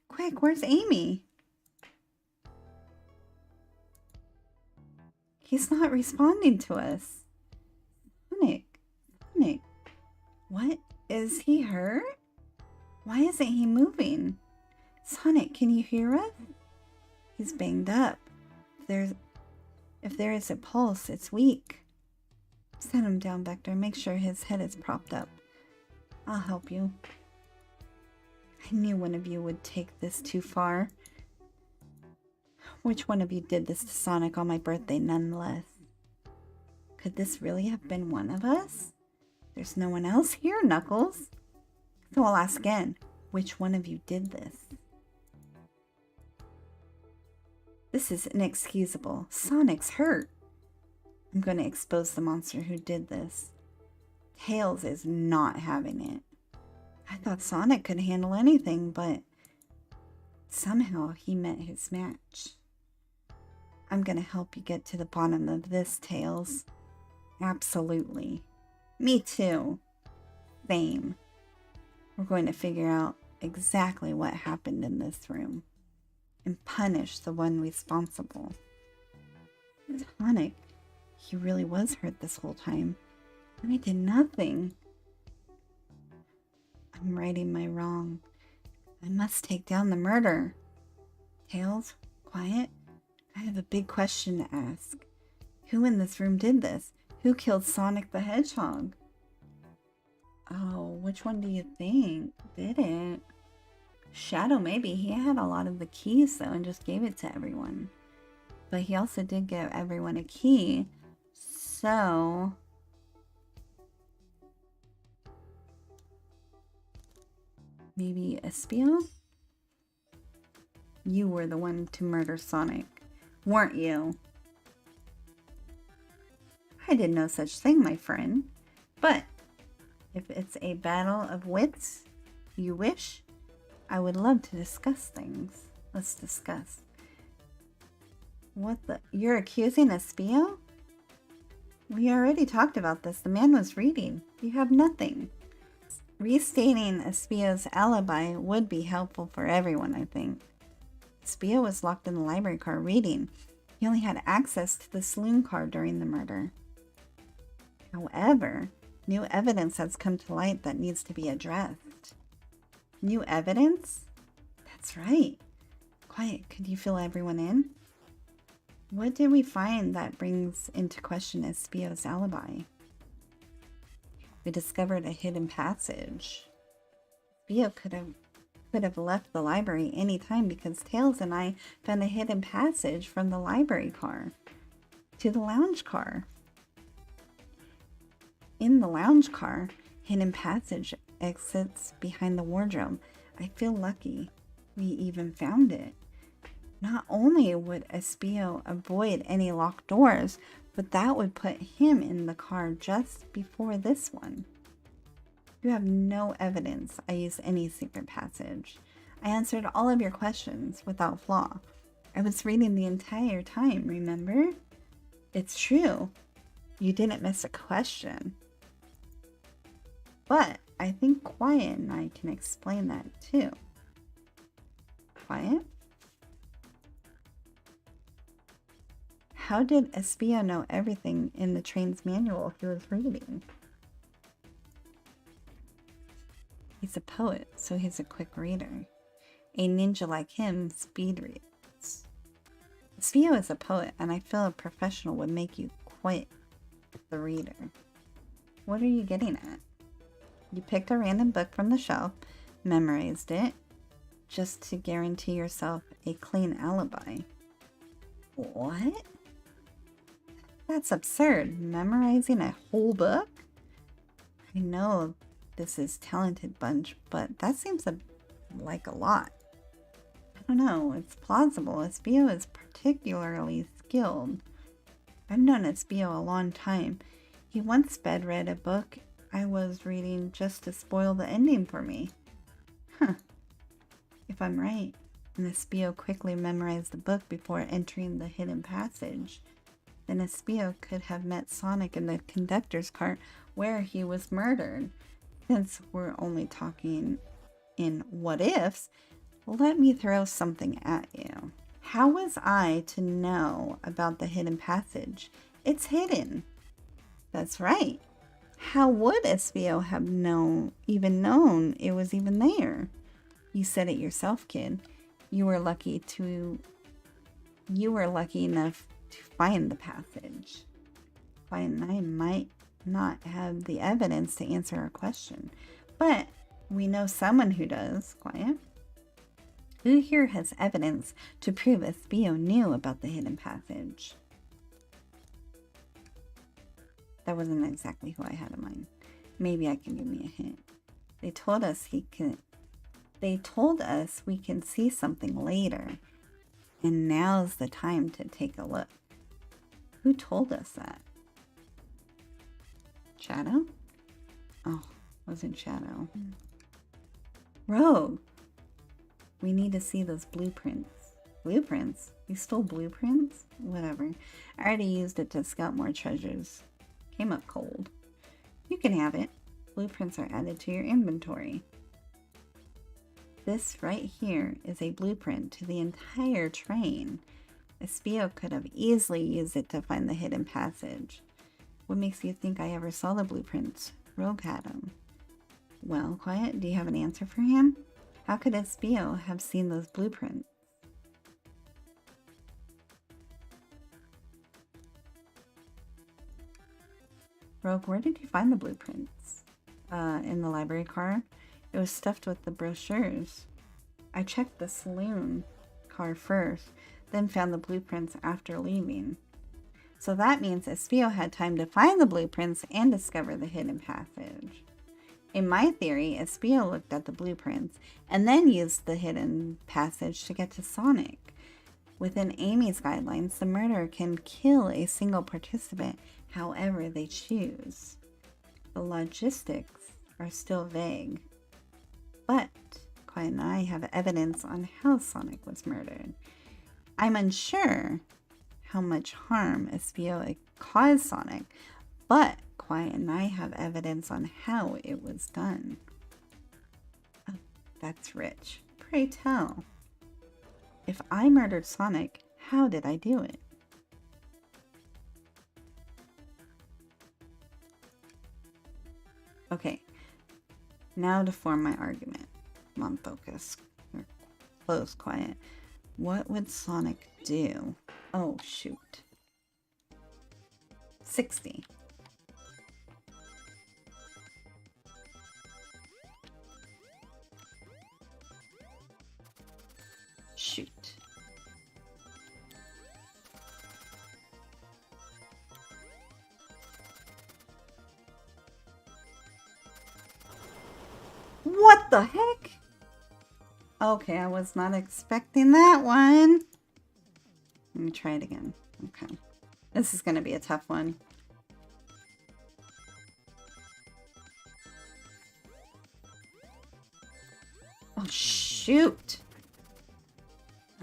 Quick, where's Amy? He's not responding to us. Sonic. What? Is he hurt? Why isn't he moving? Sonic, can you hear us? He's banged up. If there is a pulse, it's weak. Set him down, Vector. Make sure his head is propped up. I'll help you. I knew one of you would take this too far. Which one of you did this to Sonic on my birthday, nonetheless? Could this really have been one of us? There's no one else here, Knuckles. So I'll ask again, which one of you did this? This is inexcusable. Sonic's hurt. I'm going to expose the monster who did this. Tails is not having it. I thought Sonic could handle anything, but somehow he met his match. I'm going to help you get to the bottom of this, Tails. Absolutely. Me too. Same. We're going to figure out exactly what happened in this room and punish the one responsible. Sonic, he really was hurt this whole time, and I did nothing. I'm righting my wrong. I must take down the murder. Tails, quiet. I have a big question to ask. Who in this room did this? Who killed Sonic the Hedgehog? Oh, which one do you think did it? Shadow, maybe. He had a lot of the keys, though, and just gave it to everyone. But he also did give everyone a key. So maybe Espio? You were the one to murder Sonic, weren't you? I did no such thing, my friend. But if it's a battle of wits you wish, I would love to discuss things. Let's discuss. What the? You're accusing Espio? We already talked about this. The man was reading. You have nothing. Restating Espio's alibi would be helpful for everyone, I think. Espio was locked in the library car reading. He only had access to the saloon car during the murder. However, new evidence has come to light that needs to be addressed. New evidence? That's right. Quiet, could you fill everyone in? What did we find that brings into question Espio's alibi? We discovered a hidden passage. Espio could have left the library any time because Tails and I found a hidden passage from the library car to the lounge car. In the lounge car, hidden passage exits behind the wardrobe. I feel lucky we even found it. Not only would Espio avoid any locked doors, but that would put him in the car just before this one. You have no evidence I used any secret passage. I answered all of your questions without flaw. I was reading the entire time, remember? It's true. You didn't miss a question. But I think Quiet and I can explain that too. Quiet? How did Espio know everything in the train's manual he was reading? He's a poet, so he's a quick reader. A ninja like him speed reads. Espio is a poet, and I feel a professional would make you quite the reader. What are you getting at? You picked a random book from the shelf, memorized it, just to guarantee yourself a clean alibi. What? That's absurd. Memorizing a whole book? I know this is talented bunch, but that seems a like a lot. I don't know, it's plausible. Espio is particularly skilled. I've known Espio a long time. He once read a book I was reading just to spoil the ending for me. Huh. If I'm right, and Espio quickly memorized the book before entering the hidden passage, then Espio could have met Sonic in the conductor's cart where he was murdered. Since we're only talking in what ifs, let me throw something at you. How was I to know about the hidden passage? It's hidden. That's right. How would Espio have known it was even there? You said it yourself, kid. You were lucky enough to find the passage. Quiet and I might not have the evidence to answer our question, but we know someone who does. Quiet. Who here has evidence to prove Espio knew about the hidden passage? That wasn't exactly who I had in mind. Maybe I can give me a hint. They told us we can see something later, and now's the time to take a look. Who told us that? Shadow? Oh, wasn't Shadow. Rogue! We need to see those blueprints. Blueprints? You stole blueprints? Whatever. I already used it to scout more treasures. Came up cold. You can have it. Blueprints are added to your inventory. This right here is a blueprint to the entire train. Espio could have easily used it to find the hidden passage. What makes you think I ever saw the blueprints? Rogue had them. Well, Quiet, do you have an answer for him? How could Espio have seen those blueprints? Rogue, where did you find the blueprints? In the library car. It was stuffed with the brochures. I checked the saloon car first, then found the blueprints after leaving. So that means Espio had time to find the blueprints and discover the hidden passage. In my theory, Espio looked at the blueprints and then used the hidden passage to get to Sonic. Within Amy's guidelines, the murderer can kill a single participant however they choose. The logistics are still vague. But Quiet and I have evidence on how Sonic was murdered. I'm unsure how much harm Espio caused Sonic, but Quiet and I have evidence on how it was done. Oh, that's rich. Pray tell. If I murdered Sonic, how did I do it? Okay, now to form my argument. Come on, focus. We're close, Quiet. What would Sonic do? Oh, shoot. 60. Shoot. What the heck? Okay, I was not expecting that one. Let me try it again. Okay. This is going to be a tough one. Oh, shoot.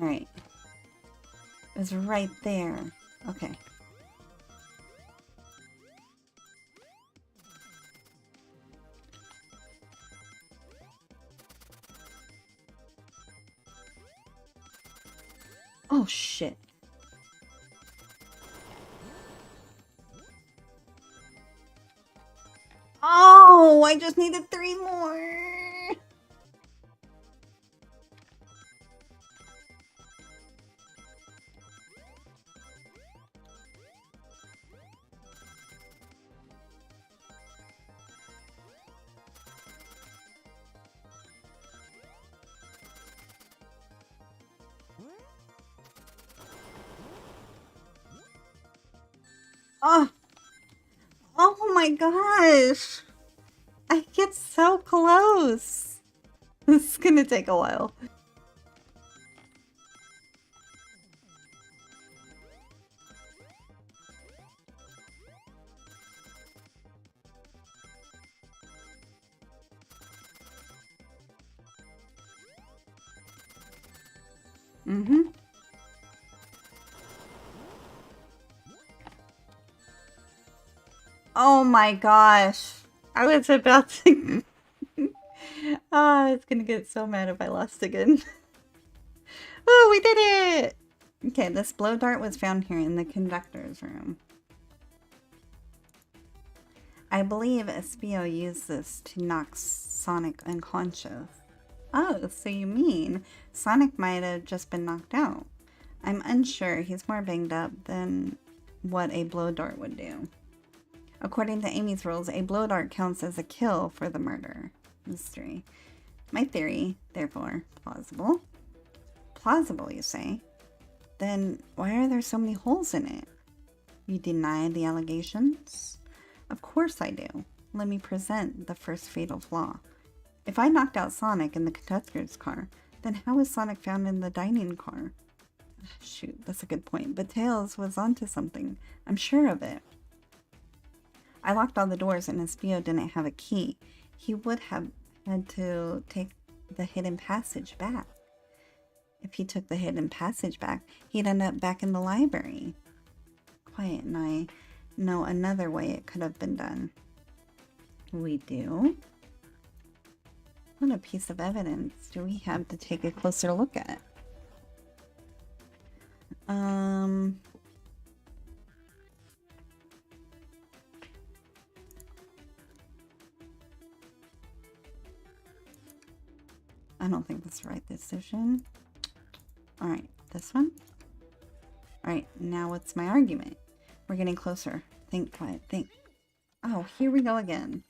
All right. It was right there. Okay. Oh, shit. Oh, I just needed 3 more. Oh, oh my gosh. I get so close. This is gonna take a while. Mm-hmm. Oh my gosh. I was about to... I was gonna get so mad if I lost again. Oh, we did it! Okay, this blow dart was found here in the conductor's room. I believe Espio used this to knock Sonic unconscious. Oh, so you mean Sonic might have just been knocked out. I'm unsure. He's more banged up than what a blow dart would do. According to Amy's rules, a blow dart counts as a kill for the murder mystery. My theory, therefore, plausible. Plausible, you say? Then why are there so many holes in it? You deny the allegations? Of course I do. Let me present the first fatal flaw. If I knocked out Sonic in the conductor's car, then how was Sonic found in the dining car? Shoot, that's a good point. But Tails was onto something. I'm sure of it. I locked all the doors and Espio didn't have a key. He would have had to take the hidden passage back. If he took the hidden passage back, he'd end up back in the library. Quiet and I know another way it could have been done. We do? What a piece of evidence do we have to take a closer look at? I don't think that's the right decision. Alright, this one. Alright, now what's my argument? We're getting closer. Think, quiet, think. Oh, here we go again.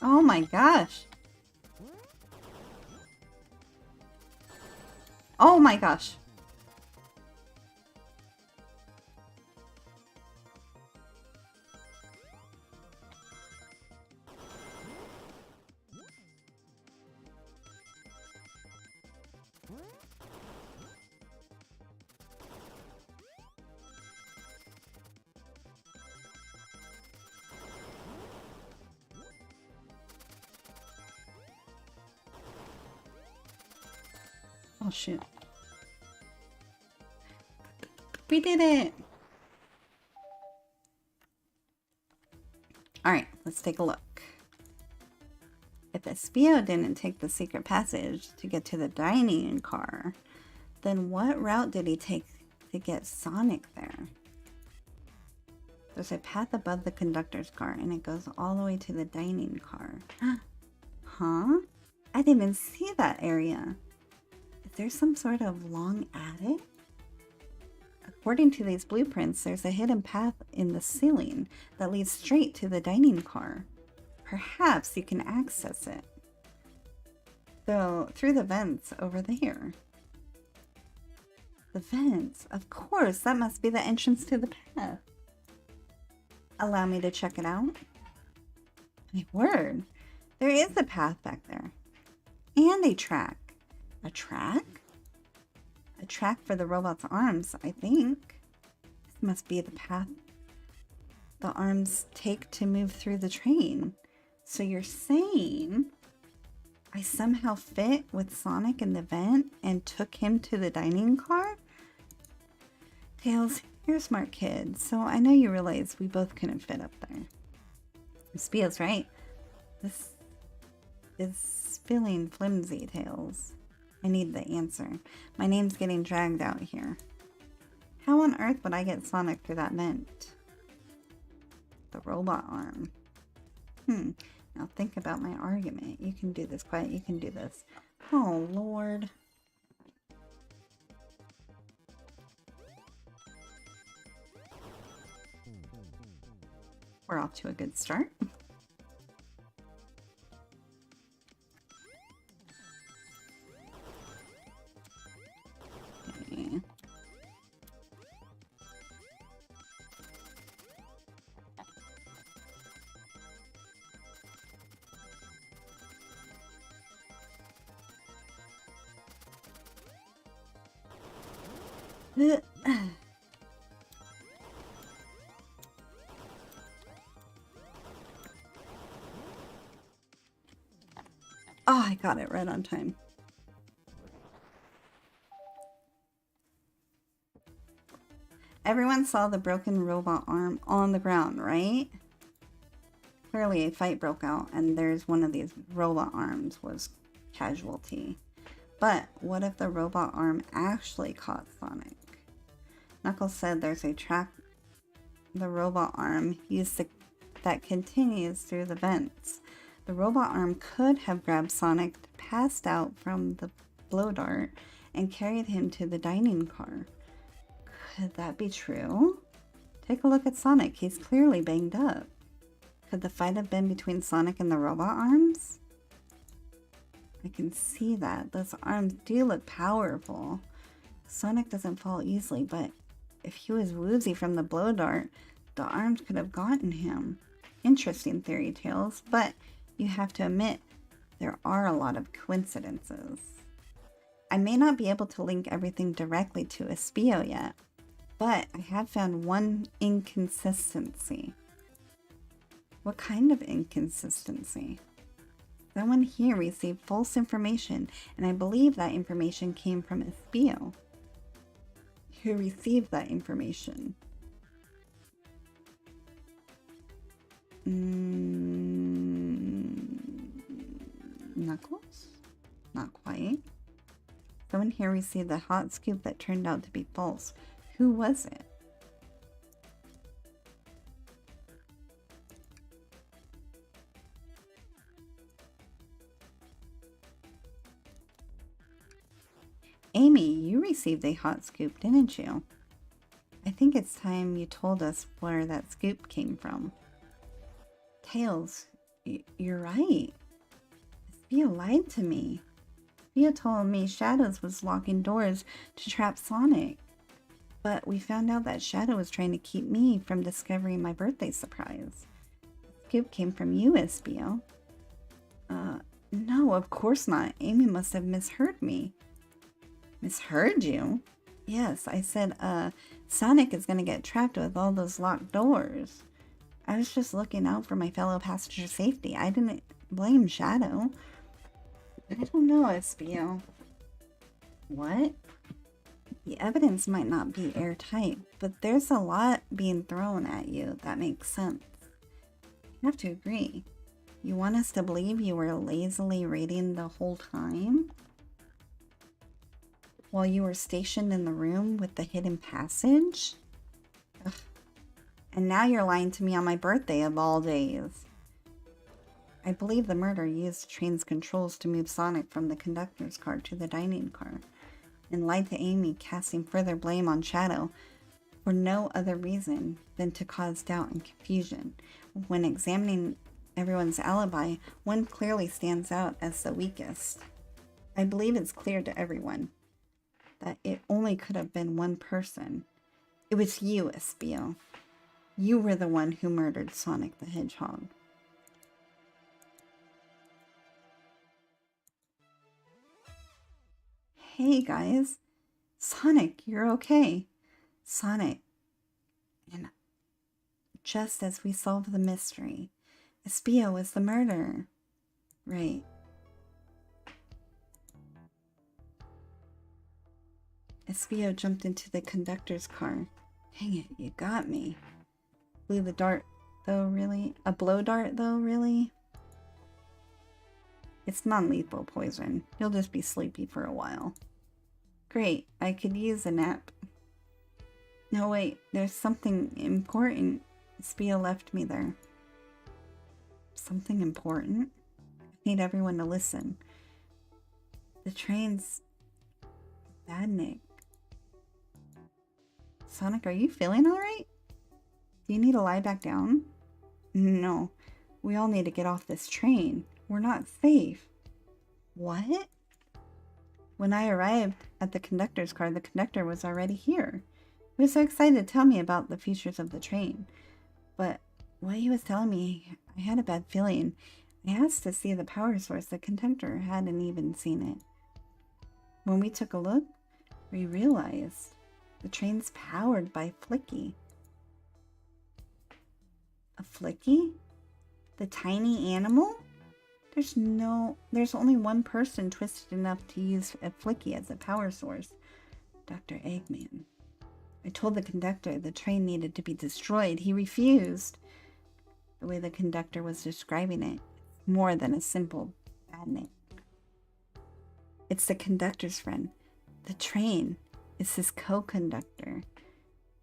Oh my gosh. Oh my gosh. Oh shoot. We did it! Alright, let's take a look. If Espio didn't take the secret passage to get to the dining car, then what route did he take to get Sonic there? There's a path above the conductor's car and it goes all the way to the dining car. Huh? I didn't even see that area. Is there some sort of long attic? According to these blueprints, there's a hidden path in the ceiling that leads straight to the dining car. Perhaps you can access it. Though, through the vents over there. The vents? Of course, that must be the entrance to the path. Allow me to check it out? My word, there is a path back there. And a track. A track? A track for the robot's arms, I think. This must be the path the arms take to move through the train. So you're saying I somehow fit with Sonic in the vent and took him to the dining car? Tails, you're a smart kid, so I know you realize we both couldn't fit up there. Spio's right. This is feeling flimsy, Tails. I need the answer. My name's getting dragged out here. How on earth would I get Sonic through that vent? The robot arm. Now think about my argument. You can do this, quiet. You can do this. Oh, Lord. We're off to a good start. Okay. Oh, I got it right on time. Everyone saw the broken robot arm on the ground, right? Clearly a fight broke out, and there's one of these robot arms was casualty. But what if the robot arm actually caught Sonic? Knuckles said there's a track the robot arm used that continues through the vents. The robot arm could have grabbed Sonic, passed out from the blow dart, and carried him to the dining car. Could that be true? Take a look at Sonic. He's clearly banged up. Could the fight have been between Sonic and the robot arms? I can see that. Those arms do look powerful. Sonic doesn't fall easily, but if he was woozy from the blow dart, the arms could have gotten him. Interesting theory, Tails, but you have to admit, there are a lot of coincidences. I may not be able to link everything directly to Espio yet, but I have found one inconsistency. What kind of inconsistency? Someone here received false information, and I believe that information came from Espio. Who received that information? Knuckles? Not quite. Someone here received the hot scoop that turned out to be false. Who was it? Amy, you received a hot scoop, didn't you? I think it's time you told us where that scoop came from. Tails, you're right. Espio lied to me. Espio told me Shadows was locking doors to trap Sonic. But we found out that Shadow was trying to keep me from discovering my birthday surprise. The scoop came from you, Espio. No, of course not. Amy must have misheard me. Misheard you? Yes, I said, Sonic is gonna get trapped with all those locked doors. I was just looking out for my fellow passenger safety. I didn't blame Shadow. I don't know, Espio. What? The evidence might not be airtight, but there's a lot being thrown at you that makes sense. I have to agree. You want us to believe you were lazily reading the whole time? While you were stationed in the room with the hidden passage? Ugh. And now you're lying to me on my birthday of all days. I believe the murderer used the train's controls to move Sonic from the conductor's car to the dining car, and lied to Amy, casting further blame on Shadow for no other reason than to cause doubt and confusion. When examining everyone's alibi, one clearly stands out as the weakest. I believe it's clear to everyone that it only could have been one person. It was you, Espio. You were the one who murdered Sonic the Hedgehog. Hey guys, Sonic, you're okay. Sonic. And just as we solve the mystery, Espio was the murderer. Right. Espio jumped into the conductor's car. Dang it, you got me. Blew the dart, though, really? A blow dart, though, really? It's non-lethal poison. You'll just be sleepy for a while. Great, I could use a nap. No, wait, there's something important. Espio left me there. Something important? I need everyone to listen. The train's bad, Nick. Sonic, are you feeling alright? Do you need to lie back down? No, we all need to get off this train. We're not safe. What? When I arrived at the conductor's car, the conductor was already here. He was so excited to tell me about the features of the train. But what he was telling me, I had a bad feeling. I asked to see the power source. The conductor hadn't even seen it. When we took a look, we realized The train's powered by Flicky. A Flicky? The tiny animal? There's only one person twisted enough to use a Flicky as a power source. Dr. Eggman. I told the conductor the train needed to be destroyed. He refused. The way the conductor was describing it, more than a simple bad name. It's the conductor's friend. The train is his co-conductor.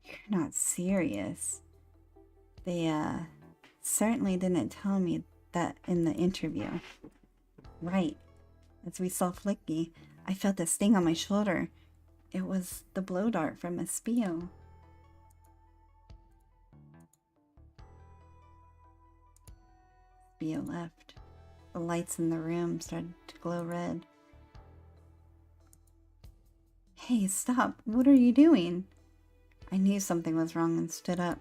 You're not serious. They, certainly didn't tell me that in the interview. Right. As we saw Flicky, I felt a sting on my shoulder. It was the blow dart from Espio. Espio left. The lights in the room started to glow red. Hey, stop. What are you doing? I knew something was wrong and stood up.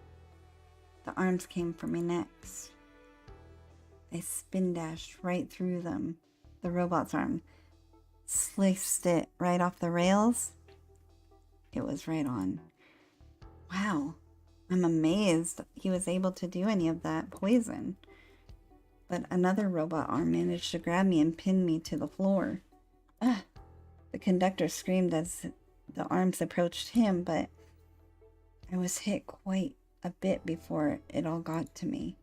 The arms came for my necks. I spin dashed right through them. The robot's arm sliced it right off the rails. It was right on. Wow, I'm amazed he was able to do any of that poison. But another robot arm managed to grab me and pin me to the floor. Ah, the conductor screamed as the arms approached him, but I was hit quite a bit before it all got to me.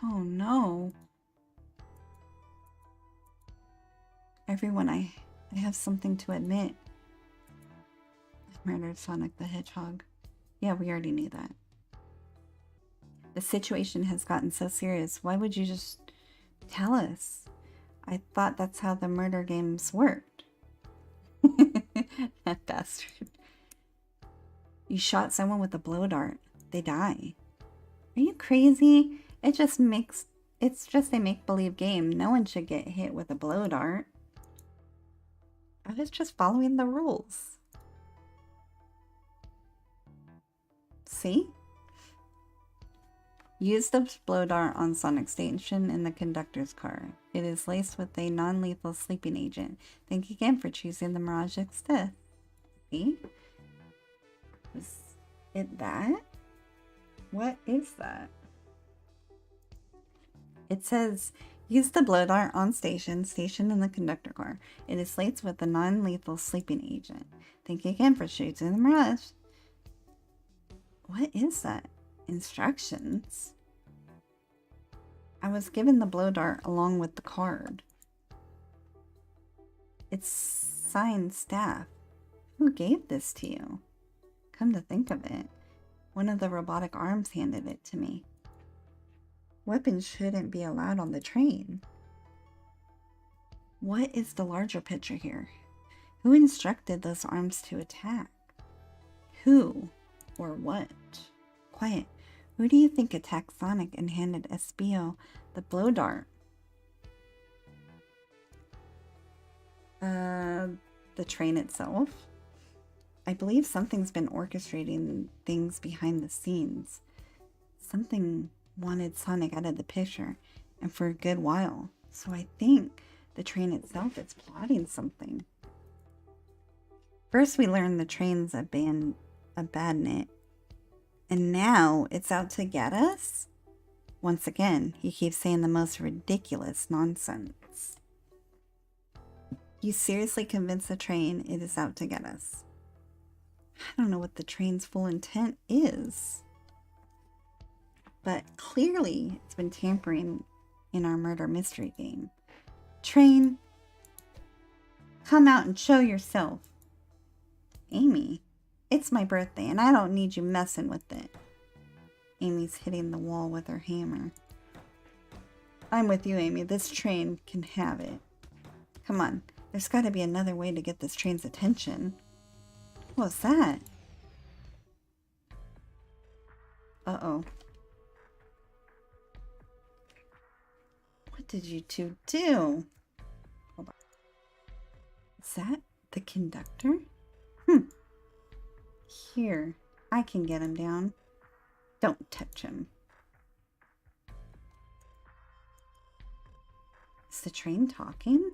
Oh no. Everyone, I have something to admit. I murdered Sonic the Hedgehog. Yeah, we already knew that. The situation has gotten so serious. Why would you just tell us? I thought that's how the murder games worked. That bastard. You shot someone with a blow dart. They die. Are you crazy? It's just a make-believe game. No one should get hit with a blow dart. I was just following the rules. See? Use the blow dart on Sonic Station in the conductor's car. It is laced with a non-lethal sleeping agent. Thank you again for choosing the Mirage Express. See? Was it that? What is that? It says, use the blow dart on station in the conductor car. It is laced with a non-lethal sleeping agent. Thank you again for choosing the Mirage. What is that? Instructions? I was given the blow dart along with the card. It's signed staff. Who gave this to you? Come to think of it, one of the robotic arms handed it to me. Weapons shouldn't be allowed on the train. What is the larger picture here? Who instructed those arms to attack? Who or what? Quiet. Who do you think attacked Sonic and handed Espio the blow dart? The train itself? I believe something's been orchestrating things behind the scenes. Something wanted Sonic out of the picture, and for a good while. So I think the train itself is plotting something. First we learned the train's a bandit, and now it's out to get us? Once again, he keeps saying the most ridiculous nonsense. You seriously convinced the train it is out to get us? I don't know what the train's full intent is. But clearly, it's been tampering in our murder mystery game. Train, come out and show yourself. Amy, it's my birthday and I don't need you messing with it. Amy's hitting the wall with her hammer. I'm with you, Amy. This train can have it. Come on, there's got to be another way to get this train's attention. What's that? Uh-oh. What did you two do? Hold on. Is that the conductor? Here, I can get him down. Don't touch him. Is the train talking?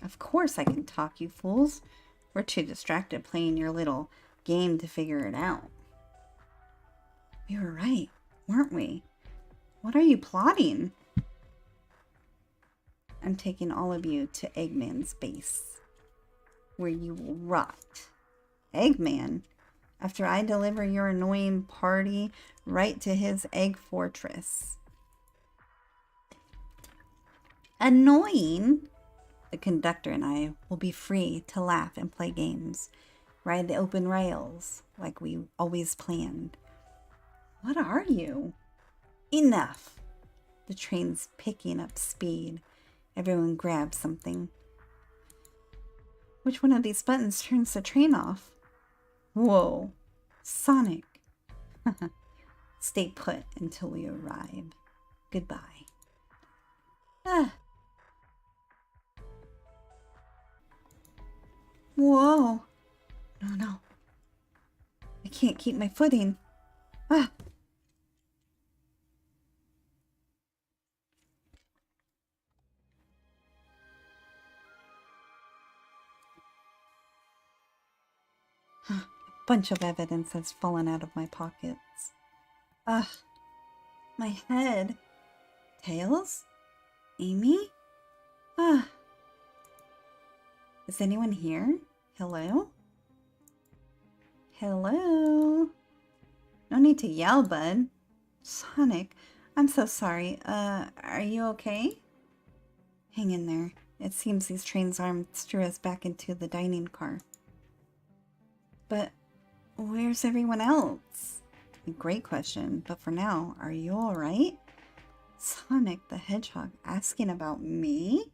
Of course I can talk, you fools. We're too distracted playing your little game to figure it out. We were right, weren't we? What are you plotting? I'm taking all of you to Eggman's base, where you will rot. Eggman? After I deliver your annoying party right to his egg fortress. Annoying? The conductor and I will be free to laugh and play games, ride the open rails like we always planned. What are you? Enough! The train's picking up speed. Everyone grab something. Which one of these buttons turns the train off? Whoa, Sonic. Stay put until we arrive. Goodbye. Ah. Whoa. No. I can't keep my footing. Ah. A bunch of evidence has fallen out of my pockets. Ugh. My head. Tails? Amy? Ah. Is anyone here? Hello? Hello? No need to yell, bud. Sonic, I'm so sorry. Are you okay? Hang in there. It seems these trains arms threw us back into the dining car. But where's everyone else? Great question, but for now, are you alright? Sonic the Hedgehog asking about me?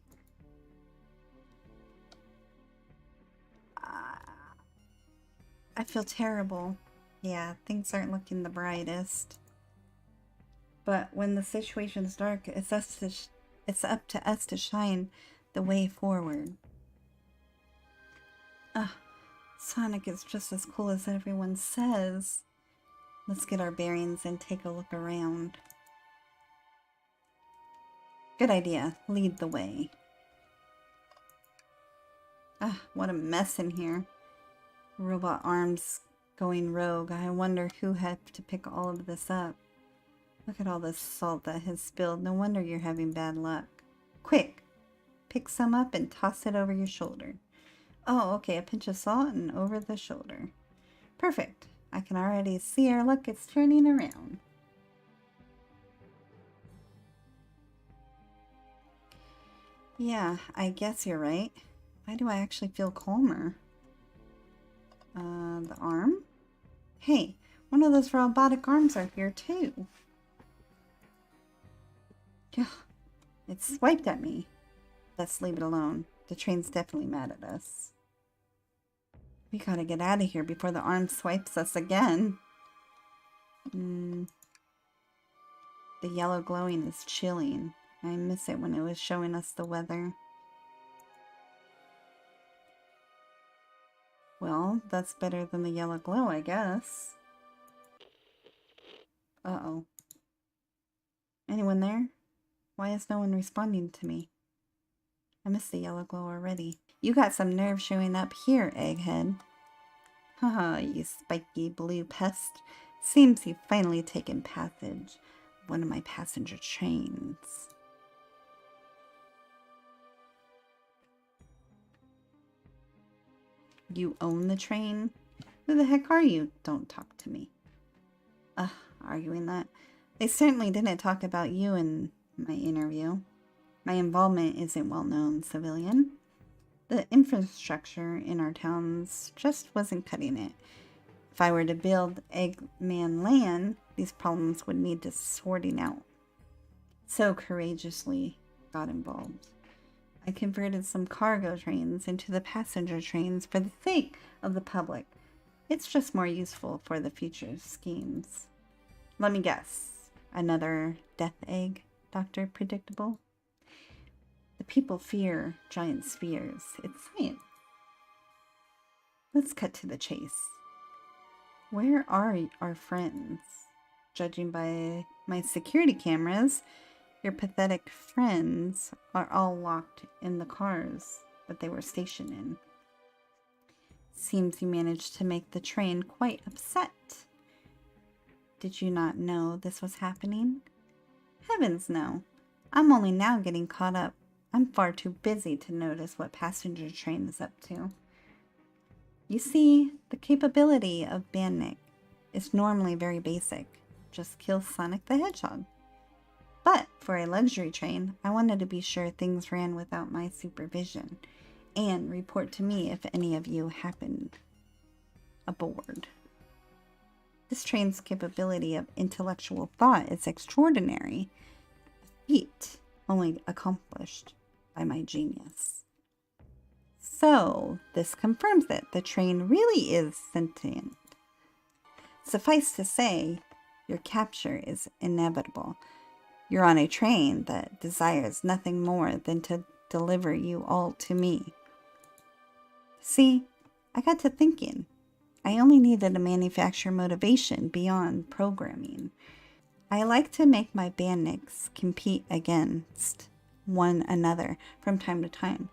I feel terrible. Yeah, things aren't looking the brightest. But when the situation's dark, it's up to us to shine the way forward. Sonic is just as cool as everyone says. Let's get our bearings and take a look around. Good idea. Lead the way. What a mess in here. Robot arms going rogue. I wonder who had to pick all of this up. Look at all this salt that has spilled. No wonder you're having bad luck. Quick! Pick some up and toss it over your shoulder. Oh, okay. A pinch of salt and over the shoulder. Perfect. I can already see our luck is turning around. Yeah, I guess you're right. Why do I actually feel calmer? The arm? Hey, one of those robotic arms are here too. Yeah, it swiped at me. Let's leave it alone. The train's definitely mad at us. We gotta get out of here before the arm swipes us again. The yellow glowing is chilling. I miss it when it was showing us the weather. Well, that's better than the yellow glow, I guess. Uh-oh. Anyone there? Why is no one responding to me? I missed the yellow glow already. You got some nerve showing up here, Egghead. Haha, you spiky blue pest. Seems you've finally taken passage of one of my passenger trains. You own the train? Who the heck are you? Don't talk to me. Arguing that. They certainly didn't talk about you in my interview. My involvement isn't well known, civilian. The infrastructure in our towns just wasn't cutting it. If I were to build Eggman Land, these problems would need sorting out. So courageously got involved. I converted some cargo trains into the passenger trains for the sake of the public. It's just more useful for the future schemes. Let me guess. Another death egg, Dr. Predictable? The people fear giant spheres. It's science. Let's cut to the chase. Where are our friends? Judging by my security cameras, your pathetic friends are all locked in the cars that they were stationed in. Seems you managed to make the train quite upset. Did you not know this was happening? Heavens no. I'm only now getting caught up. I'm far too busy to notice what passenger train is up to. You see, the capability of Bandnik is normally very basic. Just kill Sonic the Hedgehog. But for a luxury train, I wanted to be sure things ran without my supervision, and report to me if any of you happened aboard. This train's capability of intellectual thought is extraordinary, a feat only accomplished by my genius. So, this confirms it. The train really is sentient. Suffice to say, your capture is inevitable. You're on a train that desires nothing more than to deliver you all to me. See, I got to thinking. I only needed to manufacture motivation beyond programming. I like to make my bandnicks compete against one another from time to time.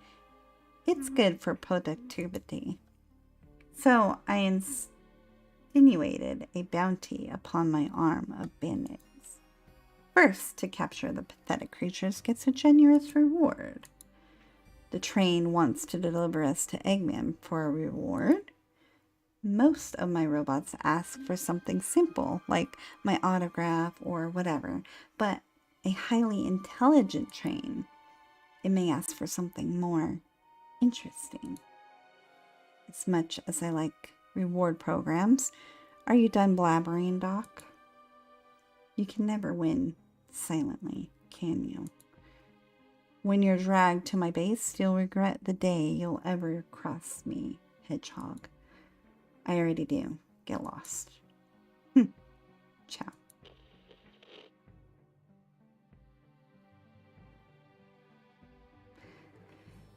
It's good for productivity. So I insinuated a bounty upon my arm of bandnicks. First, to capture the pathetic creatures gets a generous reward. The train wants to deliver us to Eggman for a reward. Most of my robots ask for something simple, like my autograph or whatever, but a highly intelligent train, it may ask for something more interesting. As much as I like reward programs, are you done blabbering, Doc? You can never win silently, can you? When you're dragged to my base, you'll regret the day you'll ever cross me, Hedgehog. I already do. Get lost. Ciao.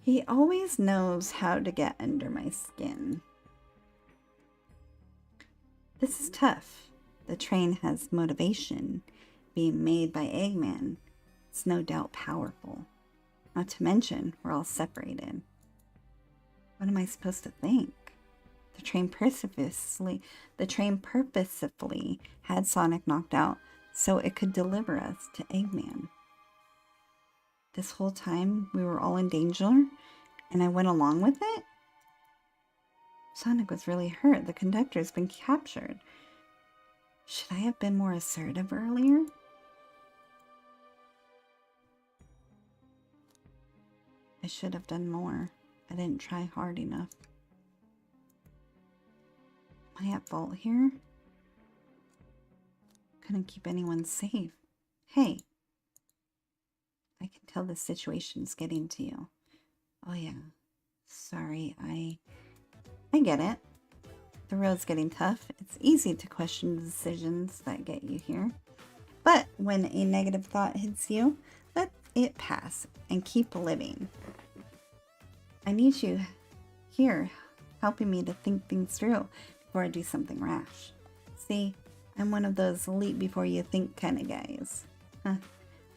He always knows how to get under my skin. This is tough. The train has motivation. Being made by Eggman, it's no doubt powerful. Not to mention, we're all separated. What am I supposed to think? The train purposefully had Sonic knocked out so it could deliver us to Eggman. This whole time we were all in danger and I went along with it? Sonic was really hurt. The conductor's been captured. Should I have been more assertive earlier? I should have done more. I didn't try hard enough. Am I at fault here? Couldn't keep anyone safe. Hey, I can tell the situation's getting to you. Oh yeah, sorry, I get it. The road's getting tough. It's easy to question the decisions that get you here. But when a negative thought hits you, let it pass and keep living. I need you here, helping me to think things through before I do something rash. See, I'm one of those leap before you think kind of guys. Huh.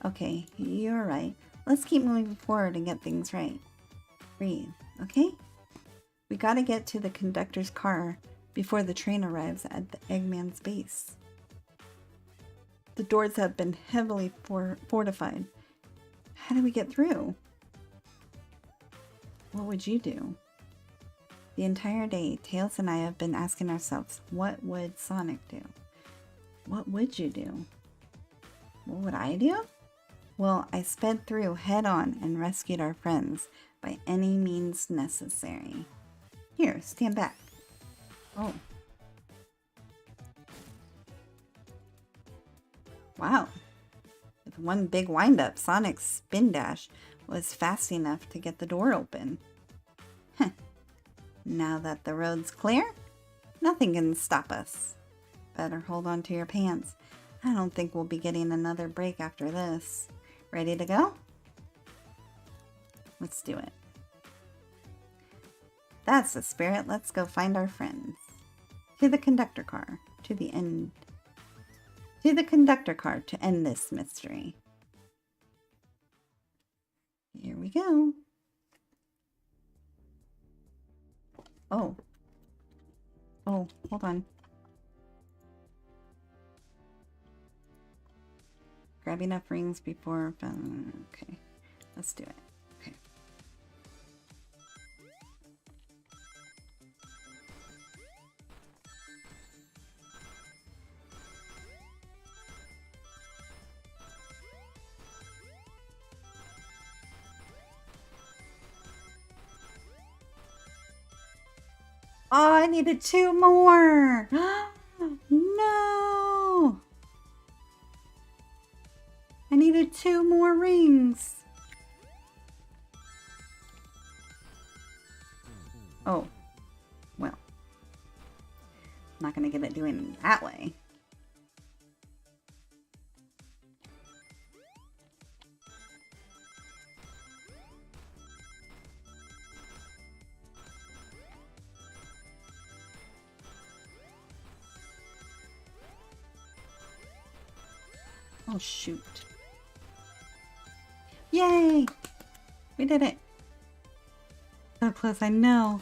Okay, you're right. Let's keep moving forward and get things right. Breathe, okay? We gotta get to the conductor's car before the train arrives at the Eggman's base. The doors have been heavily fortified. How do we get through? What would you do? The entire day, Tails and I have been asking ourselves, what would Sonic do? What would you do? What would I do? Well, I sped through head on and rescued our friends by any means necessary. Here, stand back. Oh. Wow. With one big wind-up, Sonic's spin dash was fast enough to get the door open. Heh. Now that the road's clear, nothing can stop us. Better hold on to your pants. I don't think we'll be getting another break after this. Ready to go? Let's do it. That's the spirit. Let's go find our friends. To the conductor car. To the end. Do the conductor card to end this mystery. Here we go. Oh. Oh, hold on. Grab enough rings before... Okay, let's do it. Okay. Oh, I needed 2 more. No. I needed 2 more rings. Oh, well. I'm not going to get it doing it that way. Oh, shoot. Yay! We did it. So close, I know.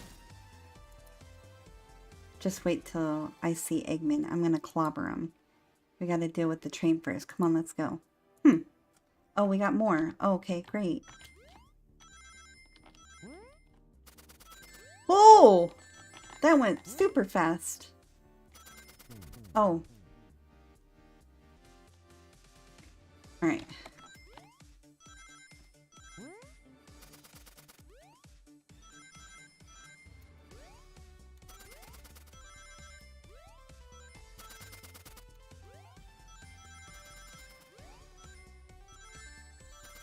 Just wait till I see Eggman. I'm gonna clobber him. We gotta deal with the train first. Come on, let's go. Oh, we got more. Oh, okay, great. Oh! That went super fast. Oh. Alright.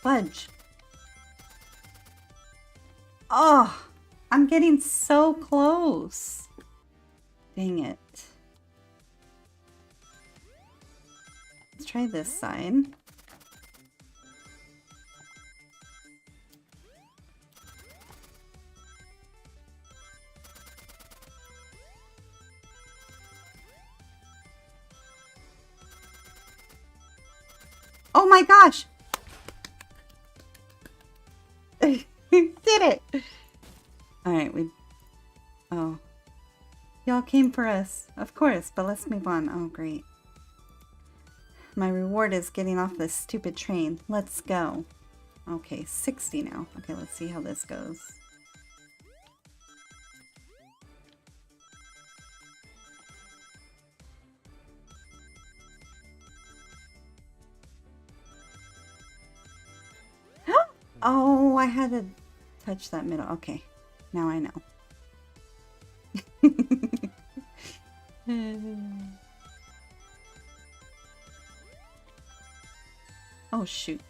Fudge. Oh, I'm getting so close. Dang it. Let's try this side. Oh my gosh! Did it! Alright, oh. Y'all came for us. Of course, but let's move on. Oh, great. My reward is getting off this stupid train. Let's go. Okay, 60 now. Okay, let's see how this goes. Oh, I had to touch that middle. Okay, now I know. Oh, shoot.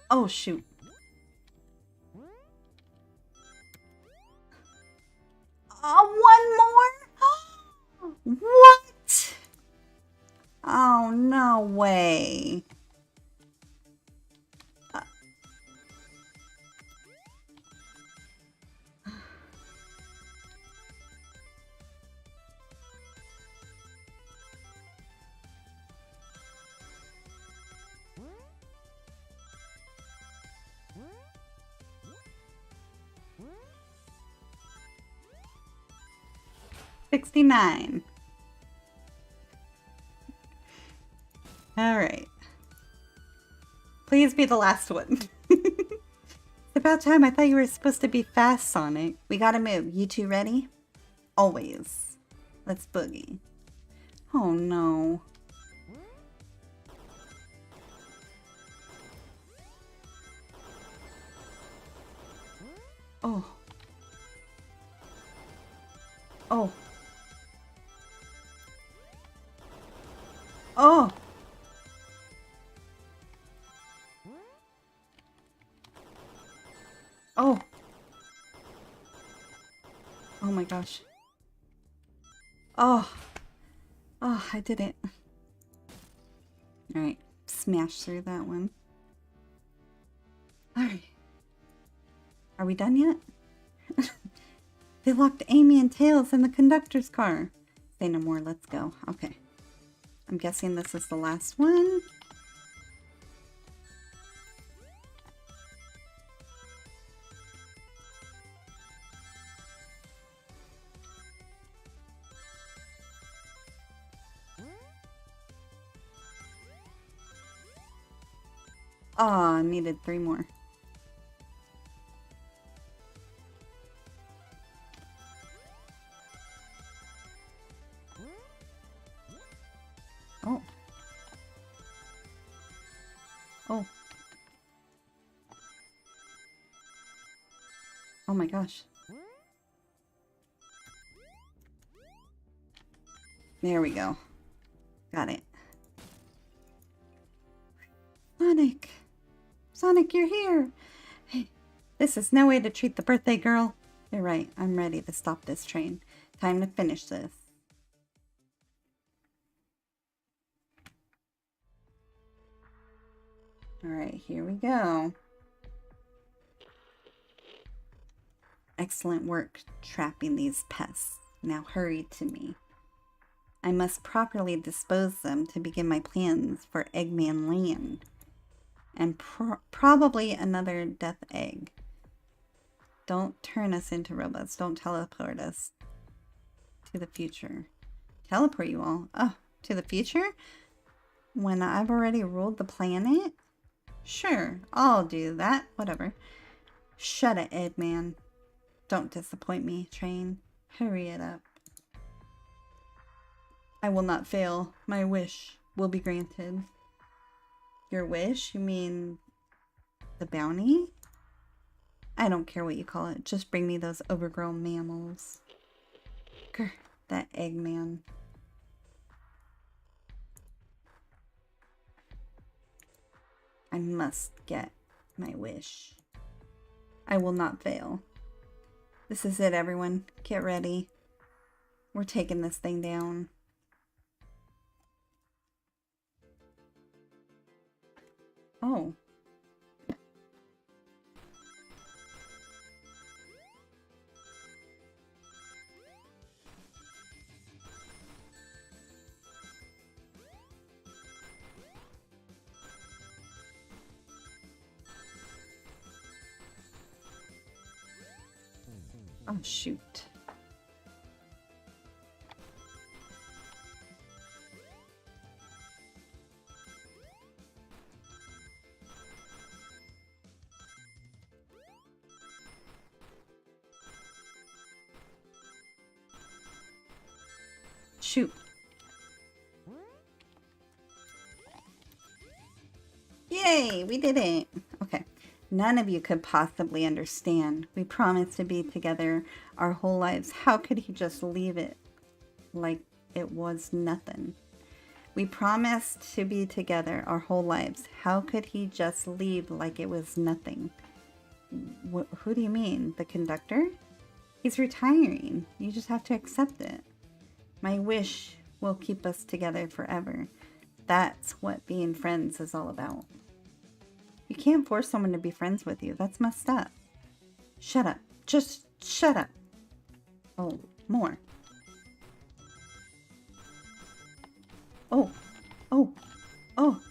Oh, shoot. Oh, one more? What? Oh, no way. 69. All right. Please be the last one. It's about time. I thought you were supposed to be fast, Sonic. We gotta move. You two ready? Always. Let's boogie. Oh no. Oh. Oh. Oh. Oh. Oh my gosh. Oh. Oh, I did it. Alright. Smash through that one. Are we done yet? They locked Amy and Tails in the conductor's car. Say no more, let's go. Okay. I'm guessing this is the last one. Aw, I needed 3 more. Oh. Oh. Oh my gosh. There we go. Got it. Sonic! Sonic, you're here! Hey, this is no way to treat the birthday girl. You're right, I'm ready to stop this train. Time to finish this. Alright, here we go. Excellent work trapping these pests. Now hurry to me. I must properly dispose them to begin my plans for Eggman Land. And probably another death egg. Don't turn us into robots. Don't teleport us to the future. Teleport you all? Oh, to the future? When I've already ruled the planet? Sure, I'll do that. Whatever. Shut it, Eggman. Don't disappoint me, train. Hurry it up. I will not fail. My wish will be granted. Your wish? You mean the bounty? I don't care what you call it. Just bring me those overgrown mammals. Grr, that Eggman. I must get my wish. I will not fail. This is it, everyone. Get ready. We're taking this thing down. Oh. Oh, shoot. Shoot. Yay, we did it. Okay. None of you could possibly understand. We promised to be together our whole lives. How could he just leave it like it was nothing? We promised to be together our whole lives. How could he just leave like it was nothing? Who do you mean? The conductor? He's retiring. You just have to accept it. My wish will keep us together forever. That's what being friends is all about. You can't force someone to be friends with you. That's messed up. Shut up. Just shut up. Oh, more. Oh. Oh. Oh.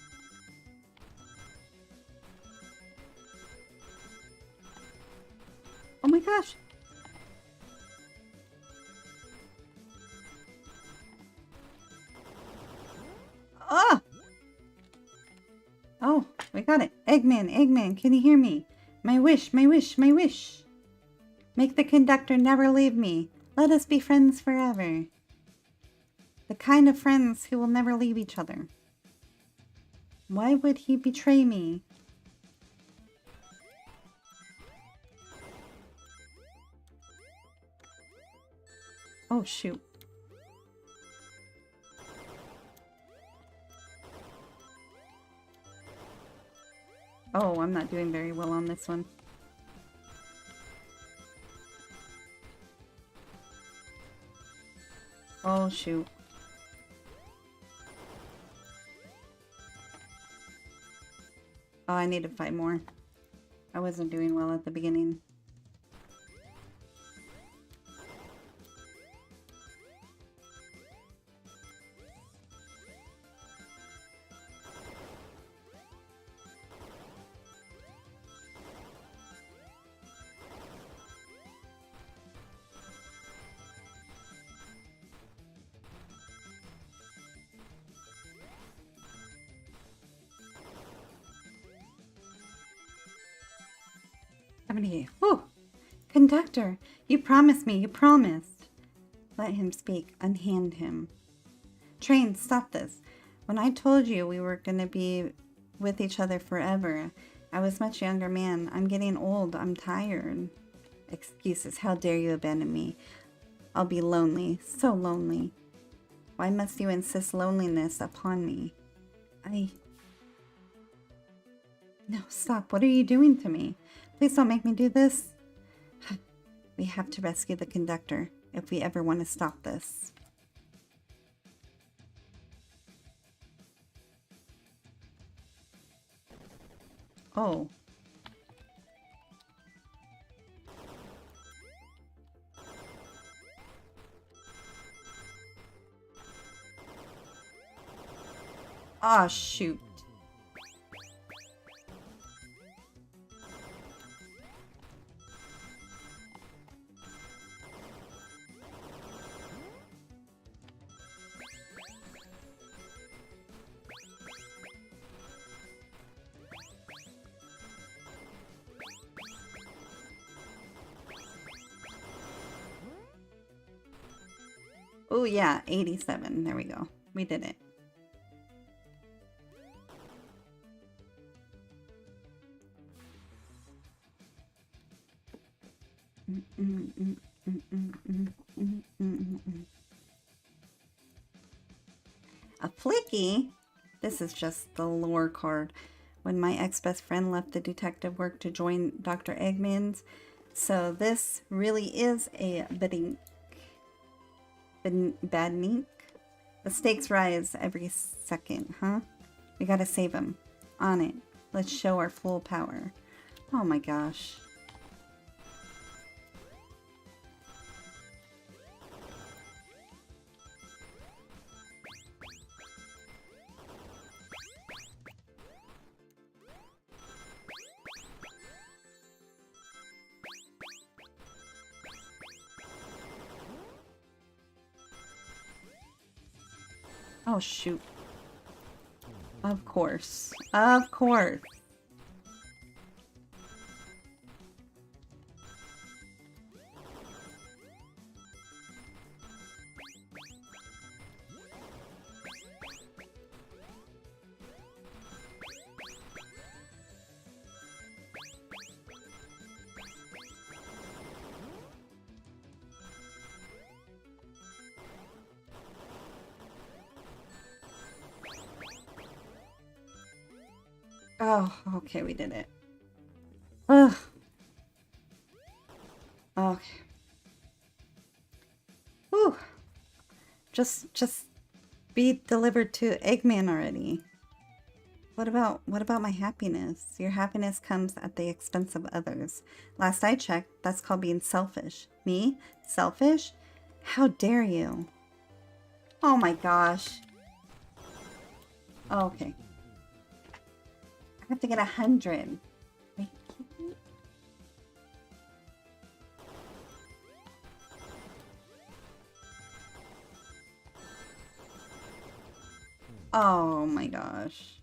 Oh my gosh. Ah! Oh, we got it. Eggman, Eggman, can you hear me? My wish, my wish, my wish. Make the conductor never leave me. Let us be friends forever. The kind of friends who will never leave each other. Why would he betray me? Oh, shoot. Oh, I'm not doing very well on this one. Oh, shoot. Oh, I need to fight more. I wasn't doing well at the beginning. 70. Whew! Conductor, you promised me, you promised. Let him speak, unhand him. Train, stop this. When I told you we were going to be with each other forever, I was a much younger man. I'm getting old, I'm tired. Excuses, how dare you abandon me? I'll be lonely, so lonely. Why must you insist loneliness upon me? No, stop. What are you doing to me? Please don't make me do this. We have to rescue the conductor if we ever want to stop this. Oh. Ah, shoot. Oh yeah, 87. There we go. We did it. A flicky? This is just the lore card. When my ex-best friend left the detective work to join Dr. Eggman's. So this really is a badnik. The stakes rise every second, huh? We gotta save him. On it. Let's show our full power. Oh my gosh. Oh, shoot. Of course. Of course. Oh, okay, we did it. Ugh. Okay. Whew. Just be delivered to Eggman already. What about my happiness? Your happiness comes at the expense of others. Last I checked, that's called being selfish. Me? Selfish? How dare you? Oh my gosh. Oh, okay. I have to get 100. Wait. Oh my gosh.